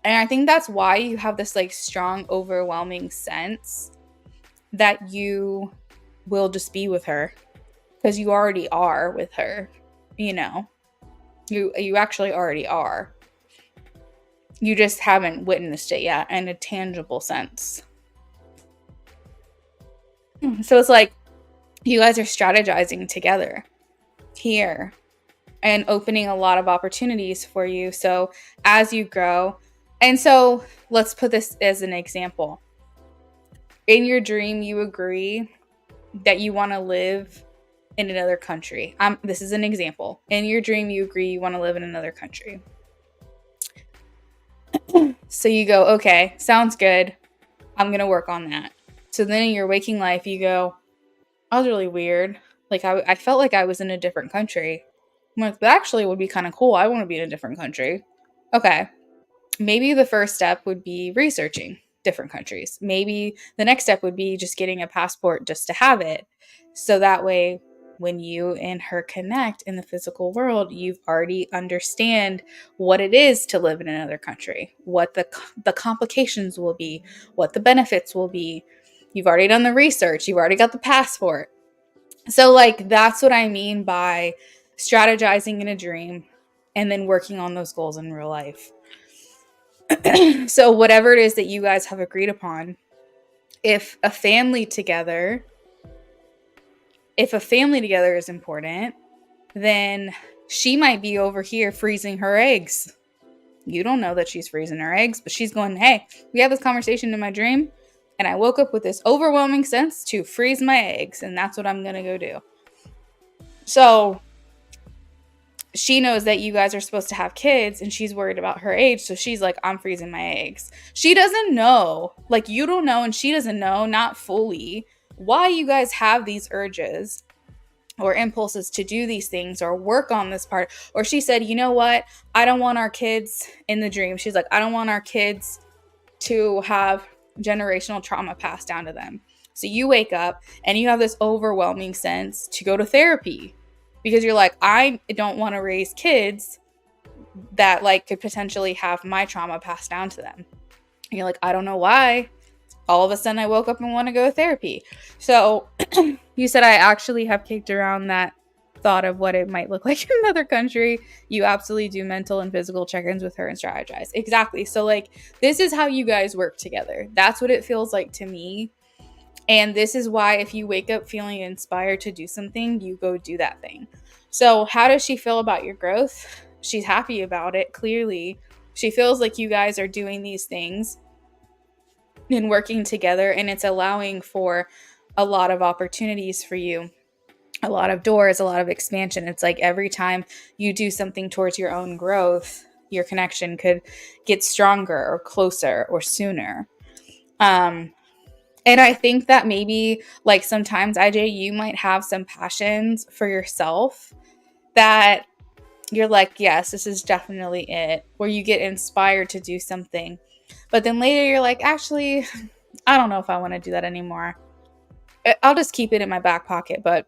And I think that's why you have this like strong, overwhelming sense that you will just be with her, because you already are with her, you know. You actually already are. You just haven't witnessed it yet in a tangible sense. So it's like you guys are strategizing together here and opening a lot of opportunities for you. So as you grow, and so let's put this as an example. In your dream, you agree that you want to live in another country. This is an example. In your dream, you agree you want to live in another country. So you go, okay, sounds good. I'm going to work on that. So then in your waking life, you go, I was really weird. Like I felt like I was in a different country. I'm like, that actually would be kind of cool. I want to be in a different country. Okay. Maybe the first step would be researching different countries. Maybe the next step would be just getting a passport just to have it. So that way, when you and her connect in the physical world, you've already understand what it is to live in another country, what the complications will be, what the benefits will be. You've already done the research. You've already got the passport. So like that's what I mean by strategizing in a dream and then working on those goals in real life. So whatever it is that you guys have agreed upon, if a family together is important, then she might be over here freezing her eggs. You don't know that she's freezing her eggs, but she's going, hey, we had this conversation in my dream, and I woke up with this overwhelming sense to freeze my eggs, and that's what I'm going to go do. So she knows that you guys are supposed to have kids, and she's worried about her age, so she's like, I'm freezing my eggs. She doesn't know, like you don't know, and she doesn't know, not fully, why you guys have these urges or impulses to do these things or work on this part. Or she said, you know what, I don't want our kids, in the dream, she's like, I don't want our kids to have generational trauma passed down to them. So you wake up and you have this overwhelming sense to go to therapy, because you're like, I don't want to raise kids that like could potentially have my trauma passed down to them. And you're like, I don't know why. All of a sudden I woke up and want to go to therapy. So you said I actually have kicked around that thought of what it might look like in another country. You absolutely do mental and physical check-ins with her and strategize. Exactly. So like this is how you guys work together. That's what it feels like to me. And this is why if you wake up feeling inspired to do something, you go do that thing. So how does she feel about your growth? She's happy about it, clearly. She feels like you guys are doing these things and working together, and it's allowing for a lot of opportunities for you, a lot of doors, a lot of expansion. It's like every time you do something towards your own growth, your connection could get stronger or closer or sooner. And I think that maybe like sometimes, IJ, you might have some passions for yourself that you're like, yes, this is definitely it, where you get inspired to do something. But then later you're like, actually, I don't know if I want to do that anymore. I'll just keep it in my back pocket, but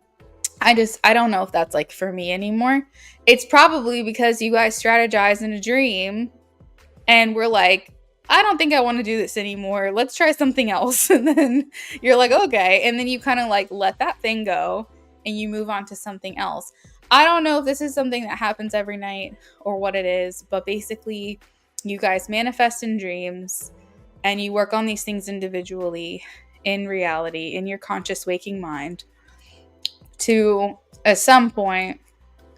I don't know if that's like for me anymore. It's probably because you guys strategize in a dream and we're like, I don't think I want to do this anymore. Let's try something else. And then you're like, okay. And then you kind of like let that thing go and you move on to something else. I don't know if this is something that happens every night or what it is, but basically you guys manifest in dreams and you work on these things individually in reality, in your conscious waking mind, to at some point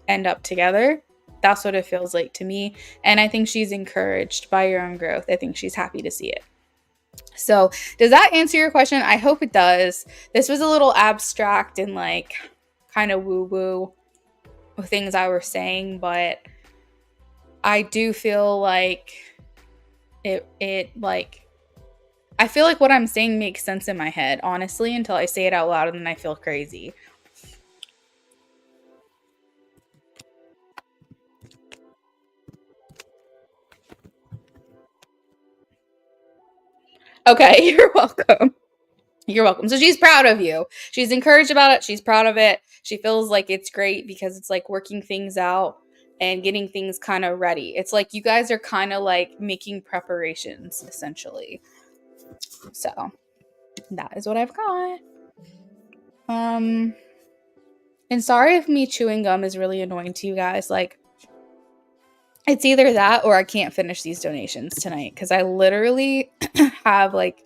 end up together. That's what it feels like to me. And I think she's encouraged by your own growth. I think she's happy to see it. So does that answer your question? I hope it does. This was a little abstract and like kind of woo-woo things I were saying, but I do feel like it like, I feel like what I'm saying makes sense in my head, honestly, until I say it out loud and then I feel crazy. Okay, you're welcome. You're welcome. So she's proud of you. She's encouraged about it. She's proud of it. She feels like it's great because it's like working things out and getting things kind of ready. It's like you guys are kind of like making preparations essentially. So that is what I've got. And sorry if me chewing gum is really annoying to you guys. Like, it's either that or I can't finish these donations tonight because I literally have like,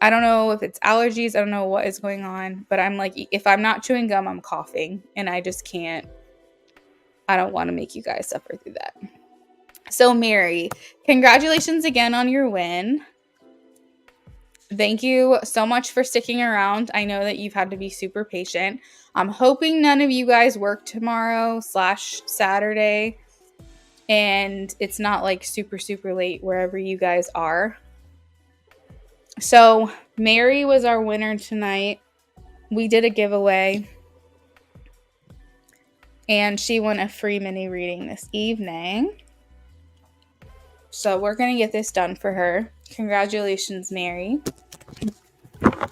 I don't know if it's allergies. I don't know what is going on, but I'm like, if I'm not chewing gum, I'm coughing and I just can't. I don't want to make you guys suffer through that. So, Mary, congratulations again on your win. Thank you so much for sticking around. I know that you've had to be super patient. I'm hoping none of you guys work tomorrow/Saturday and it's not like super, super late wherever you guys are. So, Mary was our winner tonight. We did a giveaway and she won a free mini reading this evening. So, we're going to get this done for her. Congratulations, Mary. All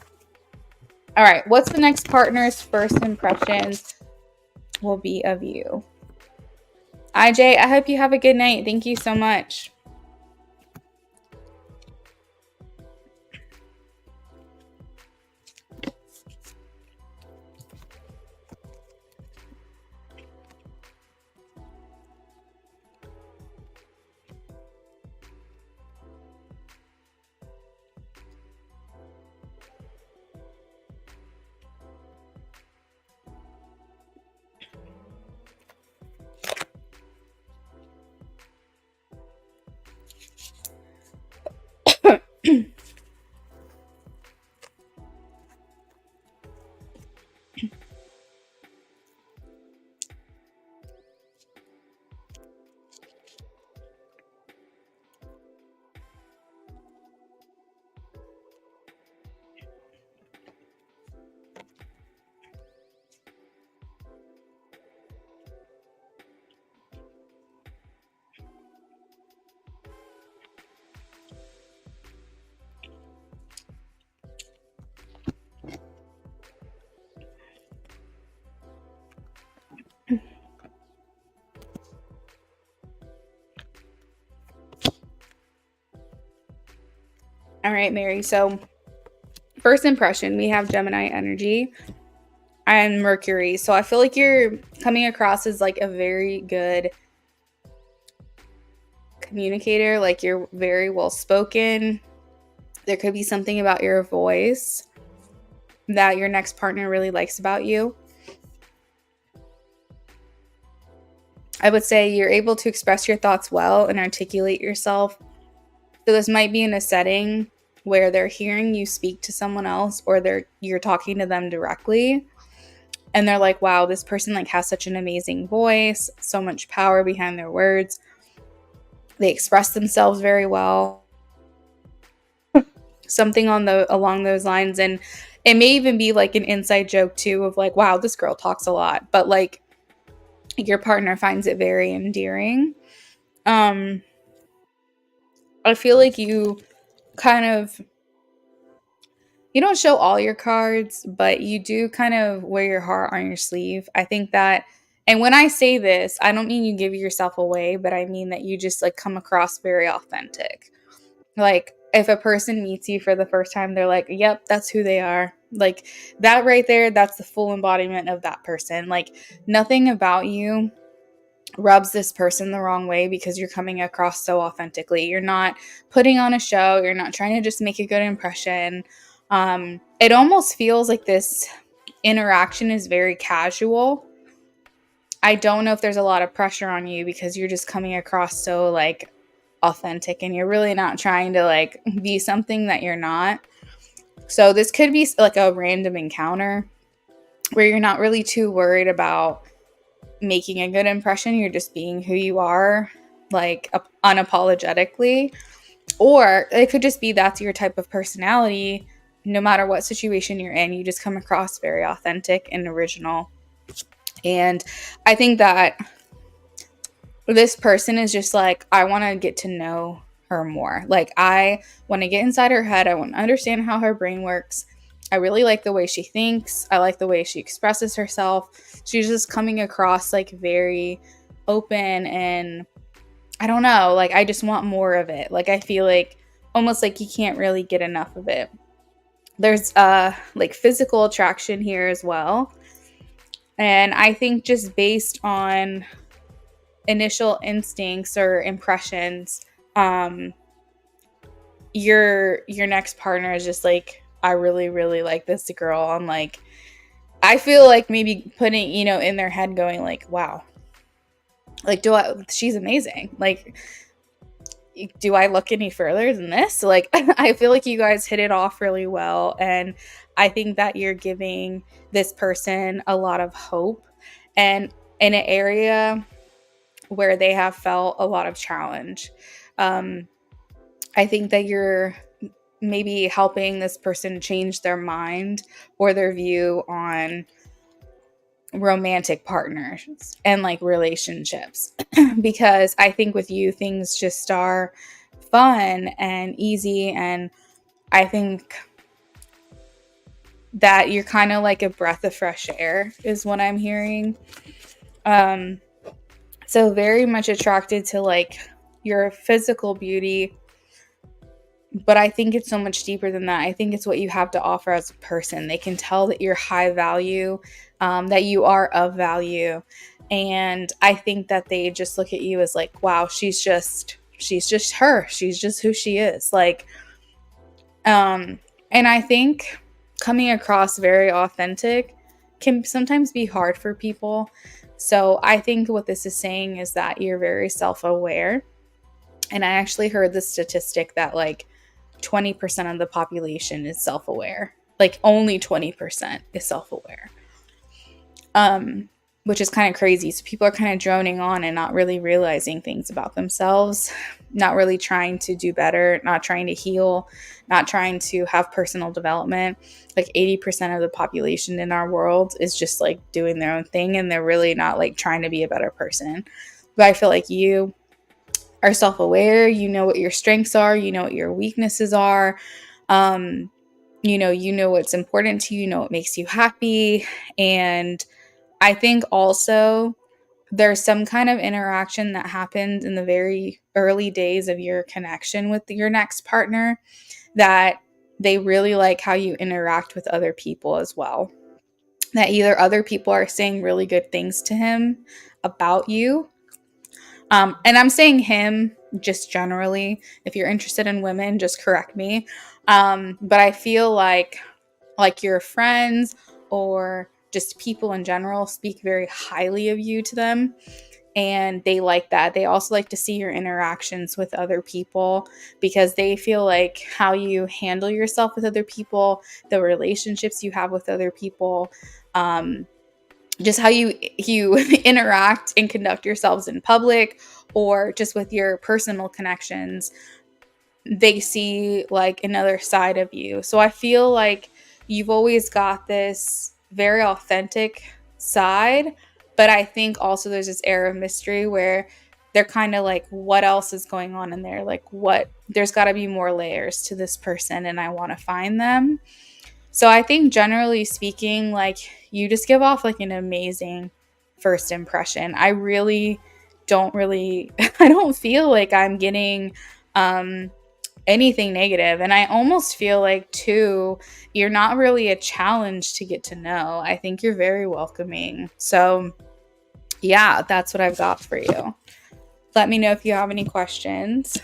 right, what's the next partner's first impressions will be of you? IJ, I hope you have a good night. Thank you so much. All right, Mary. So, first impression, we have Gemini energy and Mercury. So, I feel like you're coming across as like a very good communicator. Like, you're very well spoken. There could be something about your voice that your next partner really likes about you. I would say you're able to express your thoughts well and articulate yourself. So this might be in a setting where they're hearing you speak to someone else or you're talking to them directly and they're like, wow, this person like has such an amazing voice, so much power behind their words. They express themselves very well. Something along those lines. And it may even be like an inside joke too of like, wow, this girl talks a lot, but like your partner finds it very endearing. I feel like you don't show all your cards, but you do kind of wear your heart on your sleeve. I think that, and when I say this, I don't mean you give yourself away, but I mean that you just like come across very authentic. Like if a person meets you for the first time, they're like, yep, that's who they are. Like that right there, that's the full embodiment of that person. Like nothing about you rubs this person the wrong way because you're coming across so authentically. You're not putting on a show. You're not trying to just make a good impression. It almost feels like this interaction is very casual. I don't know if there's a lot of pressure on you because you're just coming across so like authentic and you're really not trying to like be something that you're not. So this could be like a random encounter where you're not really too worried about making a good impression. You're just being who you are, like unapologetically. Or it could just be that's your type of personality. No matter what situation you're in, you just come across very authentic and original. And I think that this person is just like, I want to get to know her more. Like, I want to get inside her head. I want to understand how her brain works. I really like the way she thinks. I like the way she expresses herself. She's just coming across like very open, and I don't know, like I just want more of it. Like, I feel like almost like you can't really get enough of it. There's like physical attraction here as well. And I think just based on initial instincts or impressions, um your next partner is just like, I really really like this girl. I'm like, I feel like maybe putting, in their head going like, wow, like, she's amazing. Like, do I look any further than this? Like, I feel like you guys hit it off really well. And I think that you're giving this person a lot of hope, and in an area where they have felt a lot of challenge. Um, I think that you're maybe helping this person change their mind or their view on romantic partners and like relationships. Because I think with you, things just are fun and easy. And I think that you're kind of like a breath of fresh air, is what I'm hearing. Um, so very much attracted to like your physical beauty, but I think it's so much deeper than that. I think it's what you have to offer as a person. They can tell that you're high value, that you are of value. And I think that they just look at you as like, wow, she's just her. She's just who she is. Like, and I think coming across very authentic can sometimes be hard for people. So I think what this is saying is that you're very self-aware. And I actually heard the statistic that like 20% of the population is self-aware. Like, only 20% is self-aware. Which is kind of crazy. So people are kind of droning on and not really realizing things about themselves, not really trying to do better, not trying to heal, not trying to have personal development. Like 80% of the population in our world is just like doing their own thing, and they're really not like trying to be a better person. But I feel like you are self-aware. You know what your strengths are. You know what your weaknesses are. You know what's important to you. You know what makes you happy. And I think also there's some kind of interaction that happens in the very early days of your connection with your next partner, that they really like how you interact with other people as well. That either other people are saying really good things to him about you. And I'm saying him just generally. If you're interested in women, just correct me. But I feel like your friends or just people in general speak very highly of you to them, and they like that. They also like to see your interactions with other people, because they feel like how you handle yourself with other people, the relationships you have with other people, just how you interact and conduct yourselves in public, or just with your personal connections, they see like another side of you. So I feel like you've always got this very authentic side, but I think also there's this air of mystery where they're kind of like, what else is going on in there? Like, what, there's got to be more layers to this person, and I want to find them. So I think generally speaking, like, you just give off like an amazing first impression. I don't feel like I'm getting anything negative. And I almost feel like too, you're not really a challenge to get to know. I think you're very welcoming. So yeah, that's what I've got for you. Let me know if you have any questions.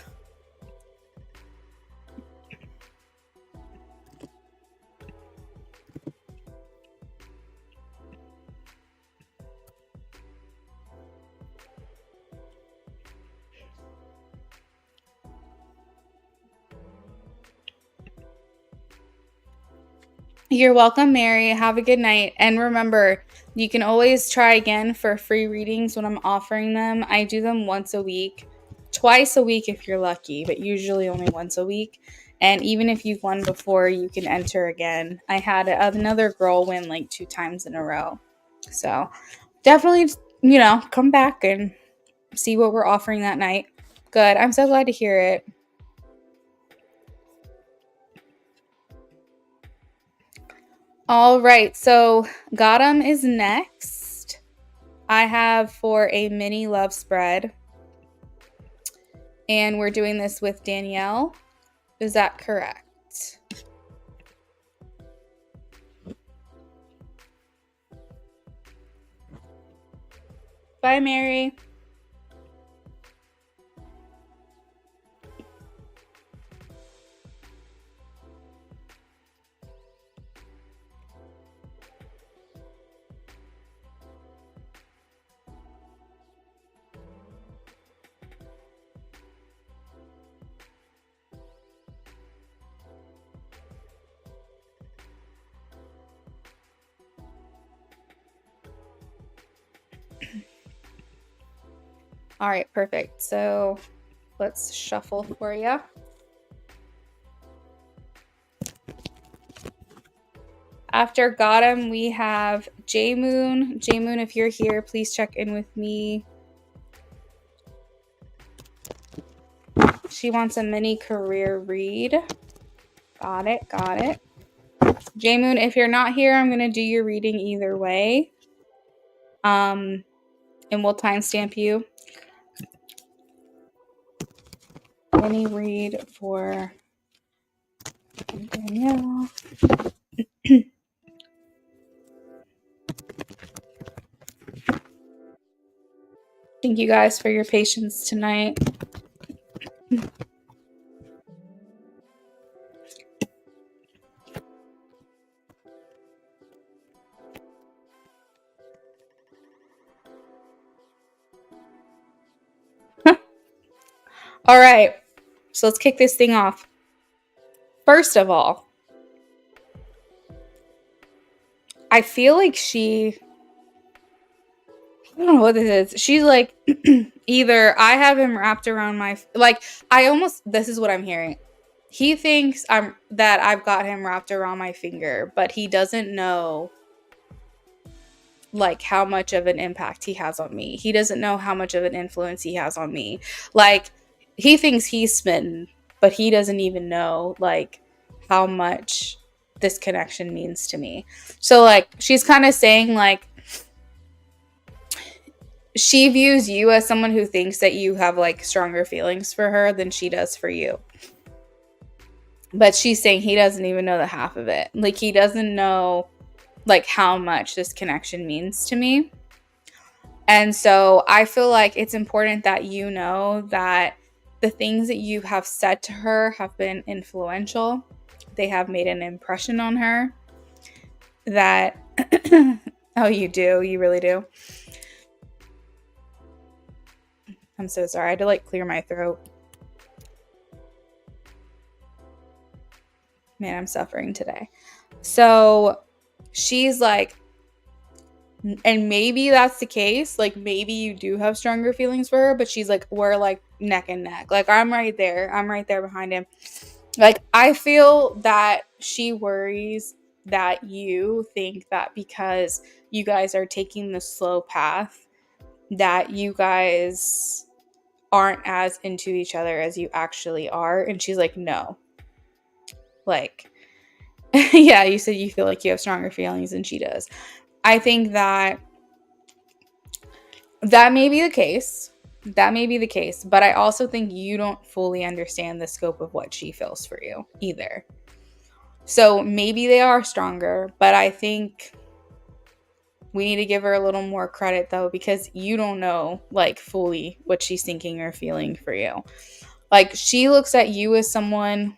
You're welcome, Mary. Have a good night. And remember, you can always try again for free readings when I'm offering them. I do them once a week, twice a week if you're lucky, but usually only once a week. And even if you've won before, you can enter again. I had another girl win like 2 times in a row. So definitely, come back and see what we're offering that night. Good. I'm so glad to hear it. All right, so Gotham is next. I have for a mini love spread, and we're doing this with Danielle. Is that correct? Bye, Mary. All right, perfect. So let's shuffle for you. After Gotham, we have J Moon. J Moon, if you're here, please check in with me. She wants a mini career read. Got it, got it. J Moon, if you're not here, I'm gonna do your reading either way. And we'll timestamp you. Mini read for Danielle. Thank you guys for your patience tonight. All right, so let's kick this thing off. First of all, I feel like I don't know what this is. She's like, either I have him wrapped around this is what I'm hearing. He thinks that I've got him wrapped around my finger, but he doesn't know like how much of an impact he has on me. He doesn't know how much of an influence he has on me. Like, he thinks he's smitten, but he doesn't even know like how much this connection means to me. So like, she's kind of saying like, she views you as someone who thinks that you have like stronger feelings for her than she does for you. But she's saying he doesn't even know the half of it. Like, he doesn't know like how much this connection means to me. And so I feel like it's important that you know that the things that you have said to her have been influential. They have made an impression on her. That, oh, you do. You really do. I'm so sorry. I had to like clear my throat. Man, I'm suffering today. So she's like, and maybe that's the case. Like, maybe you do have stronger feelings for her, but she's like, we're like neck and neck. Like, I'm right there. I'm right there behind him. Like, I feel that she worries that you think that because you guys are taking the slow path, that you guys aren't as into each other as you actually are. And she's like, no. Like, yeah, you said you feel like you have stronger feelings than she does. I think that may be the case. That may be the case. But I also think you don't fully understand the scope of what she feels for you either. So maybe they are stronger, but I think we need to give her a little more credit though, because you don't know like fully what she's thinking or feeling for you. Like, she looks at you as someone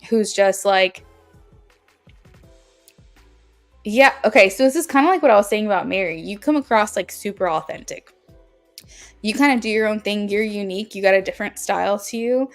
who's just like, yeah, okay, so this is kind of like what I was saying about Mary. You come across like super authentic. You kind of do your own thing. You're unique. You got a different style to you.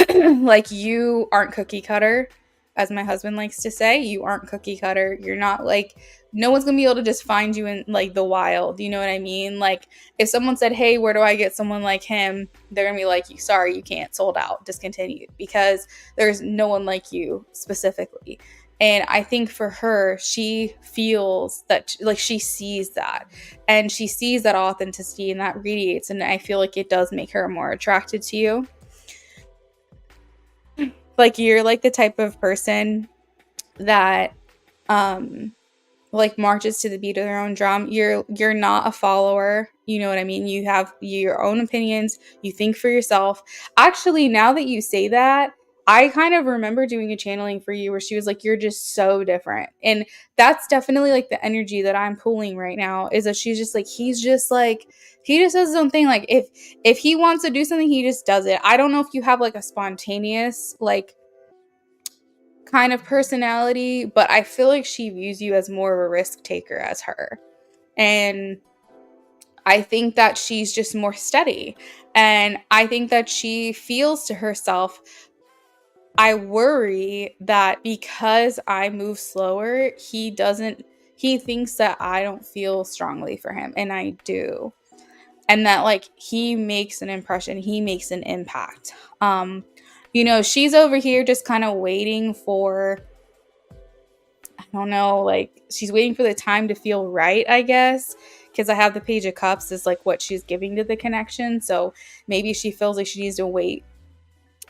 Like, you aren't cookie cutter, as my husband likes to say. You aren't cookie cutter. You're not like, no one's gonna be able to just find you in like the wild. You know what I mean? Like, if someone said, hey, where do I get someone like him? They're gonna be like, sorry, you can't, sold out, discontinued, because there's no one like you specifically. And I think for her, she feels that, like, she sees that. And she sees that authenticity, and that radiates. And I feel like it does make her more attracted to you. Like, you're like the type of person that um like marches to the beat of their own drum. You're not a follower. You know what I mean? You have your own opinions. You think for yourself. Actually, now that you say that, I kind of remember doing a channeling for you where she was like, "You're just so different," and that's definitely like the energy that I'm pulling right now. Is that she's just like he's just like he just does his own thing. Like if he wants to do something, he just does it. I don't know if you have like a spontaneous like kind of personality, but I feel like she views you as more of a risk taker as her. And I think that she's just more steady. And I think that she feels to herself, I worry that because I move slower, he thinks that I don't feel strongly for him. And I do. And that like he makes an impression, he makes an impact. She's over here just kind of waiting for I don't know, like she's waiting for the time to feel right, I guess, because I have the Page of Cups is like what she's giving to the connection. So maybe she feels like she needs to wait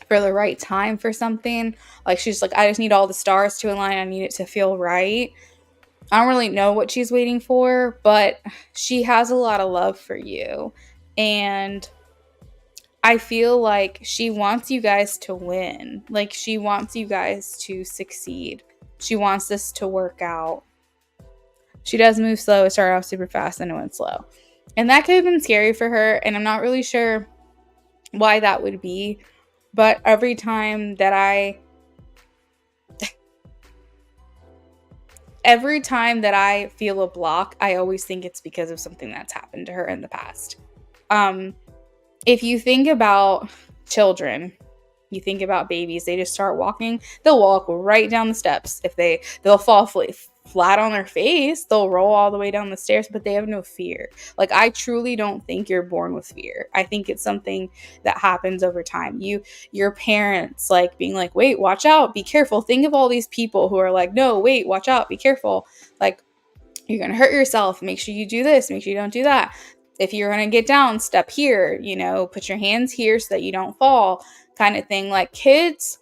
for the right time for something. Like she's like, I just need all the stars to align. I need it to feel right. I don't really know what she's waiting for, but she has a lot of love for you. And I feel like she wants you guys to win. Like she wants you guys to succeed. She wants this to work out. She does move slow. It started off super fast and it went slow. And that could have been scary for her. And I'm not really sure why that would be. But every time that I feel a block, I always think it's because of something that's happened to her in the past. If you think about children, you think about babies, they just start walking, they'll walk right down the steps. They'll fall flat on their face, they'll roll all the way down the stairs, but they have no fear. Like I truly don't think you're born with fear. I think it's something that happens over time. Your parents like being like, wait, watch out, be careful. Think of all these people who are like, no, wait, watch out, be careful. Like you're going to hurt yourself. Make sure you do this. Make sure you don't do that. If you're going to get down, step here, put your hands here so that you don't fall kind of thing. Like kids,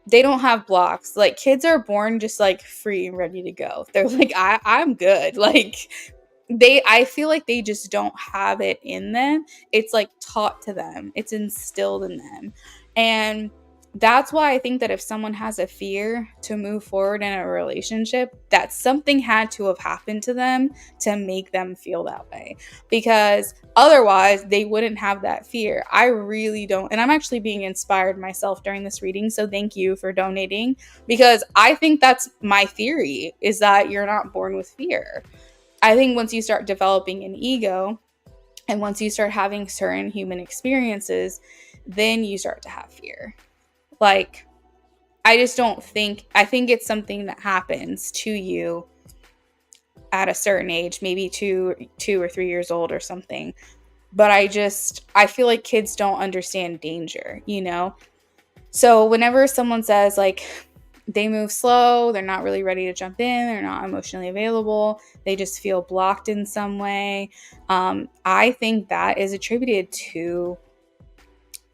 they don't have blocks. Like kids are born just like free and ready to go. They're like, I'm good. Like I feel like they just don't have it in them. It's like taught to them. It's instilled in them. And that's why I think that if someone has a fear to move forward in a relationship, that something had to have happened to them to make them feel that way. Because otherwise, they wouldn't have that fear. I really don't. And I'm actually being inspired myself during this reading. So thank you for donating. Because I think that's my theory, is that you're not born with fear. I think once you start developing an ego and once you start having certain human experiences, then you start to have fear. Like, I think it's something that happens to you at a certain age, maybe two or 3 years old or something. But I feel like kids don't understand danger, So whenever someone says like they move slow, they're not really ready to jump in, they're not emotionally available, they just feel blocked in some way, I think that is attributed to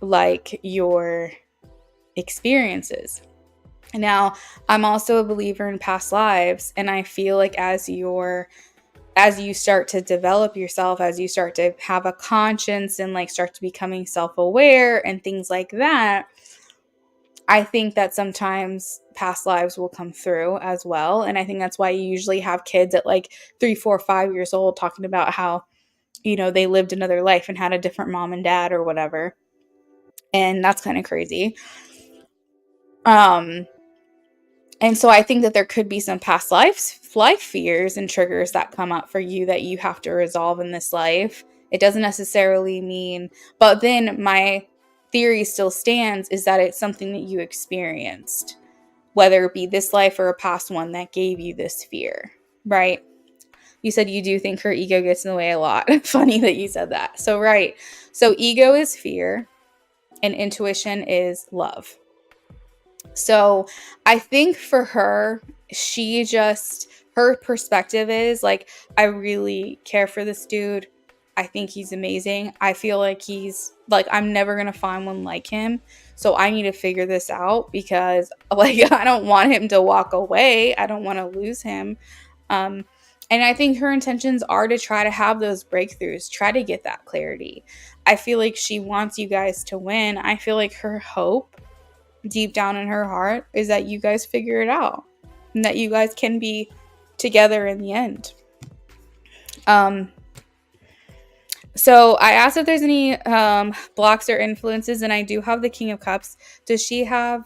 like your experiences. Now, I'm also a believer in past lives, and I feel like as you start to develop yourself, as you start to have a conscience and like start to becoming self-aware and things like that, I think that sometimes past lives will come through as well. And I think that's why you usually have kids at like 3, 4, 5 years old talking about how, they lived another life and had a different mom and dad or whatever. And that's kind of crazy. And so I think that there could be some past life fears and triggers that come up for you that you have to resolve in this life. It doesn't necessarily mean, but then my theory still stands, is that it's something that you experienced, whether it be this life or a past one that gave you this fear, right? You said you do think her ego gets in the way a lot. Funny that you said that. So, right. So ego is fear and intuition is love. So I think for her, her perspective is like, I really care for this dude. I think he's amazing. I feel like he's like, I'm never going to find one like him. So I need to figure this out because like I don't want him to walk away. I don't want to lose him. Um and I think her intentions are to try to have those breakthroughs, try to get that clarity. I feel like she wants you guys to win. I feel like her hope deep down in her heart is that you guys figure it out and that you guys can be together in the end. So I asked if there's any blocks or influences, and I do have the King of Cups. Does she have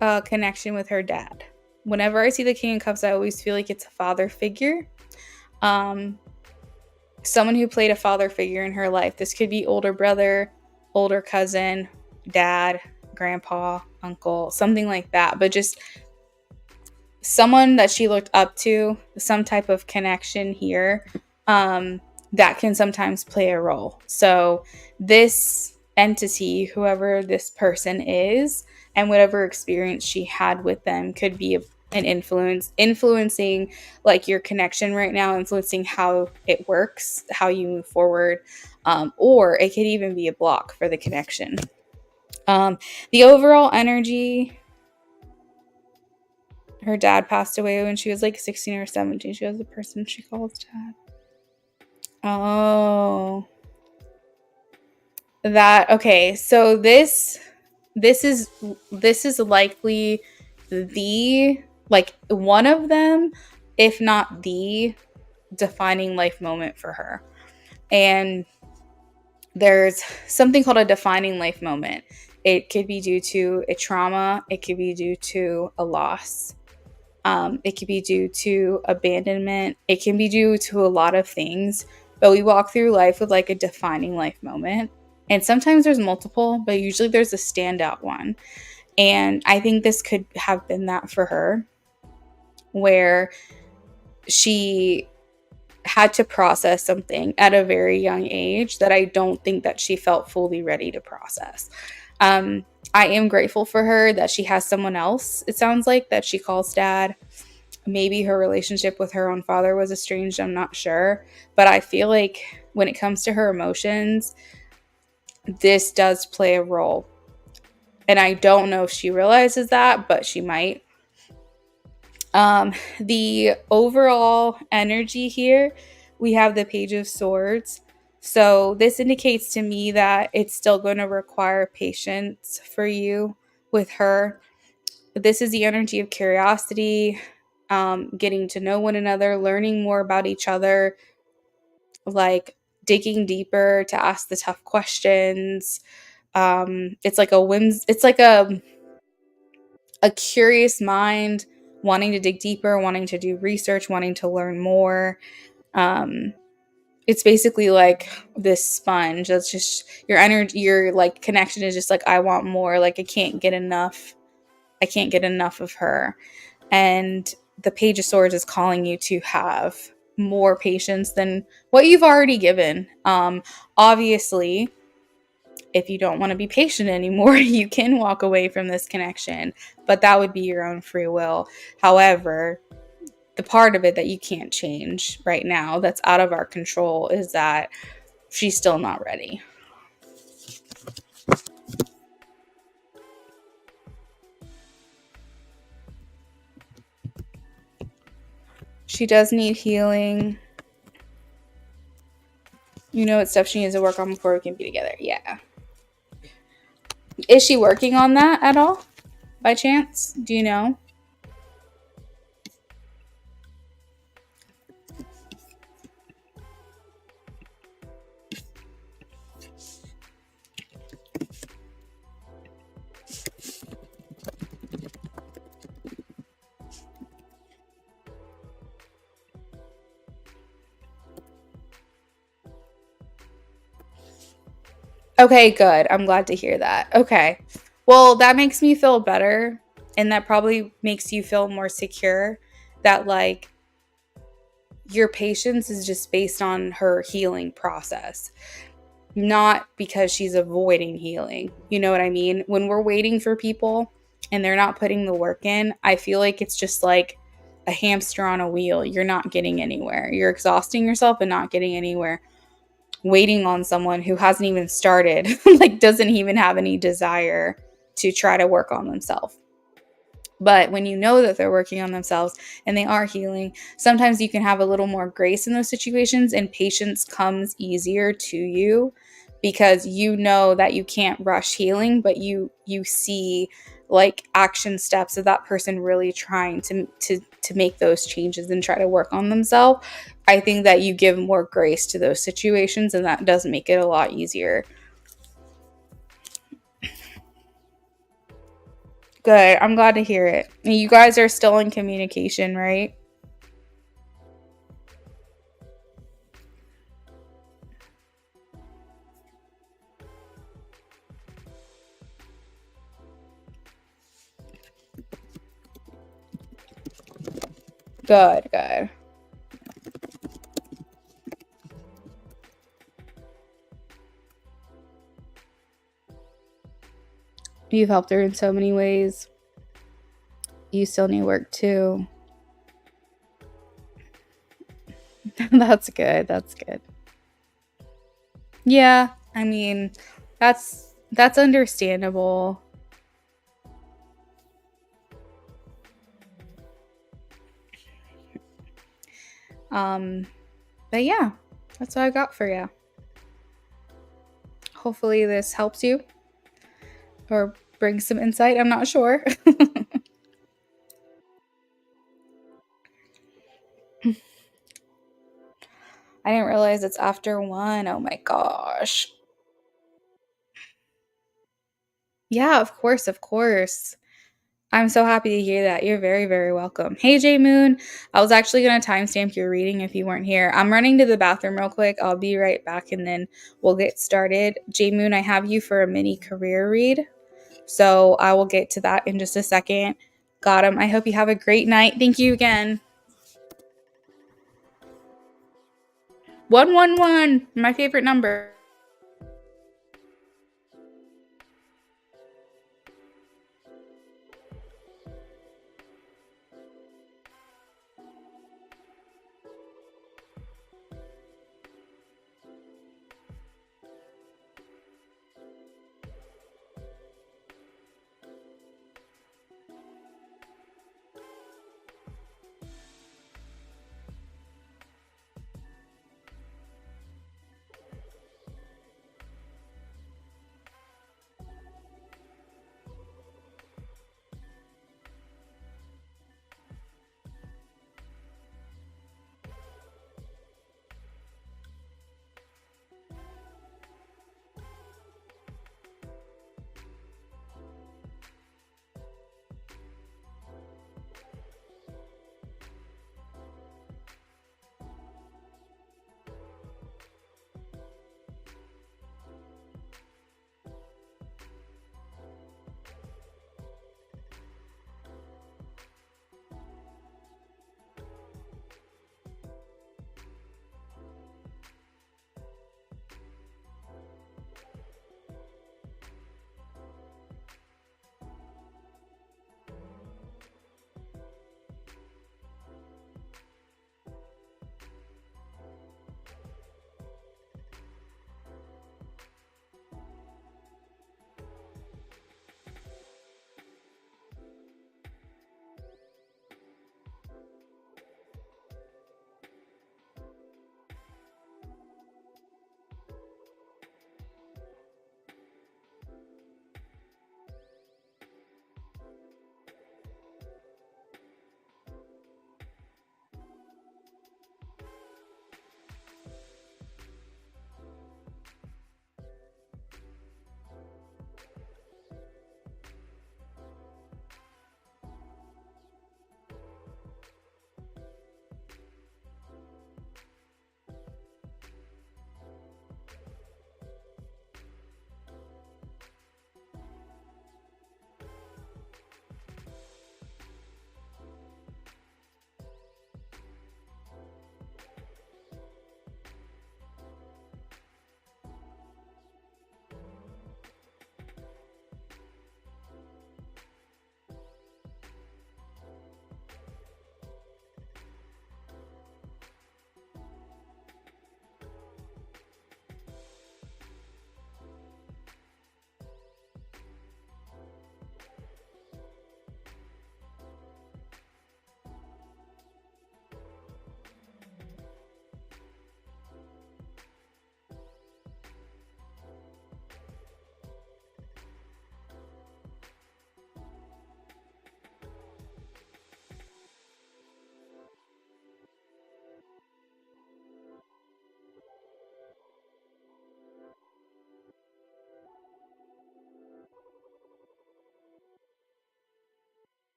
a connection with her dad? Whenever I see the King of Cups, I always feel like it's a father figure. Someone who played a father figure in her life. This could be older brother, older cousin, dad, grandpa, uncle, something like that. But just someone that she looked up to, some type of connection here. That can sometimes play a role. So this entity, whoever this person is, and whatever experience she had with them could be an influencing like your connection right now, influencing how it works, how you move forward, or it could even be a block for the connection. The overall energy, her dad passed away when she was like 16 or 17. She was the person she calls dad. Oh, that okay. So this is likely the like one of them, if not the defining life moment for her. And there's something called a defining life moment. It could be due to a trauma. It could be due to a loss. It could be due to abandonment. It can be due to a lot of things. But we walk through life with like a defining life moment. And sometimes there's multiple, but usually there's a standout one. And I think this could have been that for her, where she had to process something at a very young age that I don't think that she felt fully ready to process. I am grateful for her that she has someone else, it sounds like, that she calls dad. Maybe her relationship with her own father was estranged, I'm not sure. But I feel like when it comes to her emotions, this does play a role. And I don't know if she realizes that, but she might. The overall energy here, we have the Page of Swords. So this indicates to me that it's still going to require patience for you with her. This is the energy of curiosity, getting to know one another, learning more about each other, like digging deeper to ask the tough questions. It's like it's like a curious mind wanting to dig deeper, wanting to do research, wanting to learn more. It's basically like this sponge. That's just your energy, your like connection is just like, I want more. Like I can't get enough. I can't get enough of her. And the Page of Swords is calling you to have more patience than what you've already given. Obviously, if you don't want to be patient anymore, you can walk away from this connection, but that would be your own free will. However, the part of it that you can't change right now, that's out of our control, is that she's still not ready. She does need healing. You know, it's stuff she needs to work on before we can be together. Yeah. Is she working on that at all? By chance? Do you know? Okay, good. I'm glad to hear that. Okay. Well, that makes me feel better. And that probably makes you feel more secure that, like, your patience is just based on her healing process, not because she's avoiding healing. You know what I mean? When we're waiting for people and they're not putting the work in, I feel like it's just like a hamster on a wheel. You're not getting anywhere. You're exhausting yourself and not getting anywhere. waiting on someone who hasn't even started, like doesn't even have any desire to try to work on themselves. But when you know that they're working on themselves and they are healing, sometimes you can have a little more grace in those situations and patience comes easier to you because you know that you can't rush healing, but you see like action steps of that person really trying to make those changes and try to work on themselves. I think that you give more grace to those situations and that does make it a lot easier. Good. I'm glad to hear it. You guys are still in communication, right? Good, good. You've helped her in so many ways. You still need work too. That's good. That's good. Yeah, I mean, that's understandable. Um, but yeah, that's what I got for you. Hopefully this helps you or brings some insight. I'm not sure. I didn't realize it's after 1. Oh my gosh. Yeah, of course, of course. I'm so happy to hear that. You're very, very welcome. Hey, J Moon. I was actually going to timestamp your reading if you weren't here. I'm running to the bathroom real quick. I'll be right back and then we'll get started. J Moon, I have you for a mini career read. So I will get to that in just a second. Got him. I hope you have a great night. Thank you again. 111, my favorite number.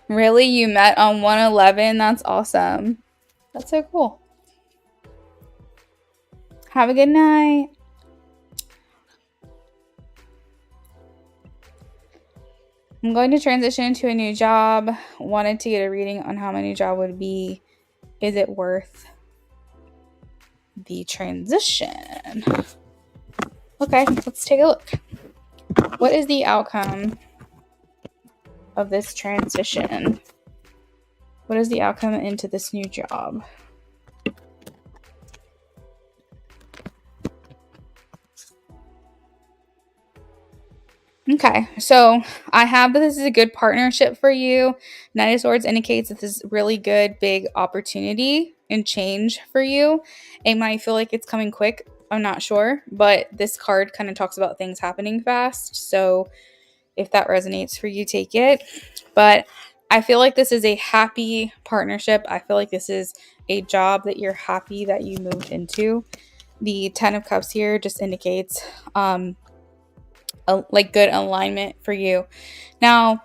Really? You met on 111? That's awesome. That's so cool. Have a good night. I'm going to transition to a new job. Wanted to get a reading on how my new job would be. Is it worth the transition? Okay, let's take a look. What is the outcome of this transition? What is the outcome into this new job? Okay, so I have that this is a good partnership for you. Knight of Swords indicates that this is really good, big opportunity and change for you. It might feel like it's coming quick. I'm not sure, but this card kind of talks about things happening fast. So if that resonates for you, take it. But I feel like this is a happy partnership. I feel like this is a job that you're happy that you moved into. The Ten of Cups here just indicates like good alignment for you. Now,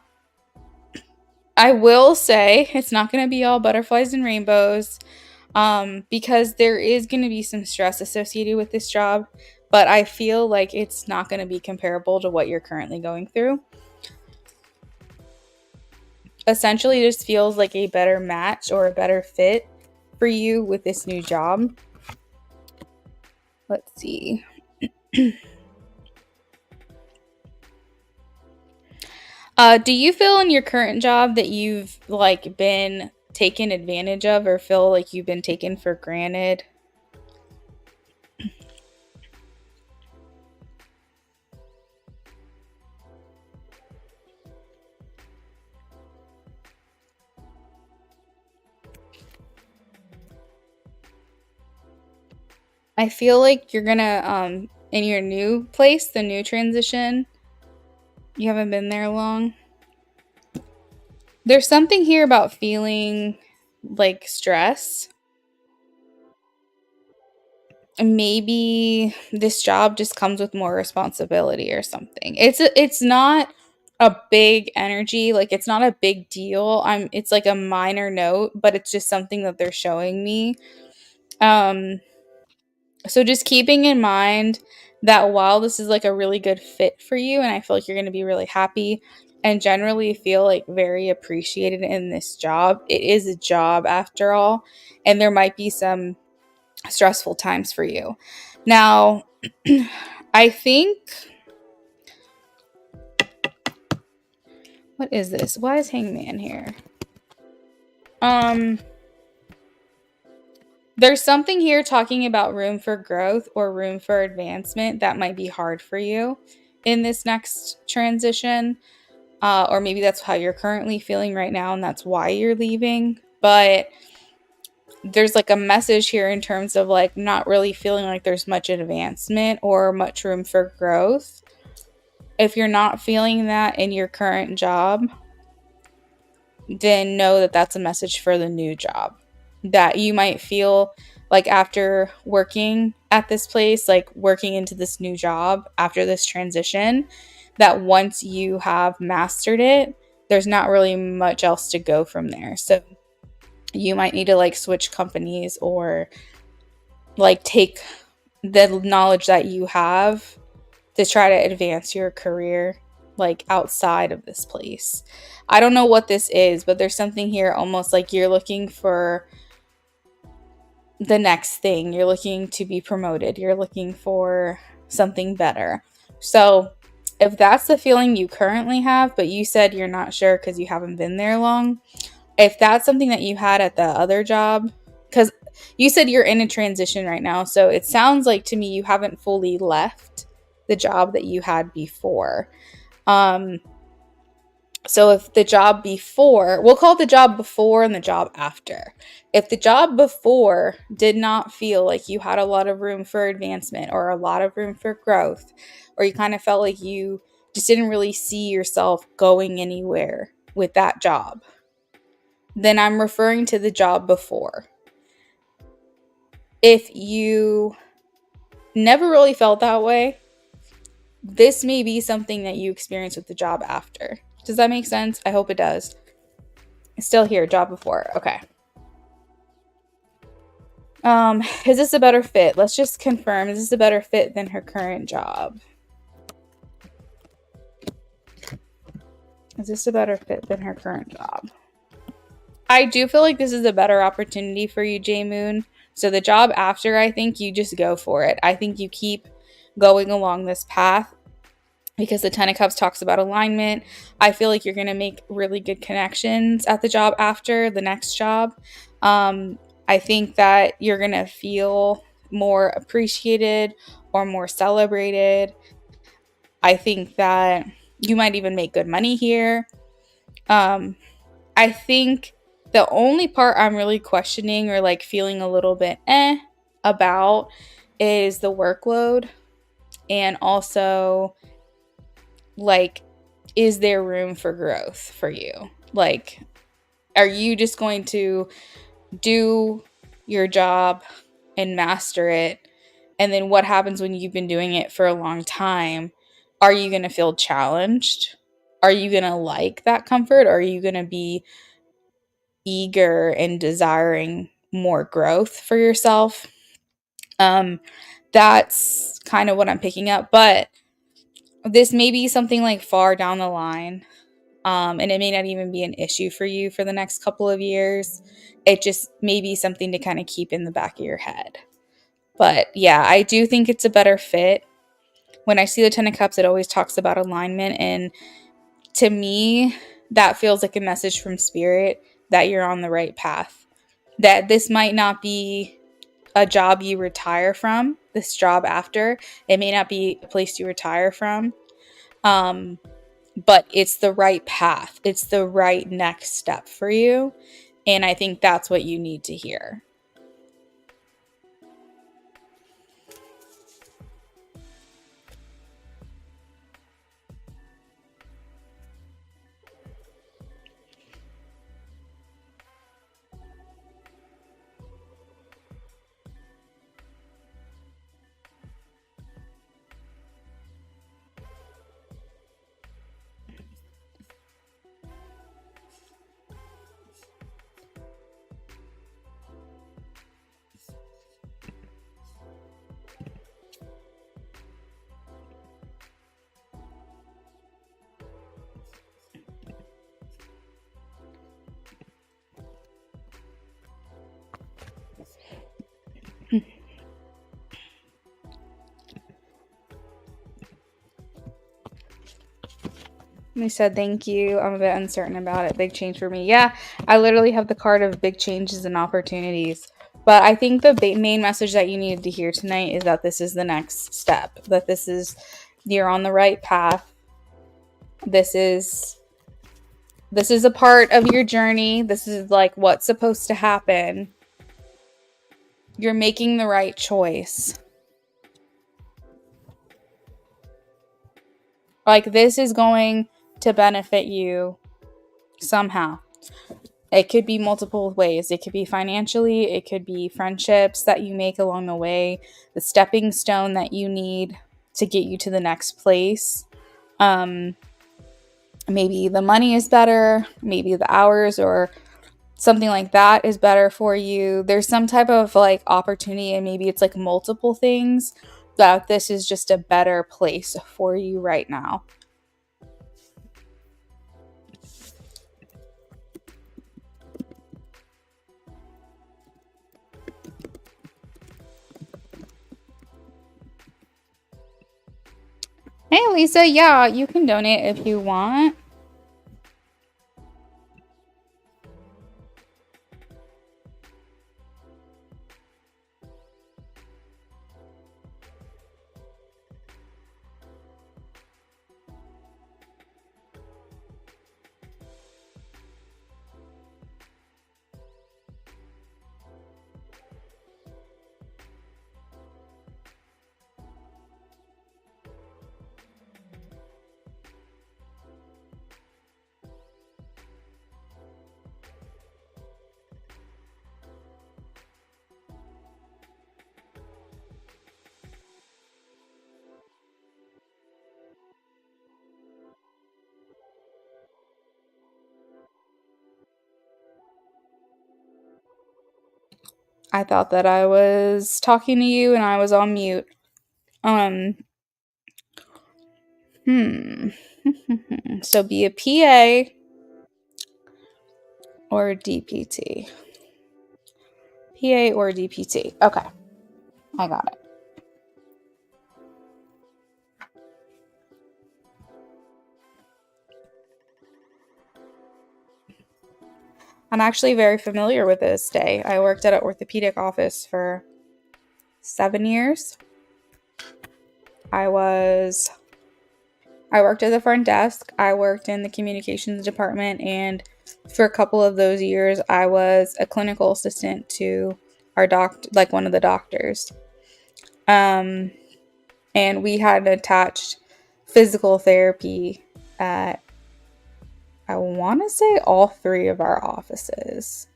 I will say it's not going to be all butterflies and rainbows because there is going to be some stress associated with this job, but I feel like it's not going to be comparable to what you're currently going through. Essentially, it just feels like a better match or a better fit for you with this new job. Let's see. Do you feel in your current job that you've like been taken advantage of or feel like you've been taken for granted? I feel like you're gonna in your new place, the new transition, you haven't been there long. There's something here about feeling like stress. Maybe this job just comes with more responsibility or something. It's not a big energy, like it's not a big deal. It's like a minor note, but it's just something that they're showing me. Um So just keeping in mind that while this is like a really good fit for you, and I feel like you're going to be really happy and generally feel like very appreciated in this job, it is a job after all, and there might be some stressful times for you. Now, I think, what is this? Why is Hangman here? Um, there's something here talking about room for growth or room for advancement that might be hard for you in this next transition. Or maybe that's how you're currently feeling right now and that's why you're leaving. But there's like a message here in terms of like not really feeling like there's much advancement or much room for growth. If you're not feeling that in your current job, then know that that's a message for the new job. That you might feel like after working at this place, like working into this new job after this transition, that once you have mastered it, there's not really much else to go from there. So you might need to like switch companies or like take the knowledge that you have to try to advance your career like outside of this place. I don't know what this is, but there's something here almost like you're looking for the next thing. You're looking to be promoted. You're looking for something better. So if that's the feeling you currently have, but you said you're not sure because you haven't been there long, if that's something that you had at the other job, because you said you're in a transition right now, so it sounds like to me you haven't fully left the job that you had before. So if the job before, we'll call it the job before and the job after. If the job before did not feel like you had a lot of room for advancement or a lot of room for growth, or you kind of felt like you just didn't really see yourself going anywhere with that job, then I'm referring to the job before. If you never really felt that way, this may be something that you experience with the job after. Does that make sense? I hope it does. Still here, job before. Okay. Is this a better fit? Let's just confirm. Is this a better fit than her current job? Is this a better fit than her current job? I do feel like this is a better opportunity for you, J Moon. So the job after, I think you just go for it. I think you keep going along this path because the Ten of Cups talks about alignment. I feel like you're going to make really good connections at the job after the next job. I think that you're going to feel more appreciated or more celebrated. I think that you might even make good money here. I think the only part I'm really questioning or like feeling a little bit about is the workload, and also like, is there room for growth for you? Like, are you just going to do your job and master it? And then what happens when you've been doing it for a long time? Are you going to feel challenged? Are you going to like that comfort? Or are you going to be eager and desiring more growth for yourself? That's kind of what I'm picking up. But this may be something like far down the line. And it may not even be an issue for you for the next couple of years. It just may be something to kind of keep in the back of your head. But yeah, I do think it's a better fit. When I see the Ten of Cups, it always talks about alignment. And to me, that feels like a message from Spirit that you're on the right path. That this might not be a job you retire from, this job after. It may not be a place you retire from. But it's the right path. It's the right next step for you. And I think that's what you need to hear. They said, thank you. I'm a bit uncertain about it. Big change for me. Yeah, I literally have the card of big changes and opportunities. But I think the main message that you needed to hear tonight is that this is the next step. That you're on the right path. This is a part of your journey. This is like what's supposed to happen. You're making the right choice. Like, this is going to benefit you somehow. It could be multiple ways. It could be financially. It could be friendships that you make along the way. The stepping stone that you need to get you to the next place. Maybe the money is better. Maybe the hours or something like that is better for you. There's some type of like opportunity, and maybe it's like multiple things, that this is just a better place for you right now. Hey, Lisa. Yeah, you can donate if you want. I thought that I was talking to you and I was on mute. Um, hmm. So be a PA or a DPT. PA or DPT. Okay, I got it. I'm actually very familiar with this day. I worked at an orthopedic office for 7 years. I worked at the front desk. I worked in the communications department, and for a couple of those years, I was a clinical assistant to our like one of the doctors. And we had attached physical therapy at, I want to say, all three of our offices.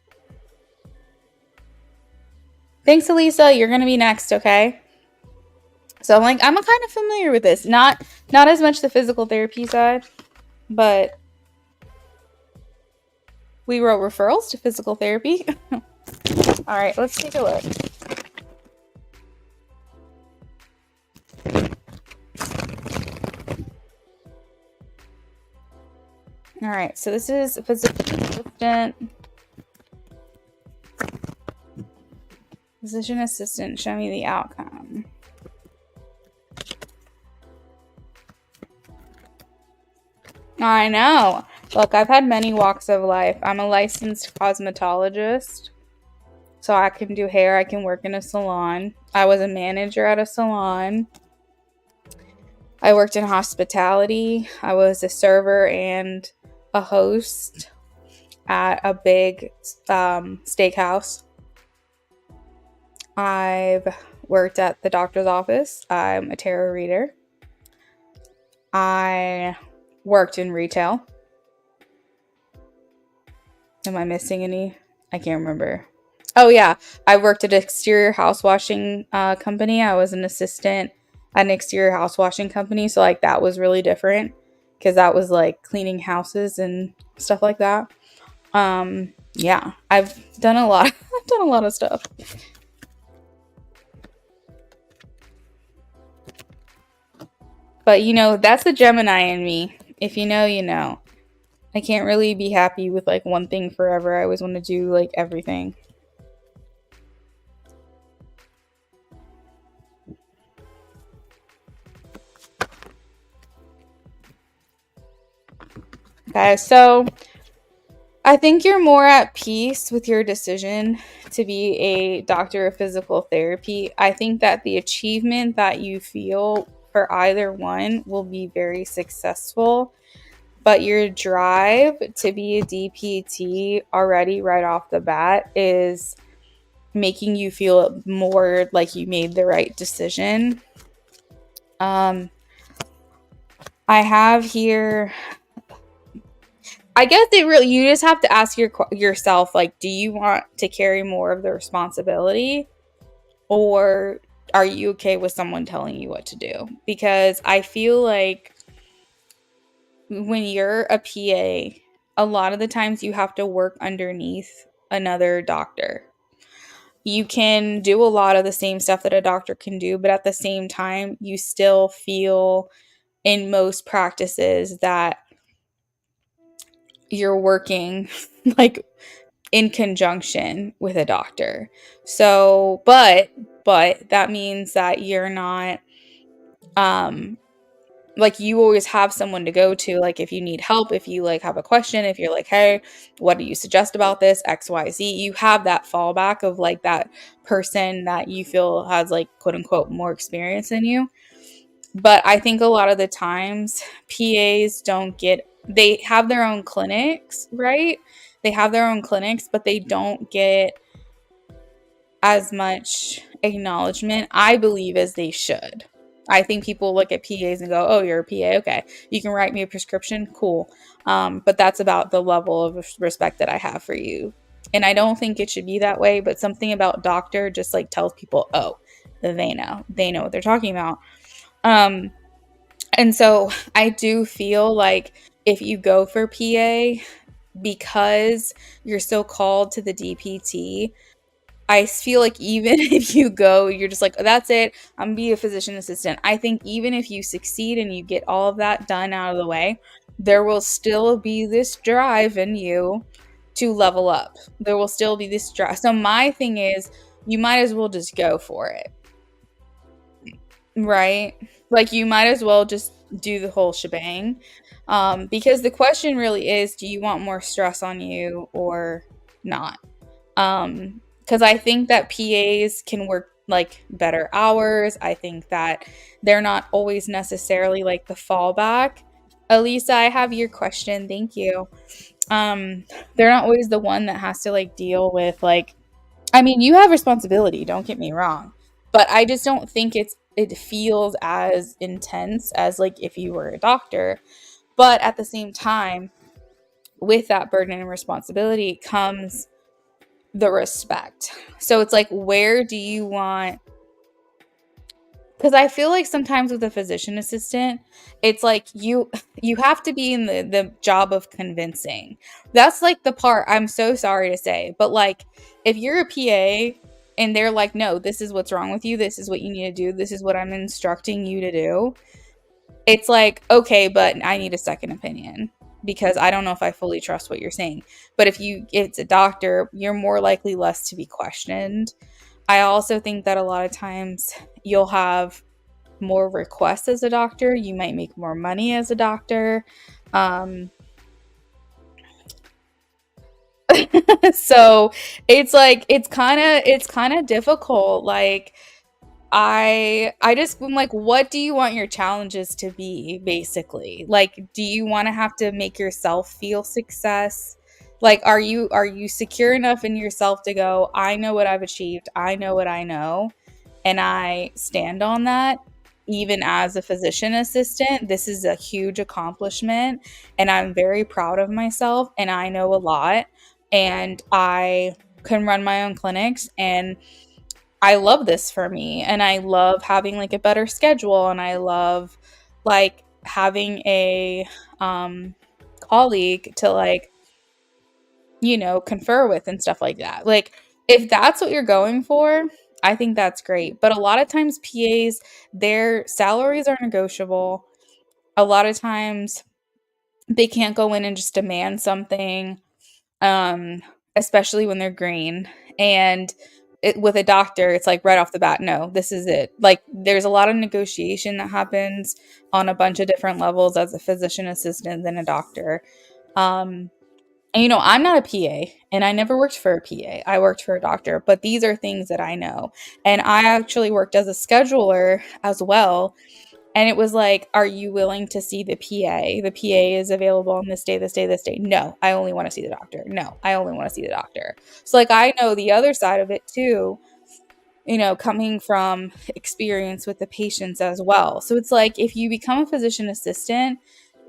Thanks, Elisa. You're gonna be next, okay? So I'm kind of familiar with this. Not as much the physical therapy side, but we wrote referrals to physical therapy. All right, let's take a look. All right, so this is a physician assistant. Physician assistant, show me the outcome. I know. Look, I've had many walks of life. I'm a licensed cosmetologist, so I can do hair. I can work in a salon. I was a manager at a salon. I worked in hospitality. I was a server and a host at a big steakhouse. I've worked at the doctor's office. I'm a tarot reader. I worked in retail. Am I missing any? I can't remember. Oh yeah, I worked at an exterior house washing company. I was an assistant at an exterior house washing company, so like that was really different because that was like cleaning houses and stuff like that. Yeah, I've done a lot. I've done a lot of stuff. But that's the Gemini in me. If you know, you know. I can't really be happy with like one thing forever. I always want to do like everything. Okay, so I think you're more at peace with your decision to be a doctor of physical therapy. I think that the achievement that you feel for either one will be very successful, but your drive to be a DPT already right off the bat is making you feel more like you made the right decision. I have here, I guess you just have to ask yourself, like, do you want to carry more of the responsibility, or are you okay with someone telling you what to do? Because I feel like when you're a PA, a lot of the times you have to work underneath another doctor. You can do a lot of the same stuff that a doctor can do, but at the same time, you still feel in most practices that you're working like in conjunction with a doctor. So, but that means that you're not like you always have someone to go to, like if you need help, if you like have a question, if you're like, hey, what do you suggest about this, XYZ, you have that fallback of like that person that you feel has like quote unquote more experience than you. But I think a lot of the times PAs they have their own clinics, right? They have their own clinics, but they don't get as much acknowledgement, I believe, as they should. I think people look at PAs and go, oh, you're a PA. Okay. You can write me a prescription. Cool. But that's about the level of respect that I have for you. And I don't think it should be that way, but something about doctor just like tells people, oh, they know what they're talking about. And so I do feel like if you go for PA, because you're so called to the DPT, I feel like even if you go, you're just like, that's it, I'm gonna be a physician assistant. I think even if you succeed and you get all of that done out of the way, there will still be this drive in you to level up. There will still be this drive. So my thing is, you might as well just go for it, right? Like you might as well just do the whole shebang. Because the question really is, do you want more stress on you or not? Because I think that PAs can work like better hours. I think that they're not always necessarily like the fallback. Elisa, I have your question. Thank you. Um, they're not always the one that has to like deal with like, I mean, you have responsibility, don't get me wrong, but I just don't think it feels as intense as like if you were a doctor. But at the same time, with that burden and responsibility comes the respect. So it's like, where do you want? Because I feel like sometimes with a physician assistant, it's like you have to be in the job of convincing. That's like the part, I'm so sorry to say, but like if you're a PA and they're like, no, this is what's wrong with you, this is what you need to do, this is what I'm instructing you to do. It's like, okay, but I need a second opinion because I don't know if I fully trust what you're saying. But if it's a doctor, you're more likely less to be questioned. I also think that a lot of times you'll have more requests as a doctor. You might make more money as a doctor. Um, so it's like it's kind of difficult. Like I just am like, what do you want your challenges to be, basically? Like, do you want to have to make yourself feel success? Like, are you secure enough in yourself to go, I know what I've achieved, I know what I know, and I stand on that. Even as a physician assistant, this is a huge accomplishment, and I'm very proud of myself, and I know a lot, and I can run my own clinics, and I love this for me, and I love having like a better schedule, and I love like having a colleague to like, confer with and stuff like that. Like if that's what you're going for, I think that's great. But a lot of times PAs, their salaries are negotiable. A lot of times they can't go in and just demand something, um, especially when they're green. And with a doctor, it's like right off the bat, no, this is it. Like there's a lot of negotiation that happens on a bunch of different levels as a physician assistant than a doctor. Um, and I'm not a PA and I never worked for a PA. I worked for a doctor, but these are things that I know. And I actually worked as a scheduler as well, and it was like, are you willing to see the PA? The PA is available on this day, this day, this day. No, I only want to see the doctor. No, I only want to see the doctor. So, like, I know the other side of it too, coming from experience with the patients as well. So, it's like, if you become a physician assistant,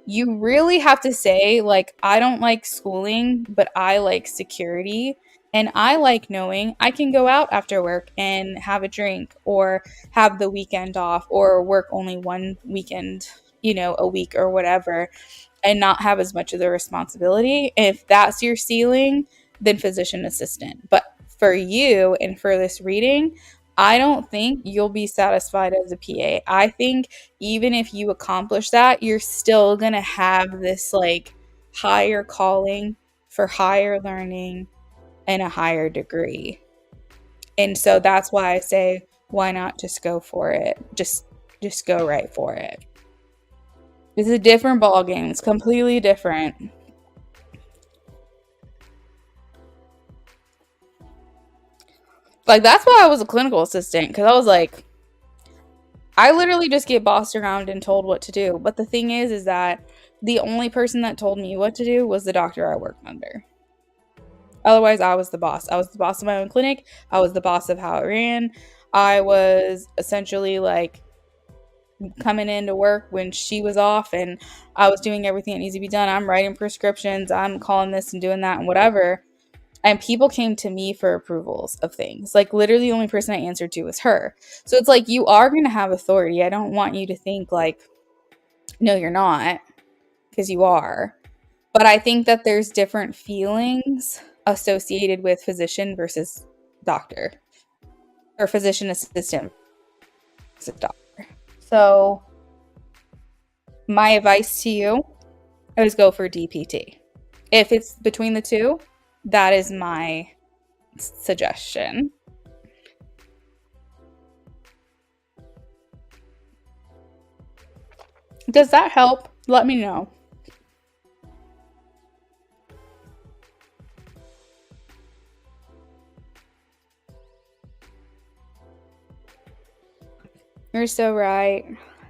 you really have to say, like, I don't like schooling, but I like security. And I like knowing I can go out after work and have a drink or have the weekend off or work only one weekend, a week or whatever, and not have as much of the responsibility. If that's your ceiling, then physician assistant. But for you and for this reading, I don't think you'll be satisfied as a PA. I think even if you accomplish that, you're still going to have this like higher calling for higher learning and a higher degree. And so that's why I say, why not just go for it? Just go right for it. It's a different ball game. It's completely different. Like that's why I was a clinical assistant, because I was like, I literally just get bossed around and told what to do. But the thing is that the only person that told me what to do was the doctor I worked under. Otherwise, I was the boss. I was the boss of my own clinic. I was the boss of how it ran. I was essentially like coming into work when she was off, and I was doing everything that needs to be done. I'm writing prescriptions, I'm calling this and doing that and whatever. And people came to me for approvals of things. Like literally the only person I answered to was her. So it's like, you are going to have authority. I don't want you to think like, no, you're not, because you are. But I think that there's different feelings associated with physician versus doctor or physician assistant doctor. So my advice to you is go for DPT. If it's between the two, that is my suggestion. Does that help? Let me know. You're so right.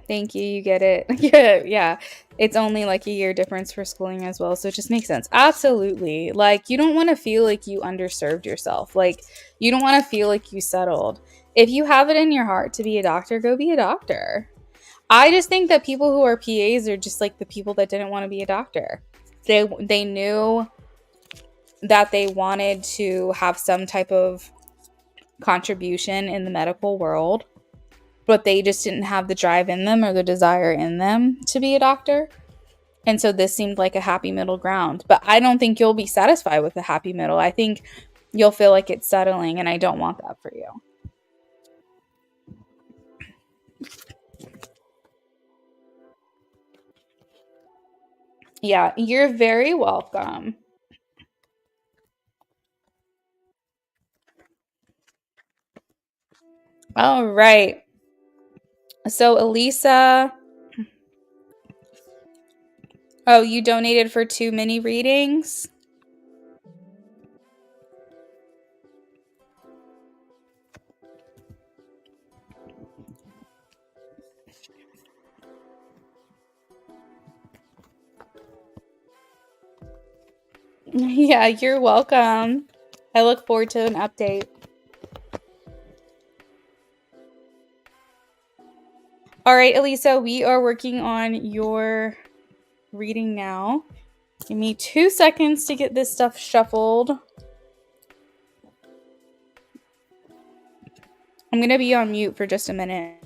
Thank you. You get it. Yeah, yeah. It's only like a year difference for schooling as well, so it just makes sense. Absolutely. Like you don't want to feel like you underserved yourself. Like you don't want to feel like you settled. If you have it in your heart to be a doctor, go be a doctor. I just think that people who are PAs are just like the people that didn't want to be a doctor. They knew that they wanted to have some type of contribution in the medical world, but they just didn't have the drive in them or the desire in them to be a doctor. And so this seemed like a happy middle ground. But I don't think you'll be satisfied with the happy middle. I think you'll feel like it's settling, and I don't want that for you. Yeah, you're very welcome. All right. So, Elisa, oh, you donated for 2 mini readings? Yeah, you're welcome. I look forward to an update. All right, Elisa, we are working on your reading now. Give me 2 seconds to get this stuff shuffled. I'm going to be on mute for just a minute.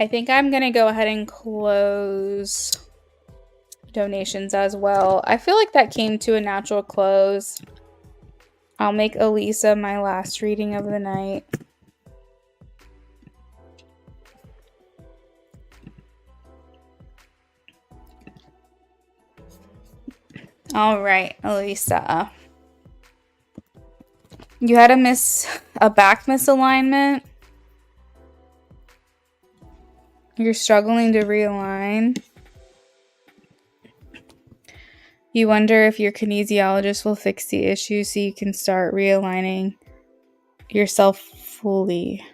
I think I'm going to go ahead and close donations as well. I feel like that came to a natural close. I'll make Elisa my last reading of the night. All right, Elisa. You had a back misalignment. You're struggling to realign. You wonder if your kinesiologist will fix the issue so you can start realigning yourself fully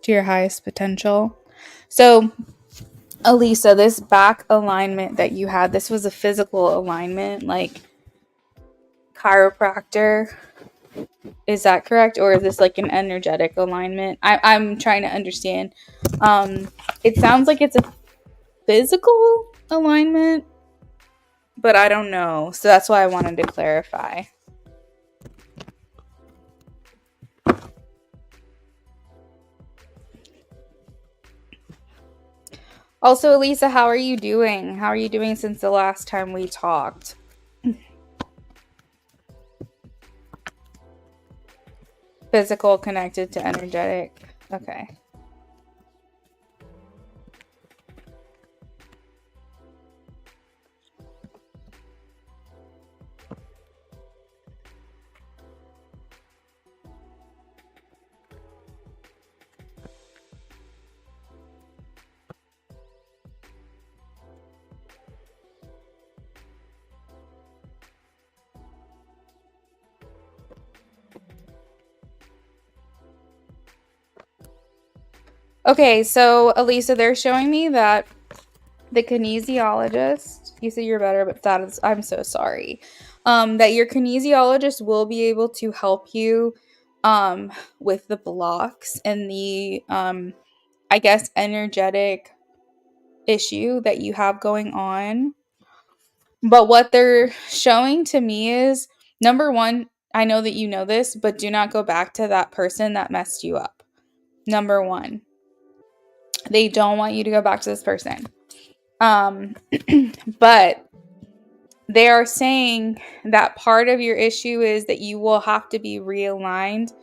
to your highest potential. So, Elisa, this back alignment that you had, this was a physical alignment, like chiropractor. Is that correct? Or is this like an energetic alignment? I'm trying to understand. It sounds like it's a physical alignment, but I don't know. So that's why I wanted to clarify. Also, Elisa, how are you doing? How are you doing since the last time we talked? Physical connected to energetic. Okay. Okay, so Elisa, they're showing me that the kinesiologist You say you're better, but that is, I'm so sorry. That your kinesiologist will be able to help you with the blocks and the I guess energetic issue that you have going on. But what they're showing to me is, number one, I know that you know this, but do not go back to that person that messed you up. Number one, they don't want you to go back to this person. Um, but they are saying that part of your issue is that you will have to be realigned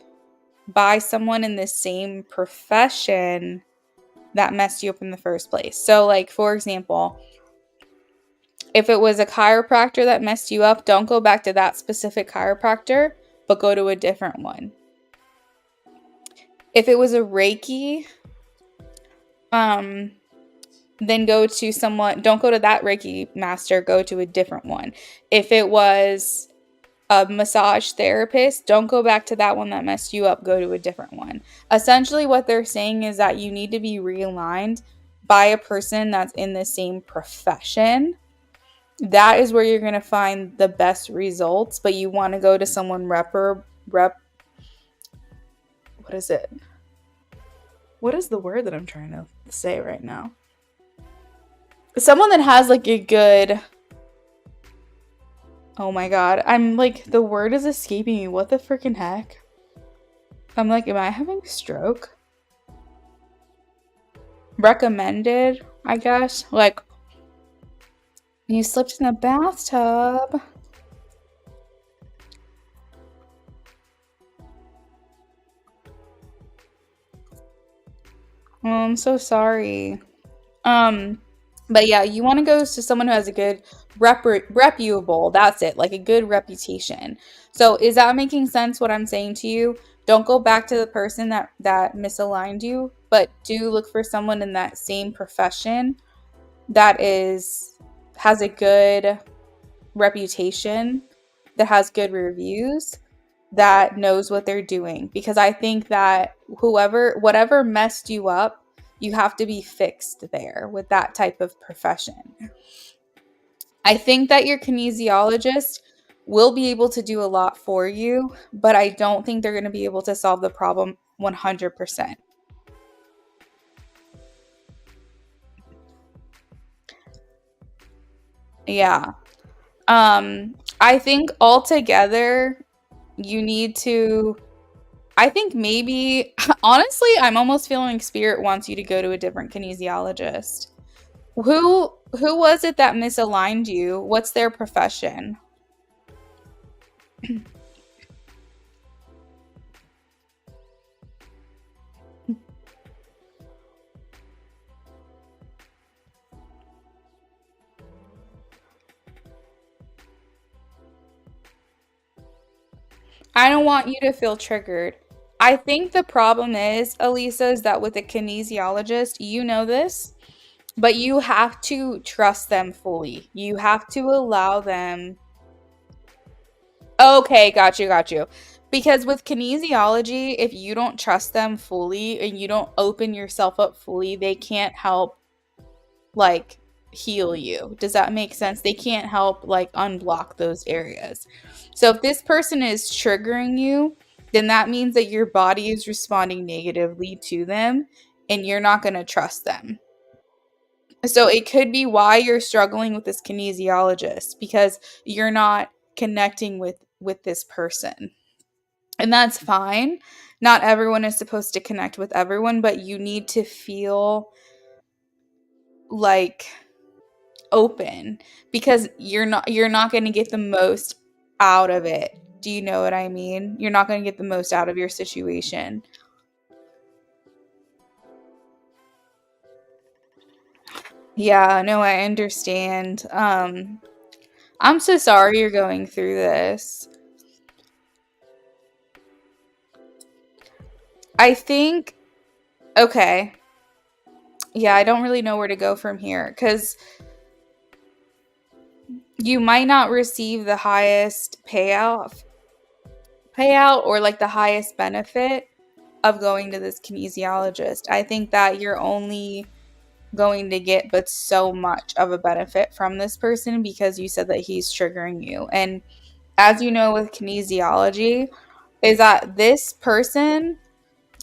by someone in the same profession that messed you up in the first place. So, like, for example, if it was a chiropractor that messed you up, don't go back to that specific chiropractor, but go to a different one. If it was a Reiki, then go to someone, don't go to that Reiki master, go to a different one. If it was a massage therapist, don't go back to that one that messed you up, go to a different one. Essentially, what they're saying is that you need to be realigned by a person that's in the same profession. That is where you're going to find the best results, but you want to go to someone what is it? What is the word that I'm trying to say right now? Someone that has like a good, oh my god, I'm like, the word is escaping me. What the freaking heck? I'm like, am I having a stroke? Recommended, I guess. Like, you slipped in the bathtub. Oh, I'm so sorry. But yeah, you want to go to someone who has a good reputable, that's it, like a good reputation. So is that making sense what I'm saying to you? Don't go back to the person that misaligned you, but do look for someone in that same profession that has a good reputation, that has good reviews, that knows what they're doing. Because I think that whatever messed you up, you have to be fixed there with that type of profession. I think that your kinesiologist will be able to do a lot for you, but I don't think they're going to be able to solve the problem 100%. Yeah. I think altogether you need to, I think maybe honestly, I'm almost feeling spirit wants you to go to a different kinesiologist. Who was it that misaligned you? What's their profession? I don't want you to feel triggered. I think the problem is, Elisa, is that with a kinesiologist, you know this, but you have to trust them fully. You have to allow them. Okay, got you. Because with kinesiology, if you don't trust them fully and you don't open yourself up fully, they can't help like heal you. Does that make sense? They can't help like unblock those areas. So if this person is triggering you, then that means that your body is responding negatively to them and you're not going to trust them. So it could be why you're struggling with this kinesiologist, because you're not connecting with this person. And that's fine. Not everyone is supposed to connect with everyone, but you need to feel like open, because you're not going to get the most out of it. Do you know what I mean? You're not going to get the most out of your situation. Yeah, no, I understand. I'm so sorry you're going through this. I think, okay. Yeah, I don't really know where to go from here, cuz you might not receive the highest payout or like the highest benefit of going to this kinesiologist. I think that you're only going to get but so much of a benefit from this person because you said that he's triggering you. And as you know with kinesiology, is that this person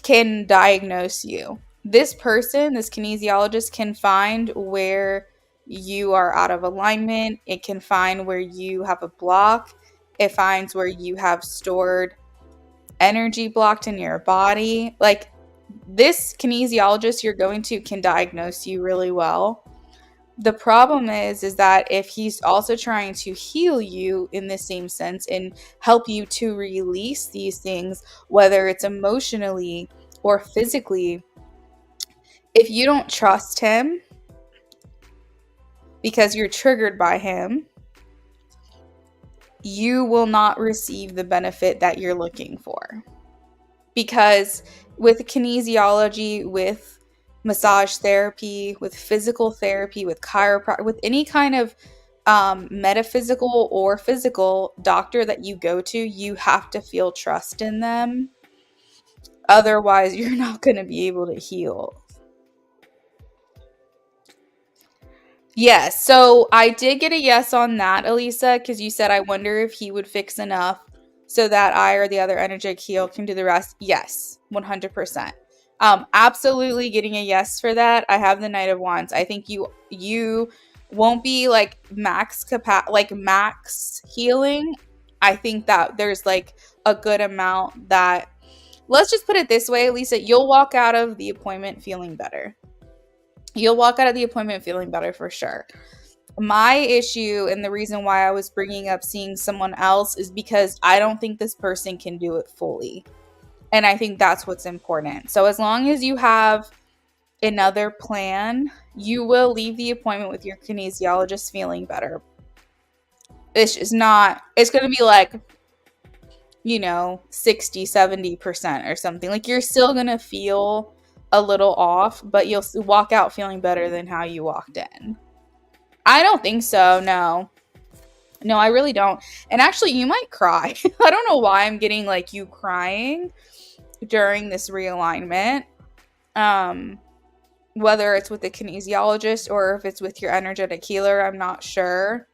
can diagnose you. This person, this kinesiologist, can find where you are out of alignment. It can find where you have a block. It finds where you have stored energy blocked in your body. Like, this kinesiologist you're going to can diagnose you really well. The problem is that if he's also trying to heal you in the same sense and help you to release these things, whether it's emotionally or physically, if you don't trust him because you're triggered by him, you will not receive the benefit that you're looking for. Because with kinesiology, with massage therapy, with physical therapy, with chiropractic, with any kind of metaphysical or physical doctor that you go to, you have to feel trust in them. Otherwise, you're not going to be able to heal. Yes, so I did get a yes on that, Elisa, because you said, I wonder if he would fix enough so that I or the other energetic heal can do the rest. Yes, 100%. Absolutely getting a yes for that. I have the Knight of Wands. I think you won't be like max healing. I think that there's like a good amount that, let's just put it this way, Elisa, you'll walk out of the appointment feeling better. You'll walk out of the appointment feeling better for sure. My issue and the reason why I was bringing up seeing someone else is because I don't think this person can do it fully. And I think that's what's important. So as long as you have another plan, you will leave the appointment with your kinesiologist feeling better. It's just not, it's going to be like, 60, 70% or something. Like, you're still going to feel a little off, but you'll walk out feeling better than how you walked in. I don't think so. No, I really don't. And actually, you might cry. I don't know why I'm getting like you crying during this realignment. Whether it's with the kinesiologist or if it's with your energetic healer, I'm not sure.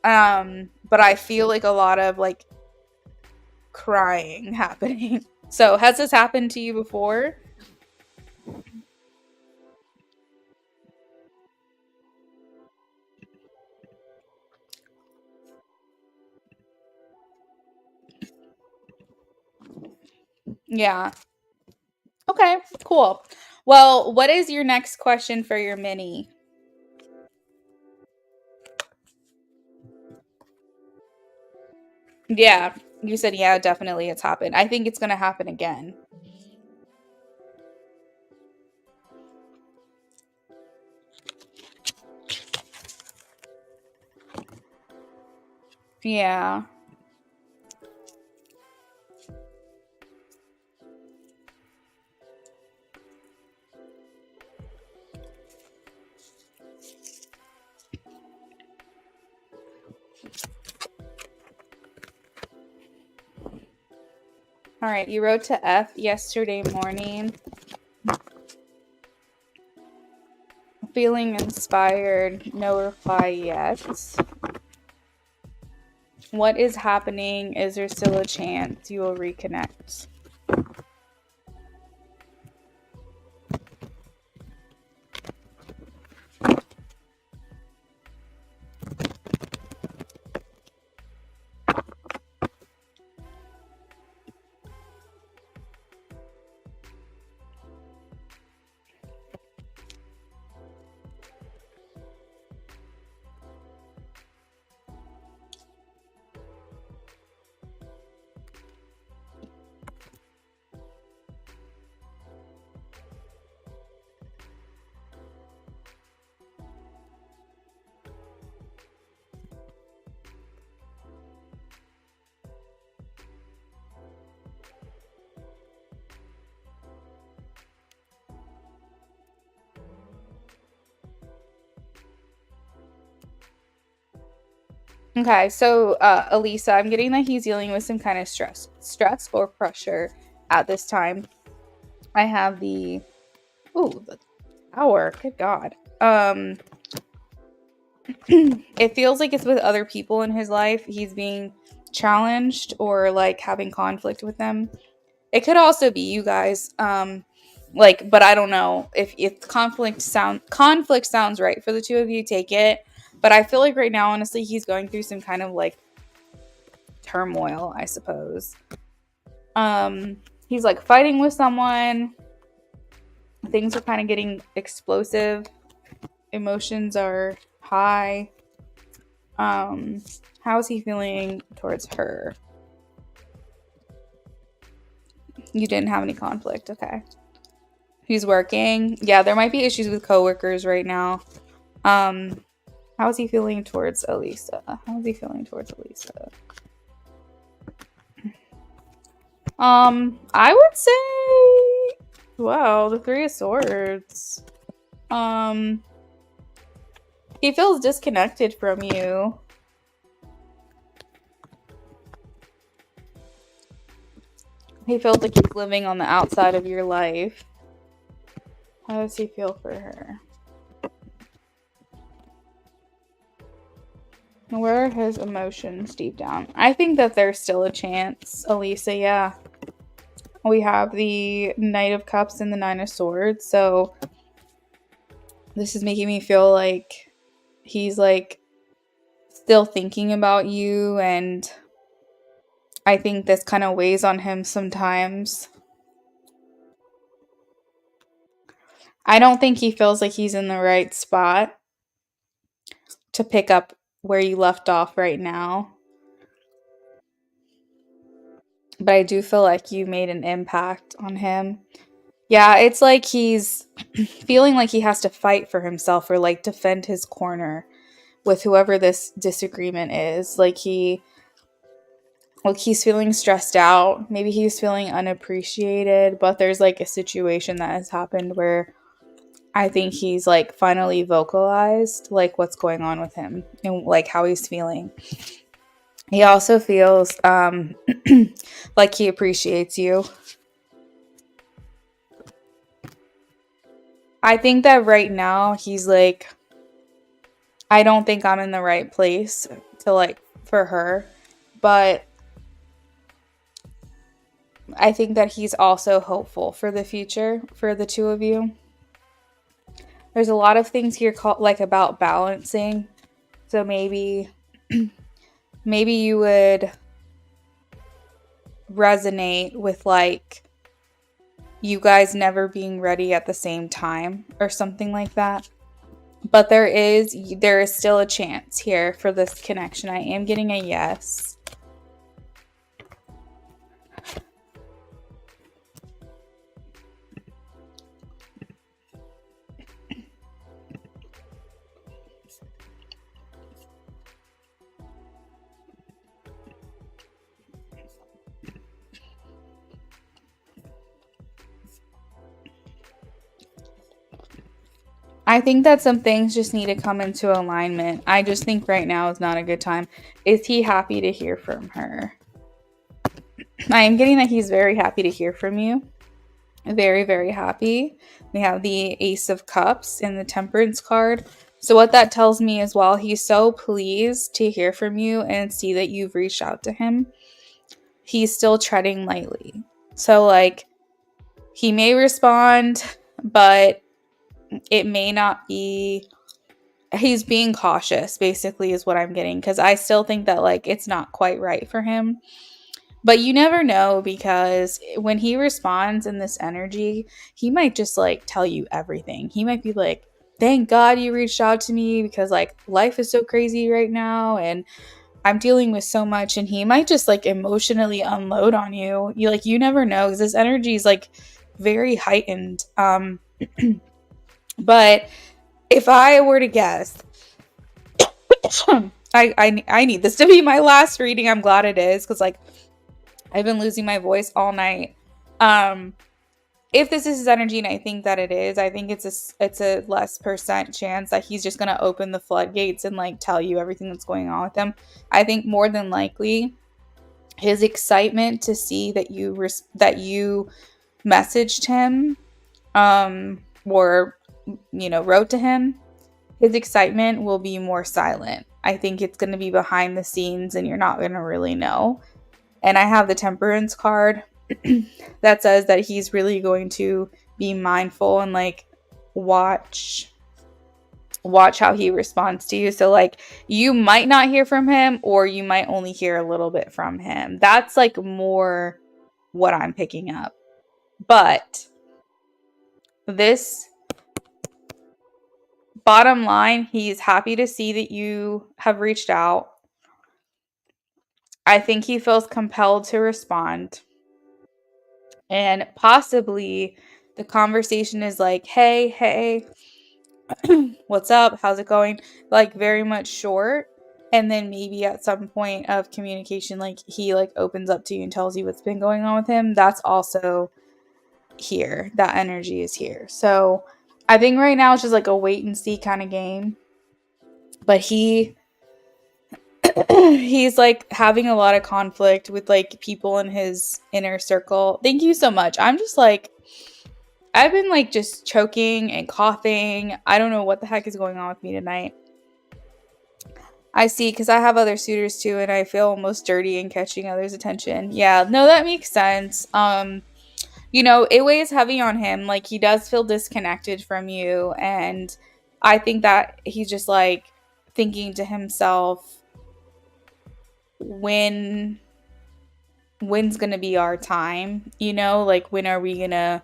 But I feel like a lot of like crying happening. So has this happened to you before? Yeah. Okay, cool. Well, what is your next question for your mini? Yeah, you said, yeah, definitely it's happened. I think it's going to happen again. Yeah. All right, you wrote to F yesterday morning. Feeling inspired, no reply yet. What is happening? Is there still a chance you will reconnect? Okay, so Elisa, I'm getting that he's dealing with some kind of stress or pressure at this time. I have the Tower. Good God. It feels like it's with other people in his life. He's being challenged or like having conflict with them. It could also be you guys. But I don't know if conflict sounds right for the two of you. Take it. But I feel like right now, honestly, he's going through some kind of like turmoil, I suppose. He's like fighting with someone. Things are kind of getting explosive. Emotions are high. How is he feeling towards her? You didn't have any conflict, okay. He's working. Yeah, there might be issues with coworkers right now. How is he feeling towards Elisa? I would say, wow, the Three of Swords. He feels disconnected from you. He feels like he's living on the outside of your life. How does he feel for her? Where are his emotions deep down? I think that there's still a chance, Elisa, yeah. We have the Knight of Cups and the Nine of Swords, so this is making me feel like he's like still thinking about you, and I think this kind of weighs on him sometimes. I don't think he feels like he's in the right spot to pick up where you left off right now. But I do feel like you made an impact on him. Yeah, it's like he's feeling like he has to fight for himself or like defend his corner with whoever this disagreement is. Like he's feeling stressed out. Maybe he's feeling unappreciated, but there's like a situation that has happened where I think he's like finally vocalized like what's going on with him and like how he's feeling. He also feels like he appreciates you. I think that right now he's like, I don't think I'm in the right place to like for her, but I think that he's also hopeful for the future for the two of you. There's a lot of things here called like about balancing. So maybe you would resonate with like you guys never being ready at the same time or something like that. But there is still a chance here for this connection. I am getting a yes. I think that some things just need to come into alignment. I just think right now is not a good time. Is he happy to hear from her? I am getting that he's very happy to hear from you. Very, very happy. We have the Ace of Cups and the Temperance card. So what that tells me is while he's so pleased to hear from you and see that you've reached out to him, he's still treading lightly. So like he may respond, but it may not be, he's being cautious basically is what I'm getting, because I still think that like it's not quite right for him. But you never know, because when he responds in this energy, he might just like tell you everything. He might be like, thank God you reached out to me because like life is so crazy right now and I'm dealing with so much, and he might just like emotionally unload on you. You never know, because this energy is like very heightened. But if I were to guess, I need this to be my last reading. I'm glad it is, because like I've been losing my voice all night. If this is his energy, and I think that it is, I think it's a less percent chance that he's just gonna open the floodgates and like tell you everything that's going on with him. I think more than likely, his excitement to see that you messaged him, or wrote to him, his excitement will be more silent. I think it's going to be behind the scenes and you're not going to really know. And I have the temperance card that says that he's really going to be mindful and like watch how he responds to you. So like you might not hear from him or you might only hear a little bit from him. That's like more what I'm picking up. But this bottom line, he's happy to see that you have reached out. I think he feels compelled to respond. And possibly the conversation is like, hey, what's up? How's it going? Like very much short. And then maybe at some point of communication, like he like opens up to you and tells you what's been going on with him. That's also here. That energy is here. So I think right now it's just like a wait and see kind of game. But he's like having a lot of conflict with like people in his inner circle. Thank you so much. I'm just like, I've been like just choking and coughing. I don't know what the heck is going on with me tonight. I see, because I have other suitors too, and I feel almost dirty in catching others' attention. Yeah, no, that makes sense. It weighs heavy on him. Like he does feel disconnected from you, and I think that he's just like thinking to himself, when's gonna be our time? Like when are we gonna,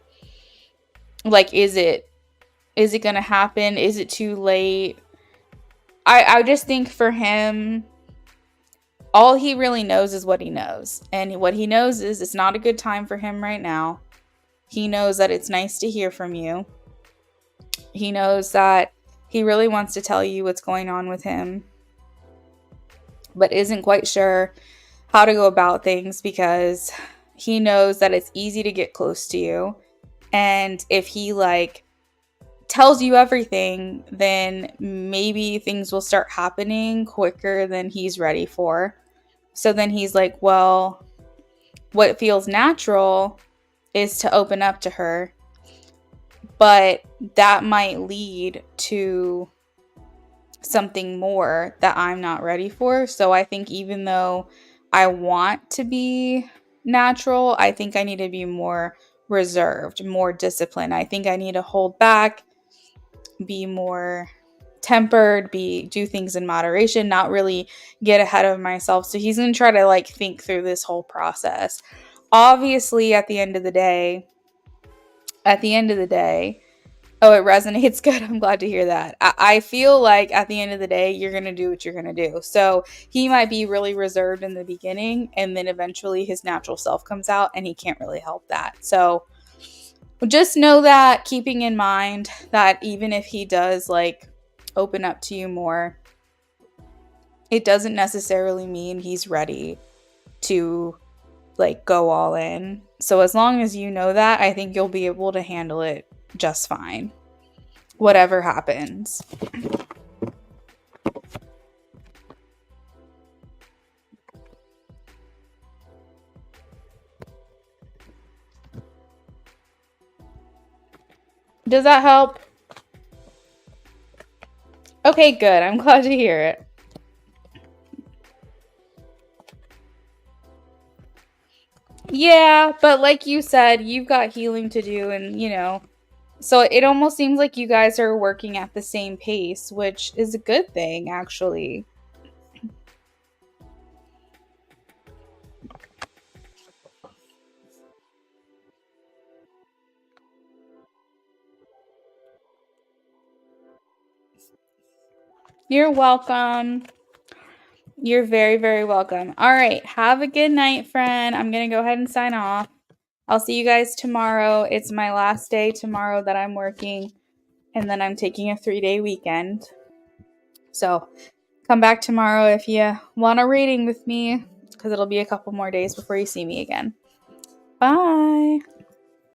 like, is it gonna happen? Is it too late? I just think for him, all he really knows is what he knows. And what he knows is it's not a good time for him right now. He knows that it's nice to hear from you. He knows that he really wants to tell you what's going on with him, but isn't quite sure how to go about things because he knows that it's easy to get close to you. And if he like tells you everything, then maybe things will start happening quicker than he's ready for. So then he's like, well, what feels natural is to open up to her, but that might lead to something more that I'm not ready for. So I think even though I want to be natural, I think I need to be more reserved, more disciplined. I think I need to hold back, be more tempered, do things in moderation, not really get ahead of myself. So he's going to try to like think through this whole process. Obviously, at the end of the day, oh, it resonates. Good. I'm glad to hear that. I feel like at the end of the day, you're going to do what you're going to do. So he might be really reserved in the beginning, and then eventually his natural self comes out and he can't really help that. So just know that, keeping in mind that even if he does like open up to you more, it doesn't necessarily mean he's ready to like go all in. So as long as you know that, I think you'll be able to handle it just fine, whatever happens. Does that help? Okay, good. I'm glad to hear it. Yeah, but like you said, you've got healing to do, and so it almost seems like you guys are working at the same pace, which is a good thing, actually. You're welcome. You're very, very welcome. All right. Have a good night, friend. I'm going to go ahead and sign off. I'll see you guys tomorrow. It's my last day tomorrow that I'm working, and then I'm taking a 3-day weekend. So come back tomorrow if you want a reading with me, because it'll be a couple more days before you see me again. Bye.